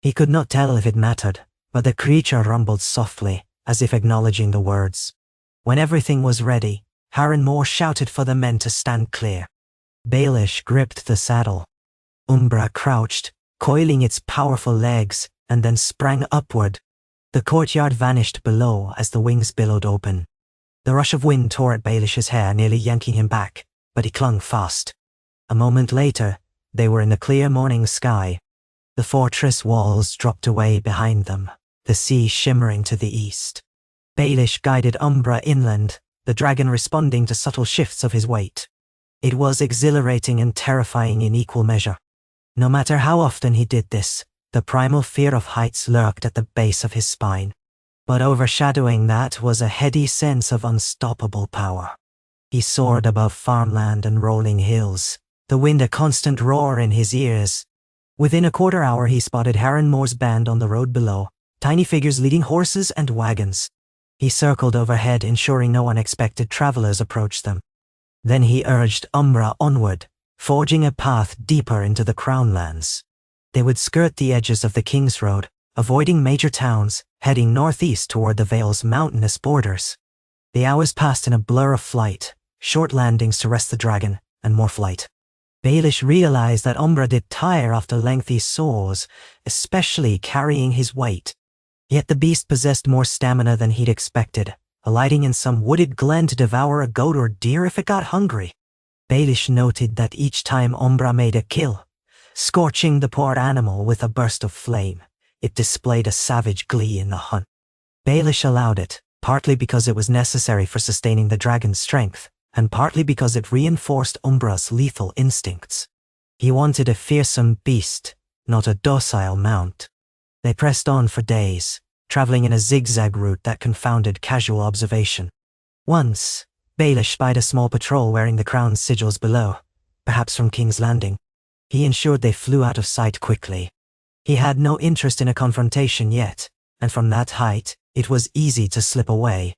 He could not tell if it mattered, but the creature rumbled softly, as if acknowledging the words. When everything was ready, Harren Moore shouted for the men to stand clear. Baelish gripped the saddle. Umbra crouched, coiling its powerful legs, and then sprang upward. The courtyard vanished below as the wings billowed open. The rush of wind tore at Baelish's hair, nearly yanking him back, but he clung fast. A moment later, they were in the clear morning sky. The fortress walls dropped away behind them, the sea shimmering to the east. Baelish guided Umbra inland, the dragon responding to subtle shifts of his weight. It was exhilarating and terrifying in equal measure. No matter how often he did this, the primal fear of heights lurked at the base of his spine. But overshadowing that was a heady sense of unstoppable power. He soared above farmland and rolling hills, the wind a constant roar in his ears. Within a quarter hour he spotted Harren Moore's band on the road below, tiny figures leading horses and wagons. He circled overhead, ensuring no unexpected travelers approached them. Then he urged Umbra onward, forging a path deeper into the Crownlands. They would skirt the edges of the King's Road, avoiding major towns, heading northeast toward the Vale's mountainous borders. The hours passed in a blur of flight, short landings to rest the dragon, and more flight. Baelish realized that Umbra did tire after lengthy soars, especially carrying his weight. Yet the beast possessed more stamina than he'd expected, alighting in some wooded glen to devour a goat or deer if it got hungry. Baelish noted that each time Umbra made a kill, scorching the poor animal with a burst of flame, it displayed a savage glee in the hunt. Baelish allowed it, partly because it was necessary for sustaining the dragon's strength, and partly because it reinforced Umbra's lethal instincts. He wanted a fearsome beast, not a docile mount. They pressed on for days, traveling in a zigzag route that confounded casual observation. Once, Baelish spied a small patrol wearing the crown's sigils below, perhaps from King's Landing. He ensured they flew out of sight quickly. He had no interest in a confrontation yet, and from that height, it was easy to slip away.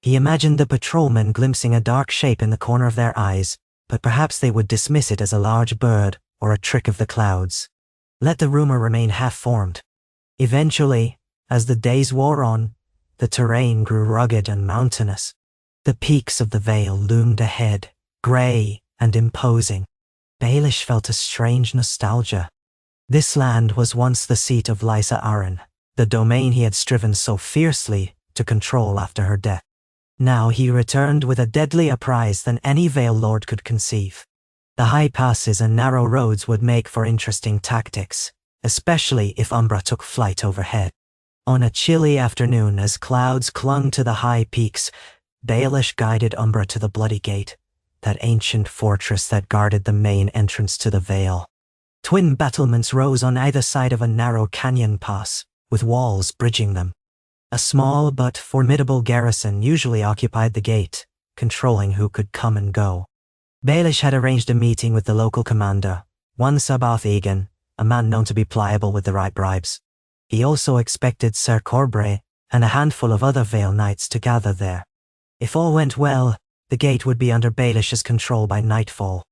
He imagined the patrolmen glimpsing a dark shape in the corner of their eyes, but perhaps they would dismiss it as a large bird or a trick of the clouds. Let the rumor remain half-formed. Eventually, as the days wore on, the terrain grew rugged and mountainous. The peaks of the Vale loomed ahead, grey and imposing. Baelish felt a strange nostalgia. This land was once the seat of Lysa Arryn, the domain he had striven so fiercely to control after her death. Now he returned with a deadlier prize than any Vale Lord could conceive. The high passes and narrow roads would make for interesting tactics, especially if Umbra took flight overhead. On a chilly afternoon, as clouds clung to the high peaks, Baelish guided Umbra to the Bloody Gate, that ancient fortress that guarded the main entrance to the Vale. Twin battlements rose on either side of a narrow canyon pass, with walls bridging them. A small but formidable garrison usually occupied the gate, controlling who could come and go. Baelish had arranged a meeting with the local commander, one Sabath Egan, a man known to be pliable with the right bribes. He also expected Ser Corbray and a handful of other Vale Knights to gather there. If all went well, the gate would be under Baelish's control by nightfall.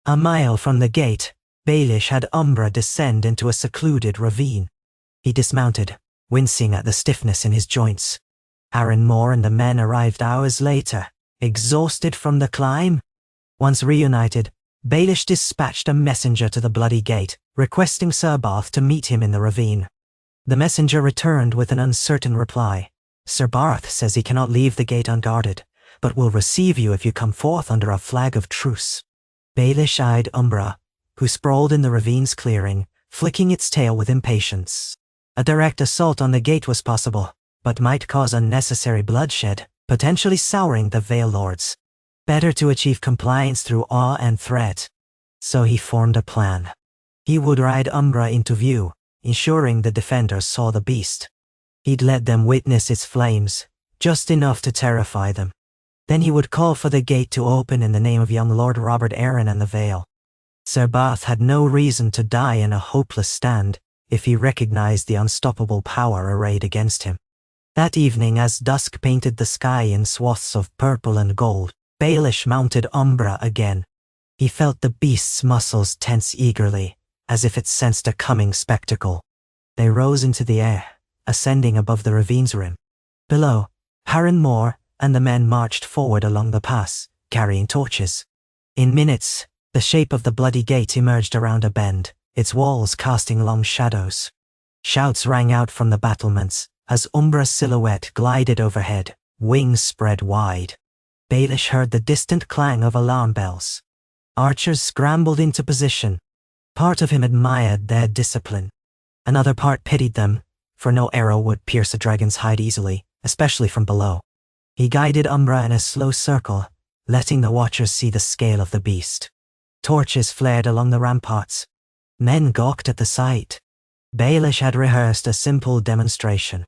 A mile from the gate, Baelish had Umbra descend into a secluded ravine. He dismounted, wincing at the stiffness in his joints. Harren Moore and the men arrived hours later, exhausted from the climb. Once reunited, Baelish dispatched a messenger to the Bloody Gate, requesting Sir Barth to meet him in the ravine. The messenger returned with an uncertain reply. Sir Barth says he cannot leave the gate unguarded, but will receive you if you come forth under a flag of truce. Baelish eyed Umbra, who sprawled in the ravine's clearing, flicking its tail with impatience. A direct assault on the gate was possible, but might cause unnecessary bloodshed, potentially souring the Vale Lords. Better to achieve compliance through awe and threat. So he formed a plan. He would ride Umbra into view, ensuring the defenders saw the beast. He'd let them witness its flames, just enough to terrify them. Then he would call for the gate to open in the name of young Lord Robert Arryn and the Vale. Sir Barth had no reason to die in a hopeless stand if he recognized the unstoppable power arrayed against him. That evening, as dusk painted the sky in swaths of purple and gold, Baelish mounted Umbra again. He felt the beast's muscles tense eagerly, as if it sensed a coming spectacle. They rose into the air, ascending above the ravine's rim. Below, Harren Moore and the men marched forward along the pass, carrying torches. In minutes, the shape of the Bloody Gate emerged around a bend, its walls casting long shadows. Shouts rang out from the battlements as Umbra's silhouette glided overhead, wings spread wide. Baelish heard the distant clang of alarm bells. Archers scrambled into position. Part of him admired their discipline. Another part pitied them, for no arrow would pierce a dragon's hide easily, especially from below. He guided Umbra in a slow circle, letting the watchers see the scale of the beast. Torches flared along the ramparts. Men gawked at the sight. Baelish had rehearsed a simple demonstration.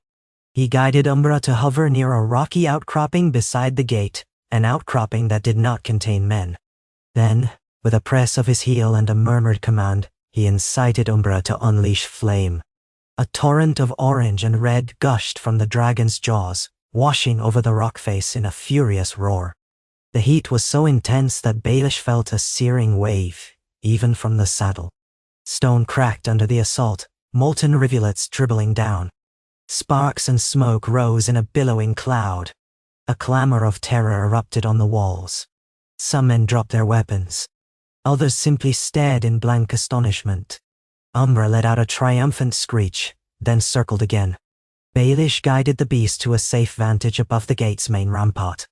He guided Umbra to hover near a rocky outcropping beside the gate, an outcropping that did not contain men. Then, with a press of his heel and a murmured command, he incited Umbra to unleash flame. A torrent of orange and red gushed from the dragon's jaws, washing over the rock face in a furious roar. The heat was so intense that Baelish felt a searing wave, even from the saddle. Stone cracked under the assault, molten rivulets dribbling down. Sparks and smoke rose in a billowing cloud. A clamor of terror erupted on the walls. Some men dropped their weapons. Others simply stared in blank astonishment. Umbra let out a triumphant screech, then circled again. Baelish guided the beast to a safe vantage above the gate's main rampart.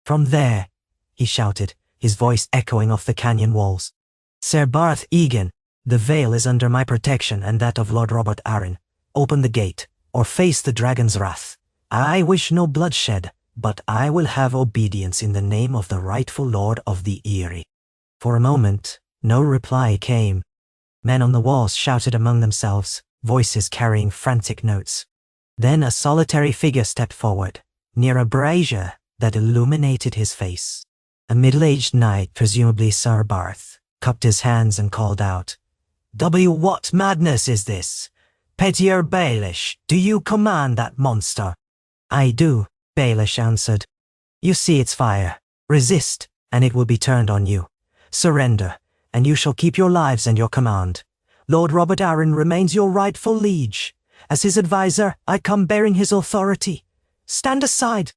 "From there," he shouted, his voice echoing off the canyon walls. "Sir Barth Egan, the Vale is under my protection and that of Lord Robert Arryn. Open the gate, or face the dragon's wrath. I wish no bloodshed, but I will have obedience in the name of the rightful Lord of the Eyrie." For a moment, no reply came. Men on the walls shouted among themselves, voices carrying frantic notes. Then a solitary figure stepped forward, near a brazier that illuminated his face. A middle-aged knight, presumably Sir Barth, cupped his hands and called out, What madness is this? Petier Baelish, do you command that monster?" "I do," Baelish answered. "You see its fire. Resist, and it will be turned on you. Surrender, and you shall keep your lives and your command. Lord Robert Arryn remains your rightful liege. As his advisor, I come bearing his authority. Stand aside."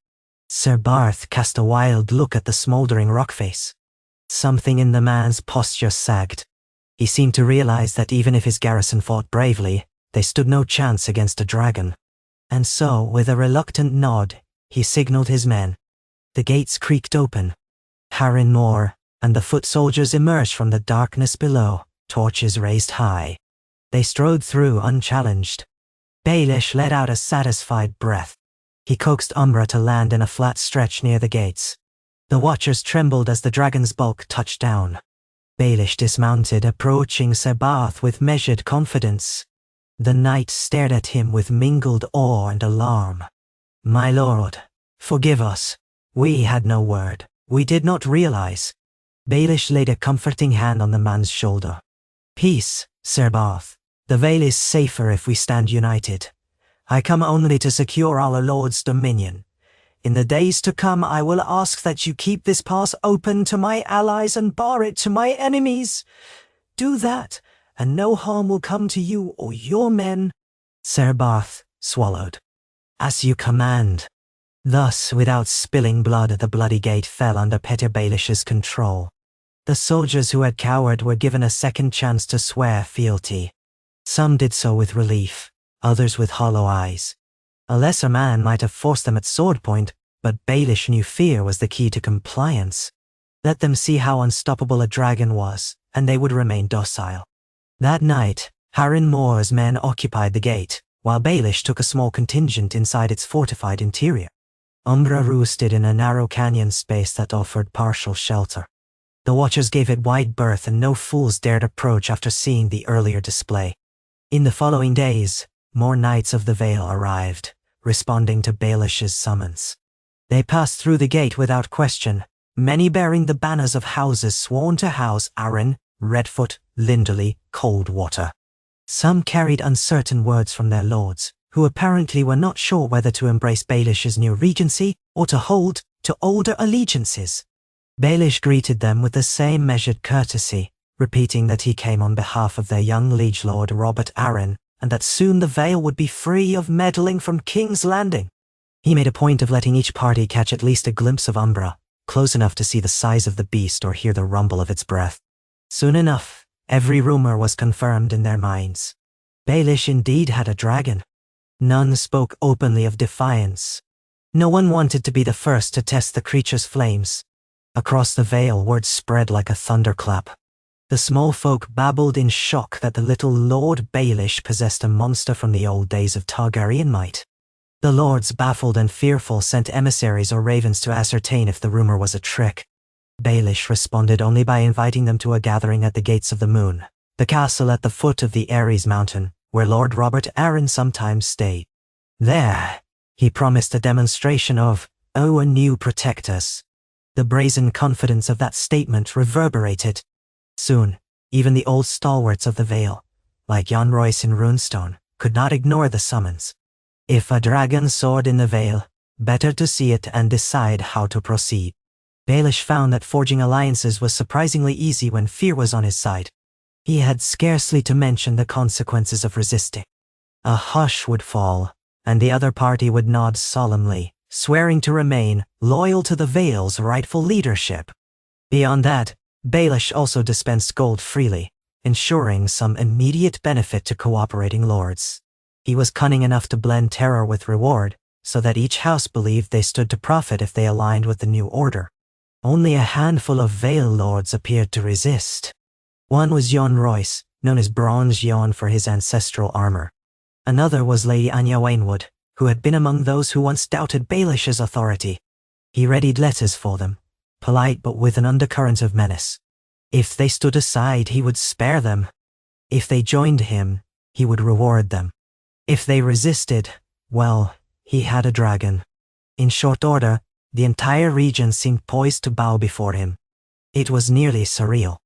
Sir Barth cast a wild look at the smouldering rock face. Something in the man's posture sagged. He seemed to realize that even if his garrison fought bravely, they stood no chance against a dragon. And so, with a reluctant nod, he signaled his men. The gates creaked open. Harren Moore and the foot soldiers emerged from the darkness below, torches raised high. They strode through unchallenged. Baelish let out a satisfied breath. He coaxed Umbra to land in a flat stretch near the gates. The watchers trembled as the dragon's bulk touched down. Baelish dismounted, approaching Sir Barth with measured confidence. The knight stared at him with mingled awe and alarm. "My lord, forgive us. We had no word. We did not realize." Baelish laid a comforting hand on the man's shoulder. "Peace, Sir Barth. The Vale is safer if we stand united. I come only to secure our lord's dominion. In the days to come, I will ask that you keep this pass open to my allies and bar it to my enemies. Do that, and no harm will come to you or your men." Sir Barth swallowed. "As you command." Thus, without spilling blood, the bloody gate fell under Petier Baelish's control. The soldiers who had cowered were given a second chance to swear fealty. Some did so with relief, others with hollow eyes. A lesser man might have forced them at sword point, but Baelish knew fear was the key to compliance. Let them see how unstoppable a dragon was, and they would remain docile. That night, Harren Moore's men occupied the gate, while Baelish took a small contingent inside its fortified interior. Umbra roosted in a narrow canyon space that offered partial shelter. The watchers gave it wide berth and no fools dared approach after seeing the earlier display. In the following days, more knights of the Vale arrived, responding to Baelish's summons. They passed through the gate without question, many bearing the banners of houses sworn to house Arryn, Redfoot, Linderley, Coldwater. Some carried uncertain words from their lords, who apparently were not sure whether to embrace Baelish's new regency or to hold to older allegiances. Baelish greeted them with the same measured courtesy, repeating that he came on behalf of their young liege lord Robert Arryn, and that soon the Vale would be free of meddling from King's Landing. He made a point of letting each party catch at least a glimpse of Umbra, close enough to see the size of the beast or hear the rumble of its breath. Soon enough, every rumor was confirmed in their minds. Baelish indeed had a dragon. None spoke openly of defiance. No one wanted to be the first to test the creature's flames. Across the Vale, word spread like a thunderclap. The small folk babbled in shock that the little Lord Baelish possessed a monster from the old days of Targaryen might. The lords, baffled and fearful, sent emissaries or ravens to ascertain if the rumor was a trick. Baelish responded only by inviting them to a gathering at the Gates of the Moon, the castle at the foot of the Ares Mountain, where Lord Robert Arryn sometimes stayed. There, he promised a demonstration of, a new protectors. The brazen confidence of that statement reverberated. Soon, even the old stalwarts of the Vale, like Jon Royce in Runestone, could not ignore the summons. If a dragon soared in the Vale, better to see it and decide how to proceed. Baelish found that forging alliances was surprisingly easy when fear was on his side. He had scarcely to mention the consequences of resisting. A hush would fall, and the other party would nod solemnly, swearing to remain loyal to the Vale's rightful leadership. Beyond that, Baelish also dispensed gold freely, ensuring some immediate benefit to cooperating lords. He was cunning enough to blend terror with reward, so that each house believed they stood to profit if they aligned with the new order. Only a handful of Vale lords appeared to resist. One was Jon Royce, known as Bronze Jon for his ancestral armor. Another was Lady Anya Waynwood, who had been among those who once doubted Baelish's authority. He readied letters for them, polite but with an undercurrent of menace. If they stood aside, he would spare them. If they joined him, he would reward them. If they resisted, well, he had a dragon. In short order, the entire region seemed poised to bow before him. It was nearly surreal.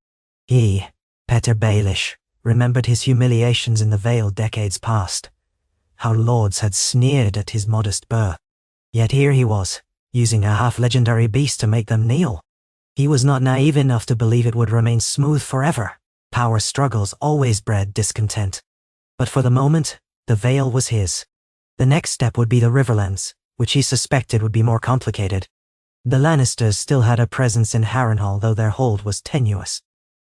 He, Petyr Baelish, remembered his humiliations in the Vale decades past. How lords had sneered at his modest birth. Yet here he was, using a half-legendary beast to make them kneel. He was not naive enough to believe it would remain smooth forever. Power struggles always bred discontent. But for the moment, the Vale was his. The next step would be the Riverlands, which he suspected would be more complicated. The Lannisters still had a presence in Harrenhal, though their hold was tenuous.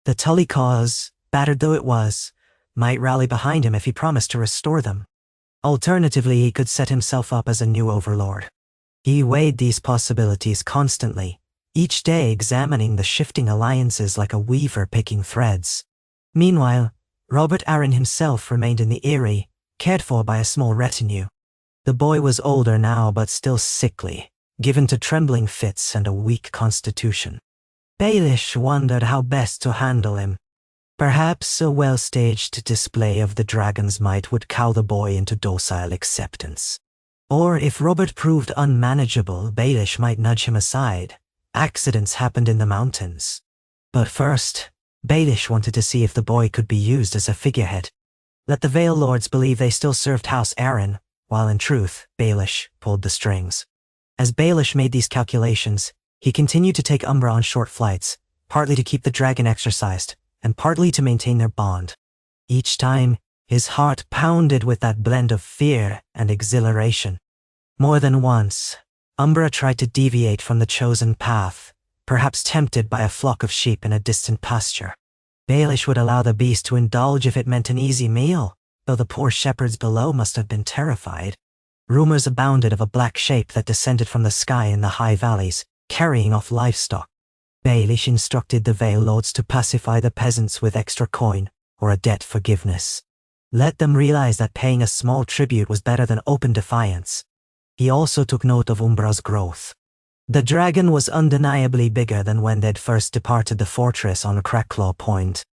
The Tully cause, battered though it was, might rally behind him if he promised to restore them. Alternatively, he could set himself up as a new overlord. He weighed these possibilities constantly, each day examining the shifting alliances like a weaver picking threads. Meanwhile, Robert Arryn himself remained in the Eyrie, cared for by a small retinue. The boy was older now but still sickly, given to trembling fits and a weak constitution. Baelish wondered how best to handle him. Perhaps a well-staged display of the dragon's might would cow the boy into docile acceptance. Or if Robert proved unmanageable, Baelish might nudge him aside. Accidents happened in the mountains. But first, Baelish wanted to see if the boy could be used as a figurehead. Let the Vale lords believe they still served House Arryn, while in truth, Baelish pulled the strings. As Baelish made these calculations, he continued to take Umbra on short flights, partly to keep the dragon exercised, and partly to maintain their bond. Each time, his heart pounded with that blend of fear and exhilaration. More than once, Umbra tried to deviate from the chosen path, perhaps tempted by a flock of sheep in a distant pasture. Baelish would allow the beast to indulge if it meant an easy meal, though the poor shepherds below must have been terrified. Rumors abounded of a black shape that descended from the sky in the high valleys, carrying off livestock. Baelish instructed the Vale lords to pacify the peasants with extra coin, or a debt forgiveness. Let them realize that paying a small tribute was better than open defiance. He also took note of Umbra's growth. The dragon was undeniably bigger than when they'd first departed the fortress on Crackclaw Point.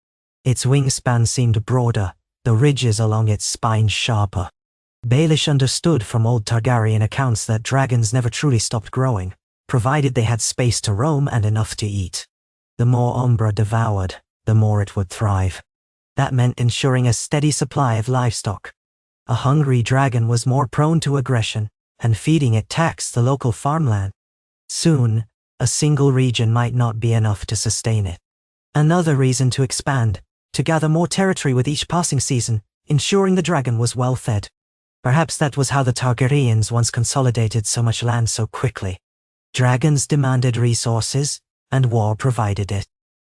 Its wingspan seemed broader, the ridges along its spine sharper. Baelish understood from old Targaryen accounts that dragons never truly stopped growing, provided they had space to roam and enough to eat. The more Umbra devoured, the more it would thrive. That meant ensuring a steady supply of livestock. A hungry dragon was more prone to aggression, and feeding it taxed the local farmland. Soon, a single region might not be enough to sustain it. Another reason to expand, to gather more territory with each passing season, ensuring the dragon was well fed. Perhaps that was how the Targaryens once consolidated so much land so quickly. Dragons demanded resources, and war provided it.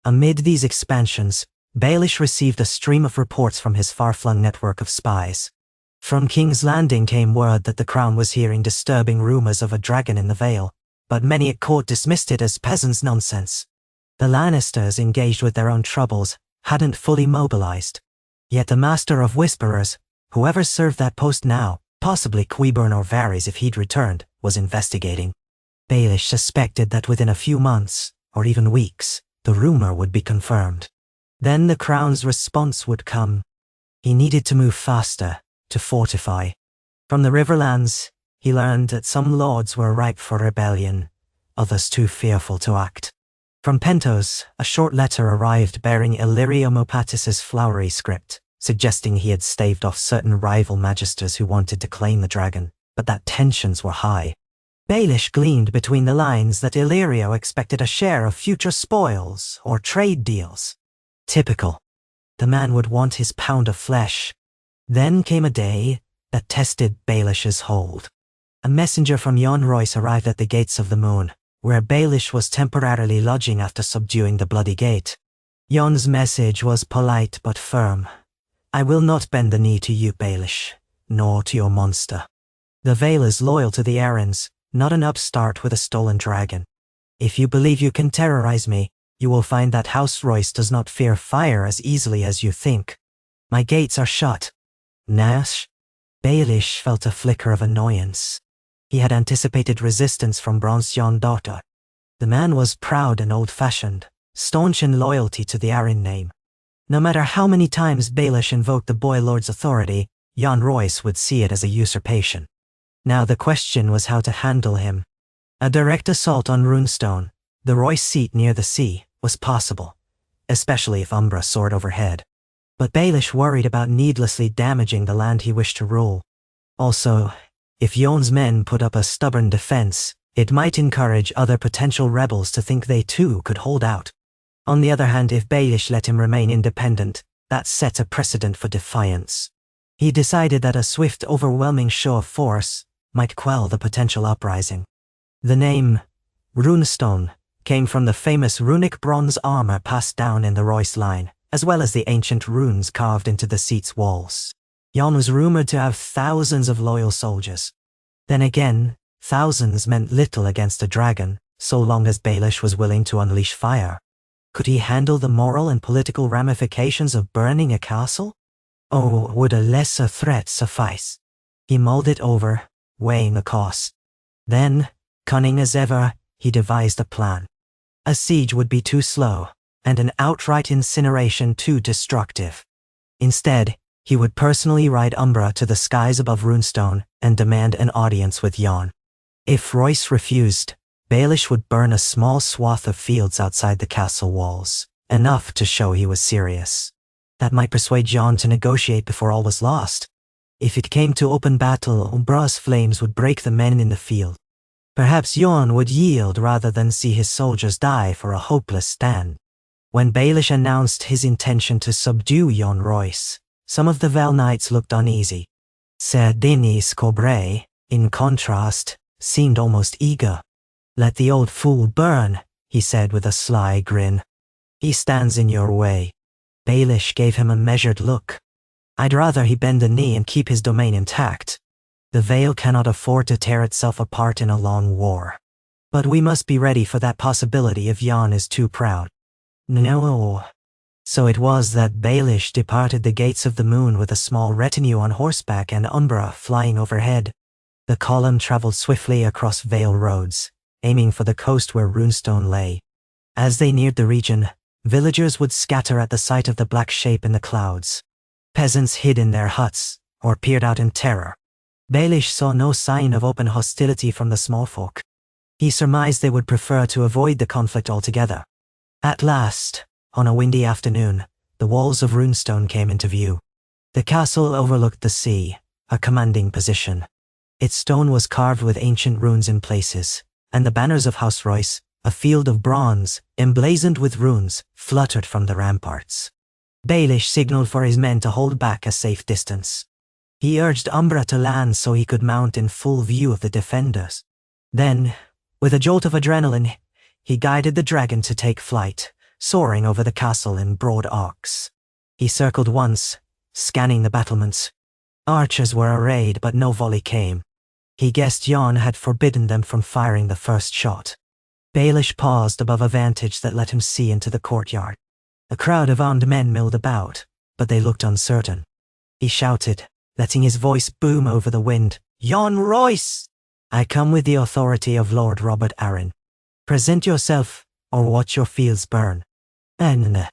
Amid these expansions, Baelish received a stream of reports from his far-flung network of spies. From King's Landing came word that the crown was hearing disturbing rumors of a dragon in the Vale, but many at court dismissed it as peasants' nonsense. The Lannisters, engaged with their own troubles, hadn't fully mobilized. Yet the Master of Whisperers, whoever served that post now, possibly Qyburn or Varys if he'd returned, was investigating. Baelish suspected that within a few months, or even weeks, the rumor would be confirmed. Then the crown's response would come. He needed to move faster, to fortify. From the Riverlands, he learned that some lords were ripe for rebellion, others too fearful to act. From Pentos, a short letter arrived bearing Illyrio Mopatis's flowery script, suggesting he had staved off certain rival magisters who wanted to claim the dragon, but that tensions were high. Baelish gleaned between the lines that Illyrio expected a share of future spoils or trade deals. Typical. The man would want his pound of flesh. Then came a day that tested Baelish's hold. A messenger from Jon Royce arrived at the Gates of the Moon, where Baelish was temporarily lodging after subduing the Bloody Gate. Jon's message was polite but firm. I will not bend the knee to you, Baelish, nor to your monster. The Vale is loyal to the Arryns, not an upstart with a stolen dragon. If you believe you can terrorize me, you will find that House Royce does not fear fire as easily as you think. My gates are shut. Nash? Baelish felt a flicker of annoyance. He had anticipated resistance from Bronze Jon Daughter. The man was proud and old-fashioned, staunch in loyalty to the Arryn name. No matter how many times Baelish invoked the Boy Lord's authority, Jon Royce would see it as a usurpation. Now the question was how to handle him. A direct assault on Runestone, the Royce seat near the sea, was possible, especially if Umbra soared overhead. But Baelish worried about needlessly damaging the land he wished to rule. Also, if Jon's men put up a stubborn defense, it might encourage other potential rebels to think they too could hold out. On the other hand, if Baelish let him remain independent, that set a precedent for defiance. He decided that a swift, overwhelming show of force might quell the potential uprising. The name, Runestone, came from the famous runic bronze armor passed down in the Royce line, as well as the ancient runes carved into the seat's walls. Jon was rumored to have thousands of loyal soldiers. Then again, thousands meant little against a dragon, so long as Baelish was willing to unleash fire. Could he handle the moral and political ramifications of burning a castle? Or would a lesser threat suffice? He mulled it over, weighing the cost. Then, cunning as ever, he devised a plan. A siege would be too slow, and an outright incineration too destructive. Instead, he would personally ride Umbra to the skies above Runestone and demand an audience with Jon. If Royce refused, Baelish would burn a small swath of fields outside the castle walls, enough to show he was serious. That might persuade Jon to negotiate before all was lost. If it came to open battle, Umbra's flames would break the men in the field. Perhaps Jon would yield rather than see his soldiers die for a hopeless stand. When Baelish announced his intention to subdue Jon Royce, some of the Vel Knights looked uneasy. Ser Denis Corbray, in contrast, seemed almost eager. Let the old fool burn, he said with a sly grin. He stands in your way. Baelish gave him a measured look. I'd rather he bend the knee and keep his domain intact. The Vale cannot afford to tear itself apart in a long war. But we must be ready for that possibility if Jon is too proud. No. So it was that Baelish departed the Gates of the Moon with a small retinue on horseback and Umbra flying overhead. The column traveled swiftly across Vale roads, aiming for the coast where Runestone lay. As they neared the region, villagers would scatter at the sight of the black shape in the clouds. Peasants hid in their huts, or peered out in terror. Baelish saw no sign of open hostility from the small folk. He surmised they would prefer to avoid the conflict altogether. At last, on a windy afternoon, the walls of Runestone came into view. The castle overlooked the sea, a commanding position. Its stone was carved with ancient runes in places, and the banners of House Royce, a field of bronze, emblazoned with runes, fluttered from the ramparts. Baelish signaled for his men to hold back a safe distance. He urged Umbra to land so he could mount in full view of the defenders. Then, with a jolt of adrenaline, he guided the dragon to take flight, soaring over the castle in broad arcs. He circled once, scanning the battlements. Archers were arrayed, but no volley came. He guessed Jon had forbidden them from firing the first shot. Baelish paused above a vantage that let him see into the courtyard. A crowd of armed men milled about, but they looked uncertain. He shouted, letting his voice boom over the wind, "Jon Royce! I come with the authority of Lord Robert Arryn. Present yourself, or watch your fields burn." And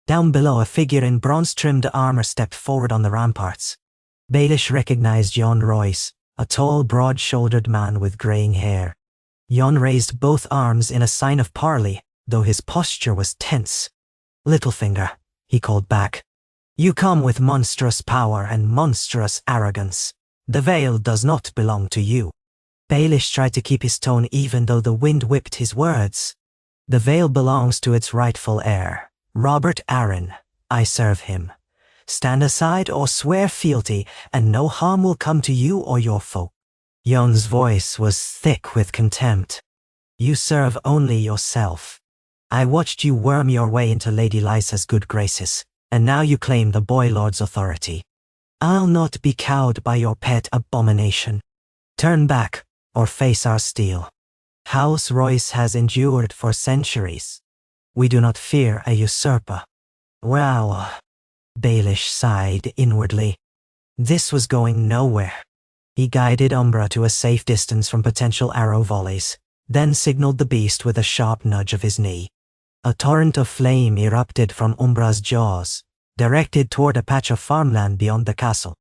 down below, a figure in bronze-trimmed armor stepped forward on the ramparts. Baelish recognized Jon Royce, a tall, broad-shouldered man with graying hair. Jon raised both arms in a sign of parley, though his posture was tense. "Littlefinger," he called back. "You come with monstrous power and monstrous arrogance. The Vale does not belong to you." Baelish tried to keep his tone even though the wind whipped his words. "The Vale belongs to its rightful heir, Robert Arryn. I serve him. Stand aside or swear fealty, and no harm will come to you or your folk." Jon's voice was thick with contempt. "You serve only yourself. I watched you worm your way into Lady Lysa's good graces, and now you claim the Boy Lord's authority. I'll not be cowed by your pet abomination. Turn back, or face our steel. House Royce has endured for centuries. We do not fear a usurper." Wow. Baelish sighed inwardly. This was going nowhere. He guided Umbra to a safe distance from potential arrow volleys, then signaled the beast with a sharp nudge of his knee. A torrent of flame erupted from Umbra's jaws, directed toward a patch of farmland beyond the castle.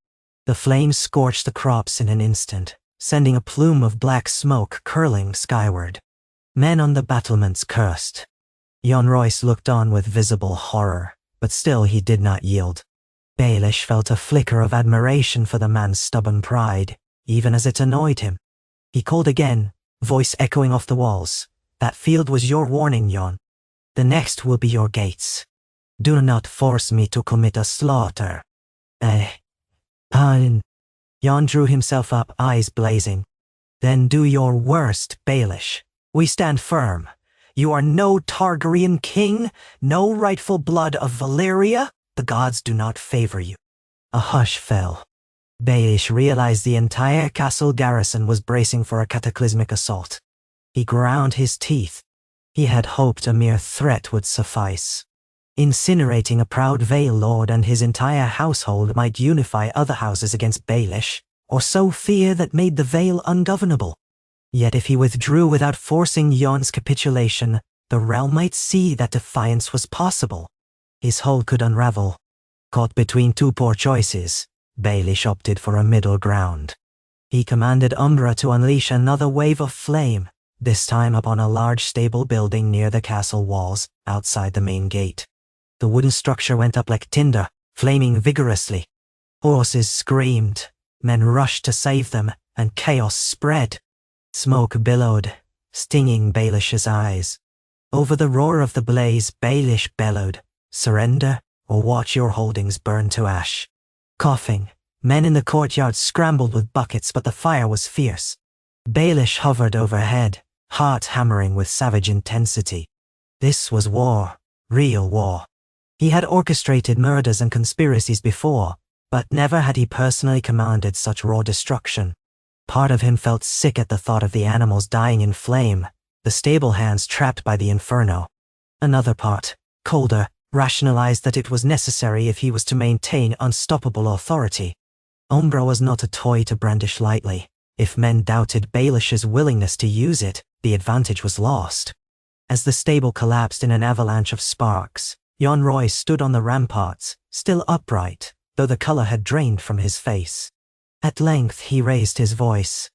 The flames scorched the crops in an instant, sending a plume of black smoke curling skyward. Men on the battlements cursed. Jon Royce looked on with visible horror, but still he did not yield. Baelish felt a flicker of admiration for the man's stubborn pride, even as it annoyed him. He called again, voice echoing off the walls. "That field was your warning, Jon. The next will be your gates. Do not force me to commit a slaughter." Jon drew himself up, eyes blazing. "Then do your worst, Baelish. We stand firm. You are no Targaryen king, no rightful blood of Valyria. The gods do not favor you." A hush fell. Baelish realized the entire castle garrison was bracing for a cataclysmic assault. He ground his teeth. He had hoped a mere threat would suffice. Incinerating a proud Vale Lord and his entire household might unify other houses against Baelish, or sow fear that made the Vale ungovernable. Yet if he withdrew without forcing Jon's capitulation, the realm might see that defiance was possible. His hold could unravel. Caught between two poor choices, Baelish opted for a middle ground. He commanded Umbra to unleash another wave of flame, this time upon a large stable building near the castle walls, outside the main gate. The wooden structure went up like tinder, flaming vigorously. Horses screamed, men rushed to save them, and chaos spread. Smoke billowed, stinging Baelish's eyes. Over the roar of the blaze, Baelish bellowed, "Surrender, or watch your holdings burn to ash." Coughing, men in the courtyard scrambled with buckets, but the fire was fierce. Baelish hovered overhead, heart hammering with savage intensity. This was war, real war. He had orchestrated murders and conspiracies before, but never had he personally commanded such raw destruction. Part of him felt sick at the thought of the animals dying in flame, the stable hands trapped by the inferno. Another part, colder, rationalized that it was necessary if he was to maintain unstoppable authority. Umbra was not a toy to brandish lightly. If men doubted Baelish's willingness to use it, the advantage was lost. As the stable collapsed in an avalanche of sparks, Jon Royce stood on the ramparts, still upright, though the color had drained from his face. At length he raised his voice.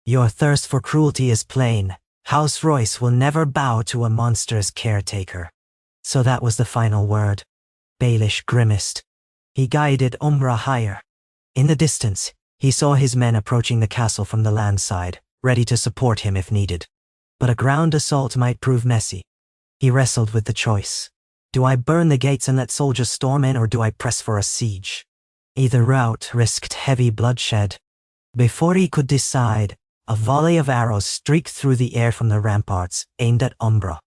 "Your thirst for cruelty is plain. House Royce will never bow to a monster's caretaker." So that was the final word. Baelish grimaced. He guided Umbra higher. In the distance, he saw his men approaching the castle from the land side, ready to support him if needed. But a ground assault might prove messy. He wrestled with the choice. Do I burn the gates and let soldiers storm in, or do I press for a siege? Either route risked heavy bloodshed. Before he could decide, a volley of arrows streaked through the air from the ramparts, aimed at Umbra.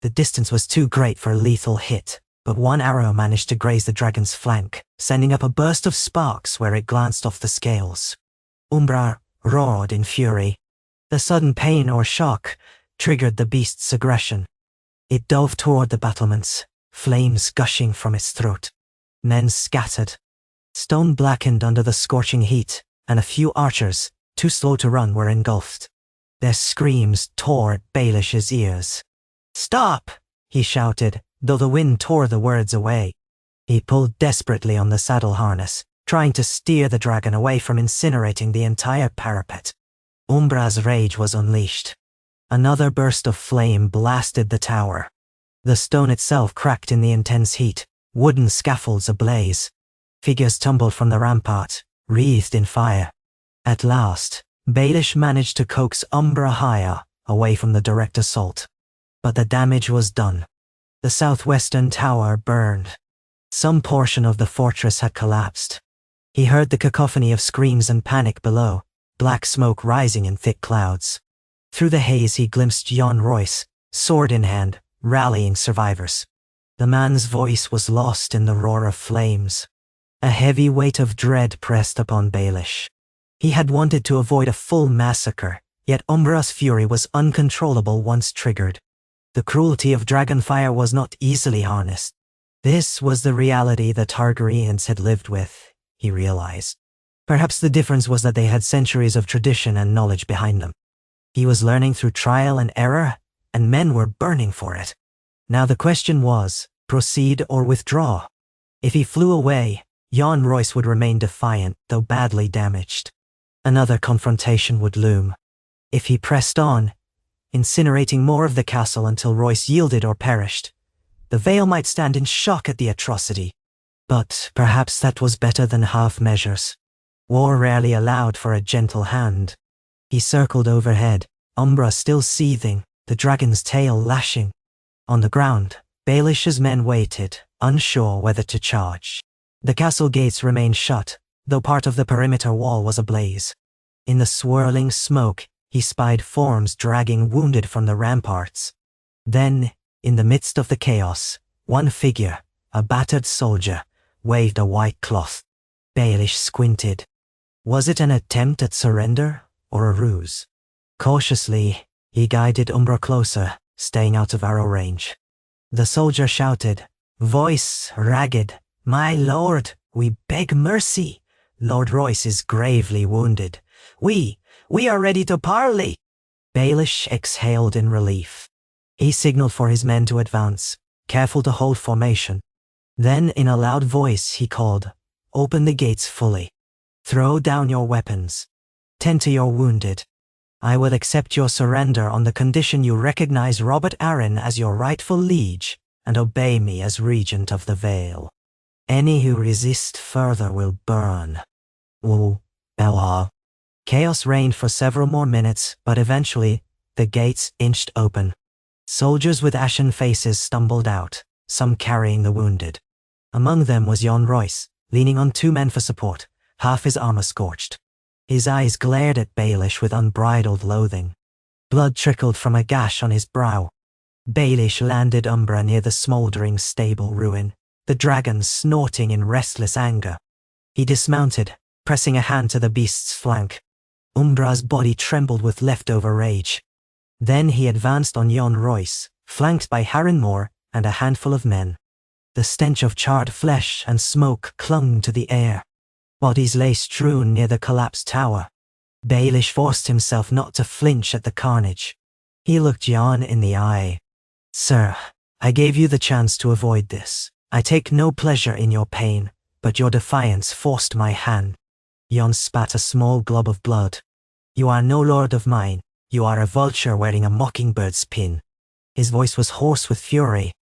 The distance was too great for a lethal hit, but one arrow managed to graze the dragon's flank, sending up a burst of sparks where it glanced off the scales. Umbra roared in fury. The sudden pain or shock triggered the beast's aggression. It dove toward the battlements, flames gushing from its throat. Men scattered. Stone blackened under the scorching heat, and a few archers, too slow to run, were engulfed. Their screams tore at Baelish's ears. "Stop!" he shouted, though the wind tore the words away. He pulled desperately on the saddle harness, trying to steer the dragon away from incinerating the entire parapet. Umbra's rage was unleashed. Another burst of flame blasted the tower. The stone itself cracked in the intense heat, wooden scaffolds ablaze. Figures tumbled from the rampart, wreathed in fire. At last, Baelish managed to coax Umbra higher, away from the direct assault. But the damage was done. The southwestern tower burned. Some portion of the fortress had collapsed. He heard the cacophony of screams and panic below, black smoke rising in thick clouds. Through the haze he glimpsed Jon Royce, sword in hand, rallying survivors. The man's voice was lost in the roar of flames. A heavy weight of dread pressed upon Baelish. He had wanted to avoid a full massacre, yet Umbra's fury was uncontrollable once triggered. The cruelty of dragonfire was not easily harnessed. This was the reality the Targaryens had lived with, he realized. Perhaps the difference was that they had centuries of tradition and knowledge behind them. He was learning through trial and error, and men were burning for it. Now the question was, proceed or withdraw? If he flew away, Jon Royce would remain defiant, though badly damaged. Another confrontation would loom. If he pressed on, incinerating more of the castle until Royce yielded or perished, the Vale might stand in shock at the atrocity. But perhaps that was better than half measures. War rarely allowed for a gentle hand. He circled overhead, Umbra still seething, the dragon's tail lashing. On the ground, Baelish's men waited, unsure whether to charge. The castle gates remained shut, though part of the perimeter wall was ablaze. In the swirling smoke, he spied forms dragging wounded from the ramparts. Then, in the midst of the chaos, one figure, a battered soldier, waved a white cloth. Baelish squinted. Was it an attempt at surrender, or a ruse? Cautiously, he guided Umbra closer, staying out of arrow range. The soldier shouted, voice ragged, "My lord, we beg mercy. Lord Royce is gravely wounded. We are ready to parley." Baelish exhaled in relief. He signaled for his men to advance, careful to hold formation. Then, in a loud voice, he called, "Open the gates fully. Throw down your weapons. Tend to your wounded. I will accept your surrender on the condition you recognize Robert Arryn as your rightful liege and obey me as regent of the Vale. Any who resist further will burn." Bella. Chaos reigned for several more minutes, but eventually, the gates inched open. Soldiers with ashen faces stumbled out, some carrying the wounded. Among them was Jon Royce, leaning on 2 men for support, half his armor scorched. His eyes glared at Baelish with unbridled loathing. Blood trickled from a gash on his brow. Baelish landed Umbra near the smoldering stable ruin, the dragon snorting in restless anger. He dismounted, pressing a hand to the beast's flank. Umbra's body trembled with leftover rage. Then he advanced on Jon Royce, flanked by Harren Moore and a handful of men. The stench of charred flesh and smoke clung to the air. Bodies lay strewn near the collapsed tower. Baelish forced himself not to flinch at the carnage. He looked Jon in the eye. "Sir, I gave you the chance to avoid this. I take no pleasure in your pain, but your defiance forced my hand." Jon spat a small glob of blood. "You are no lord of mine. You are a vulture wearing a mockingbird's pin." His voice was hoarse with fury.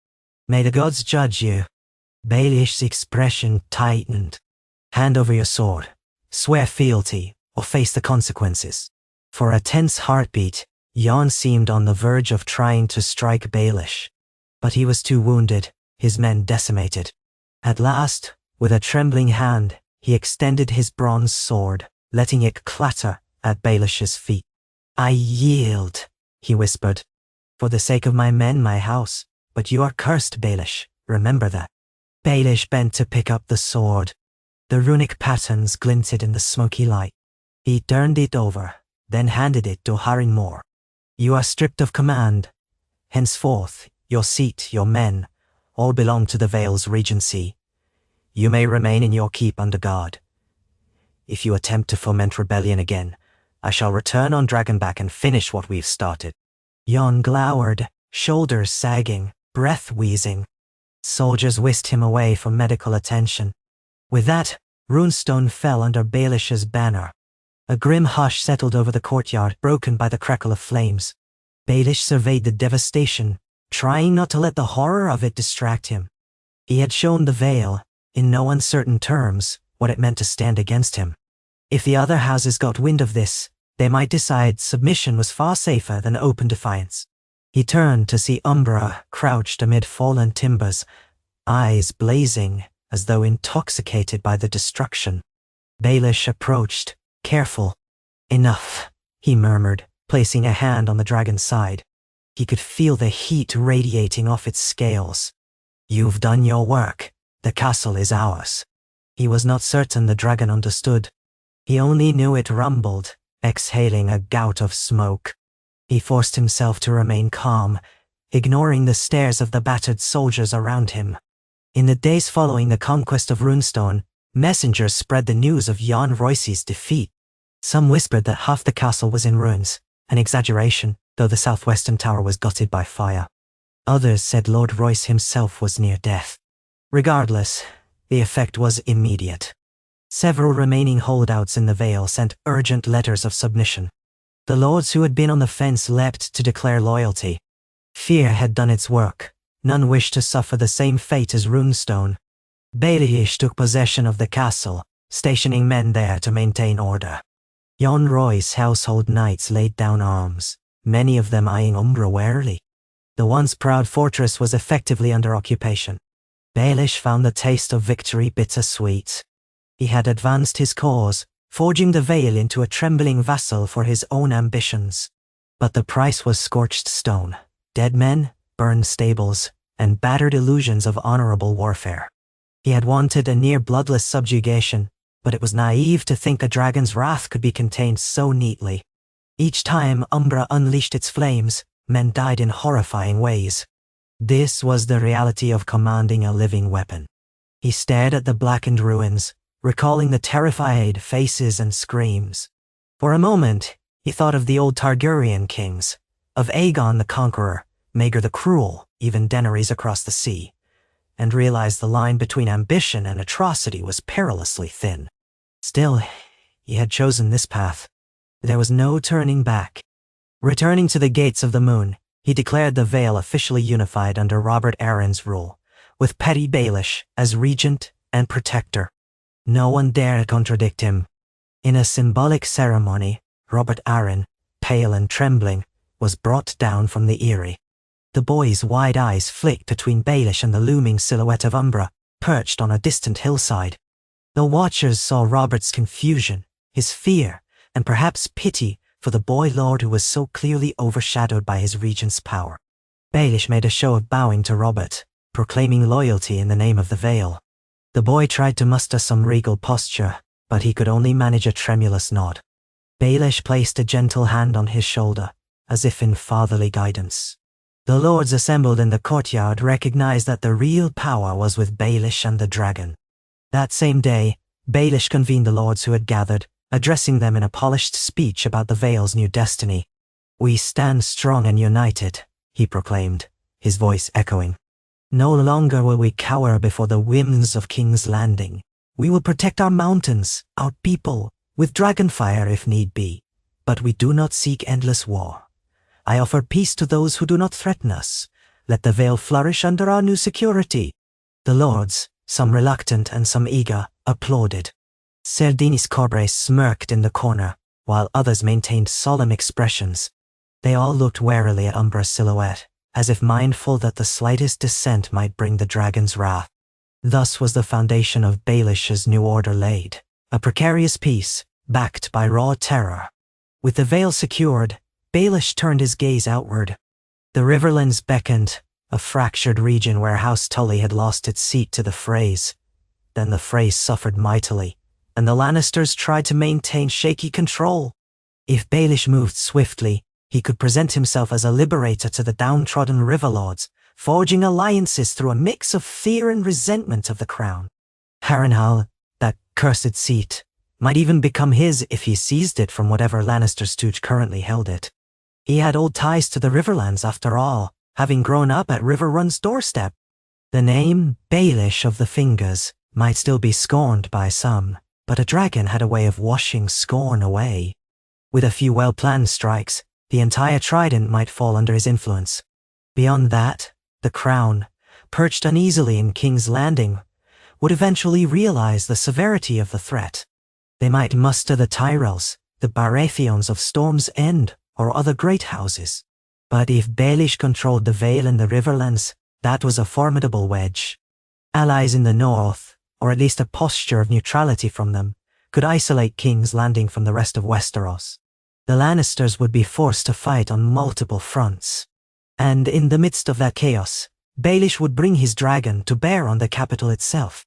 "May the gods judge you." Baelish's expression tightened. "Hand over your sword. Swear fealty, or face the consequences." For a tense heartbeat, Jon seemed on the verge of trying to strike Baelish. But he was too wounded, his men decimated. At last, with a trembling hand, he extended his bronze sword, letting it clatter at Baelish's feet. "I yield," he whispered. "For the sake of my men, my house. But you are cursed, Baelish. Remember that." Baelish bent to pick up the sword. The runic patterns glinted in the smoky light. He turned it over, then handed it to Haringmore. You are stripped of command. Henceforth, your seat, your men, all belong to the Vale's regency. You may remain in your keep under guard. If you attempt to foment rebellion again, I shall return on Dragonback and finish what we've started. Jon glowered, shoulders sagging, breath wheezing. Soldiers whisked him away for medical attention. With that, Runestone fell under Baelish's banner. A grim hush settled over the courtyard, broken by the crackle of flames. Baelish surveyed the devastation, trying not to let the horror of it distract him. He had shown the Vale, in no uncertain terms, what it meant to stand against him. If the other houses got wind of this, they might decide submission was far safer than open defiance. He turned to see Umbra crouched amid fallen timbers, eyes blazing as though intoxicated by the destruction. Baelish approached, careful. Enough, he murmured, placing a hand on the dragon's side. He could feel the heat radiating off its scales. You've done your work. The castle is ours. He was not certain the dragon understood. He only knew it rumbled, exhaling a gout of smoke. He forced himself to remain calm, ignoring the stares of the battered soldiers around him. In the days following the conquest of Runestone, messengers spread the news of Jon Royce's defeat. Some whispered that half the castle was in ruins, an exaggeration, though the southwestern tower was gutted by fire. Others said Lord Royce himself was near death. Regardless, the effect was immediate. Several remaining holdouts in the Vale sent urgent letters of submission. The lords who had been on the fence leapt to declare loyalty. Fear had done its work. None wished to suffer the same fate as Runestone. Baelish took possession of the castle, stationing men there to maintain order. Jon Royce's household knights laid down arms, many of them eyeing Umbra warily. The once proud fortress was effectively under occupation. Baelish found the taste of victory bittersweet. He had advanced his cause, forging the Vale into a trembling vassal for his own ambitions. But the price was scorched stone, dead men, burned stables, and battered illusions of honorable warfare. He had wanted a near bloodless subjugation, but it was naive to think a dragon's wrath could be contained so neatly. Each time Umbra unleashed its flames, men died in horrifying ways. This was the reality of commanding a living weapon. He stared at the blackened ruins, recalling the terrified faces and screams. For a moment, he thought of the old Targaryen kings, of Aegon the Conqueror, Maegor the Cruel, even Daenerys across the sea, and realized the line between ambition and atrocity was perilously thin. Still, he had chosen this path. There was no turning back. Returning to the Gates of the Moon, he declared the Vale officially unified under Robert Arryn's rule, with petty Baelish as regent and protector. No one dared contradict him. In a symbolic ceremony, Robert Arryn, pale and trembling, was brought down from the eyrie. The boy's wide eyes flicked between Baelish and the looming silhouette of Umbra, perched on a distant hillside. The watchers saw Robert's confusion, his fear, and perhaps pity for the boy lord who was so clearly overshadowed by his regent's power. Baelish made a show of bowing to Robert, proclaiming loyalty in the name of the Vale. The boy tried to muster some regal posture, but he could only manage a tremulous nod. Baelish placed a gentle hand on his shoulder, as if in fatherly guidance. The lords assembled in the courtyard recognized that the real power was with Baelish and the dragon. That same day, Baelish convened the lords who had gathered, addressing them in a polished speech about the Vale's new destiny. "We stand strong and united," he proclaimed, his voice echoing. "No longer will we cower before the whims of King's Landing. We will protect our mountains, our people, with dragonfire if need be. But we do not seek endless war. I offer peace to those who do not threaten us. Let the Vale flourish under our new security." The lords, some reluctant and some eager, applauded. Ser Dinis Corbre smirked in the corner, while others maintained solemn expressions. They all looked warily at Umbra's silhouette, as if mindful that the slightest dissent might bring the dragon's wrath. Thus was the foundation of Baelish's new order laid, a precarious peace, backed by raw terror. With the Vale secured, Baelish turned his gaze outward. The riverlands beckoned, a fractured region where House Tully had lost its seat to the Freys. Then the Freys suffered mightily, and the Lannisters tried to maintain shaky control. If Baelish moved swiftly, he could present himself as a liberator to the downtrodden riverlords, forging alliances through a mix of fear and resentment of the crown. Harrenhal, that cursed seat, might even become his if he seized it from whatever Lannister stooge currently held it. He had old ties to the Riverlands after all, having grown up at Riverrun's doorstep. The name Baelish of the Fingers might still be scorned by some, but a dragon had a way of washing scorn away. With a few well-planned strikes, the entire trident might fall under his influence. Beyond that, the crown, perched uneasily in King's Landing, would eventually realize the severity of the threat. They might muster the Tyrells, the Baratheons of Storm's End, or other great houses. But if Baelish controlled the Vale and the Riverlands, that was a formidable wedge. Allies in the north, or at least a posture of neutrality from them, could isolate King's Landing from the rest of Westeros. The Lannisters would be forced to fight on multiple fronts. And in the midst of that chaos, Baelish would bring his dragon to bear on the capital itself.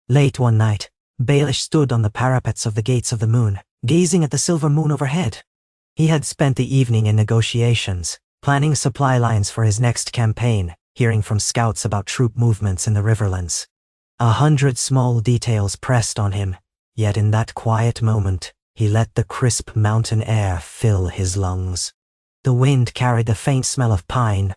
Late one night, Baelish stood on the parapets of the Gates of the Moon, gazing at the silver moon overhead. He had spent the evening in negotiations, planning supply lines for his next campaign, hearing from scouts about troop movements in the Riverlands. 100 small details pressed on him, yet in that quiet moment, he let the crisp mountain air fill his lungs. The wind carried the faint smell of pine.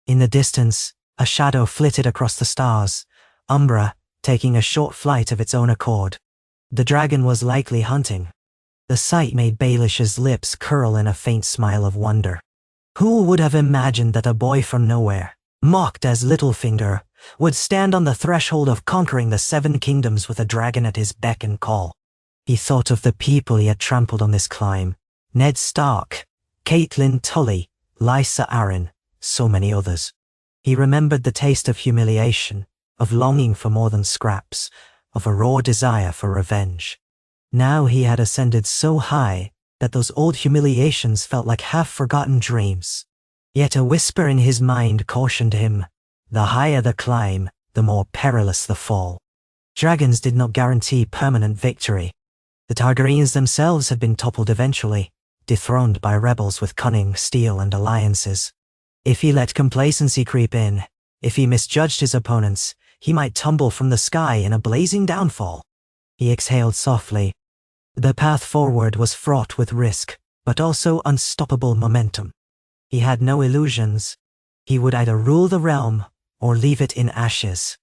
In the distance, a shadow flitted across the stars, Umbra taking a short flight of its own accord. The dragon was likely hunting. The sight made Baelish's lips curl in a faint smile of wonder. Who would have imagined that a boy from nowhere, mocked as Littlefinger, would stand on the threshold of conquering the 7 kingdoms with a dragon at his beck and call? He thought of the people he had trampled on this climb: Ned Stark, Catelyn Tully, Lysa Arryn, so many others. He remembered the taste of humiliation, of longing for more than scraps, of a raw desire for revenge. Now he had ascended so high that those old humiliations felt like half-forgotten dreams. Yet a whisper in his mind cautioned him: the higher the climb, the more perilous the fall. Dragons did not guarantee permanent victory. The Targaryens themselves had been toppled eventually, dethroned by rebels with cunning, steel, and alliances. If he let complacency creep in, if he misjudged his opponents, he might tumble from the sky in a blazing downfall. He exhaled softly. The path forward was fraught with risk, but also unstoppable momentum. He had no illusions. He would either rule the realm or leave it in ashes.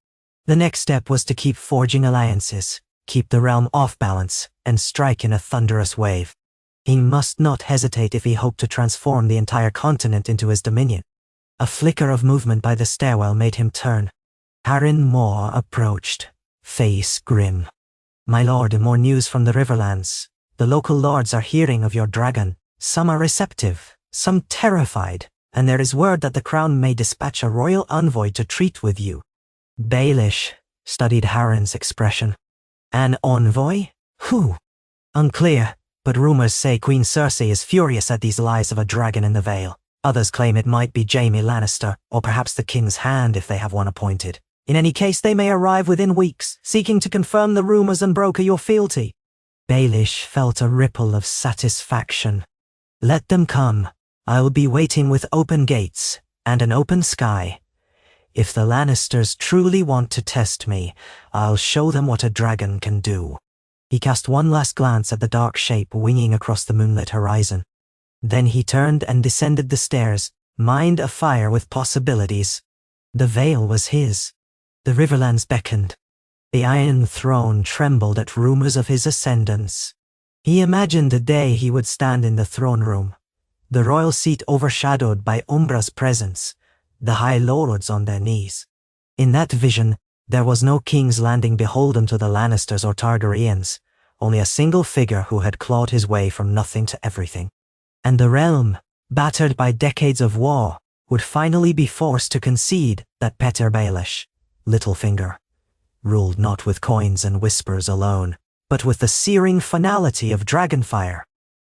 The next step was to keep forging alliances, keep the realm off balance, and strike in a thunderous wave. He must not hesitate if he hoped to transform the entire continent into his dominion. A flicker of movement by the stairwell made him turn. Harren Moore approached, face grim. "My lord, more news from the Riverlands. The local lords are hearing of your dragon. Some are receptive, some terrified, and there is word that the crown may dispatch a royal envoy to treat with you." Baelish studied Harren's expression. "An envoy? Who?" "Unclear, but rumors say Queen Cersei is furious at these lies of a dragon in the Vale. Others claim it might be Jaime Lannister, or perhaps the King's Hand if they have one appointed. In any case, they may arrive within weeks, seeking to confirm the rumors and broker your fealty." Baelish felt a ripple of satisfaction. "Let them come. I'll be waiting with open gates and an open sky. If the Lannisters truly want to test me, I'll show them what a dragon can do." He cast one last glance at the dark shape winging across the moonlit horizon. Then he turned and descended the stairs, mind afire with possibilities. The Vale was his. The Riverlands beckoned. The Iron Throne trembled at rumors of his ascendance. He imagined the day he would stand in the throne room, the royal seat overshadowed by Umbra's presence, the High Lords on their knees. In that vision, there was no King's Landing beholden to the Lannisters or Targaryens, only a single figure who had clawed his way from nothing to everything. And the realm, battered by decades of war, would finally be forced to concede that Petyr Baelish, Littlefinger, ruled not with coins and whispers alone, but with the searing finality of dragonfire.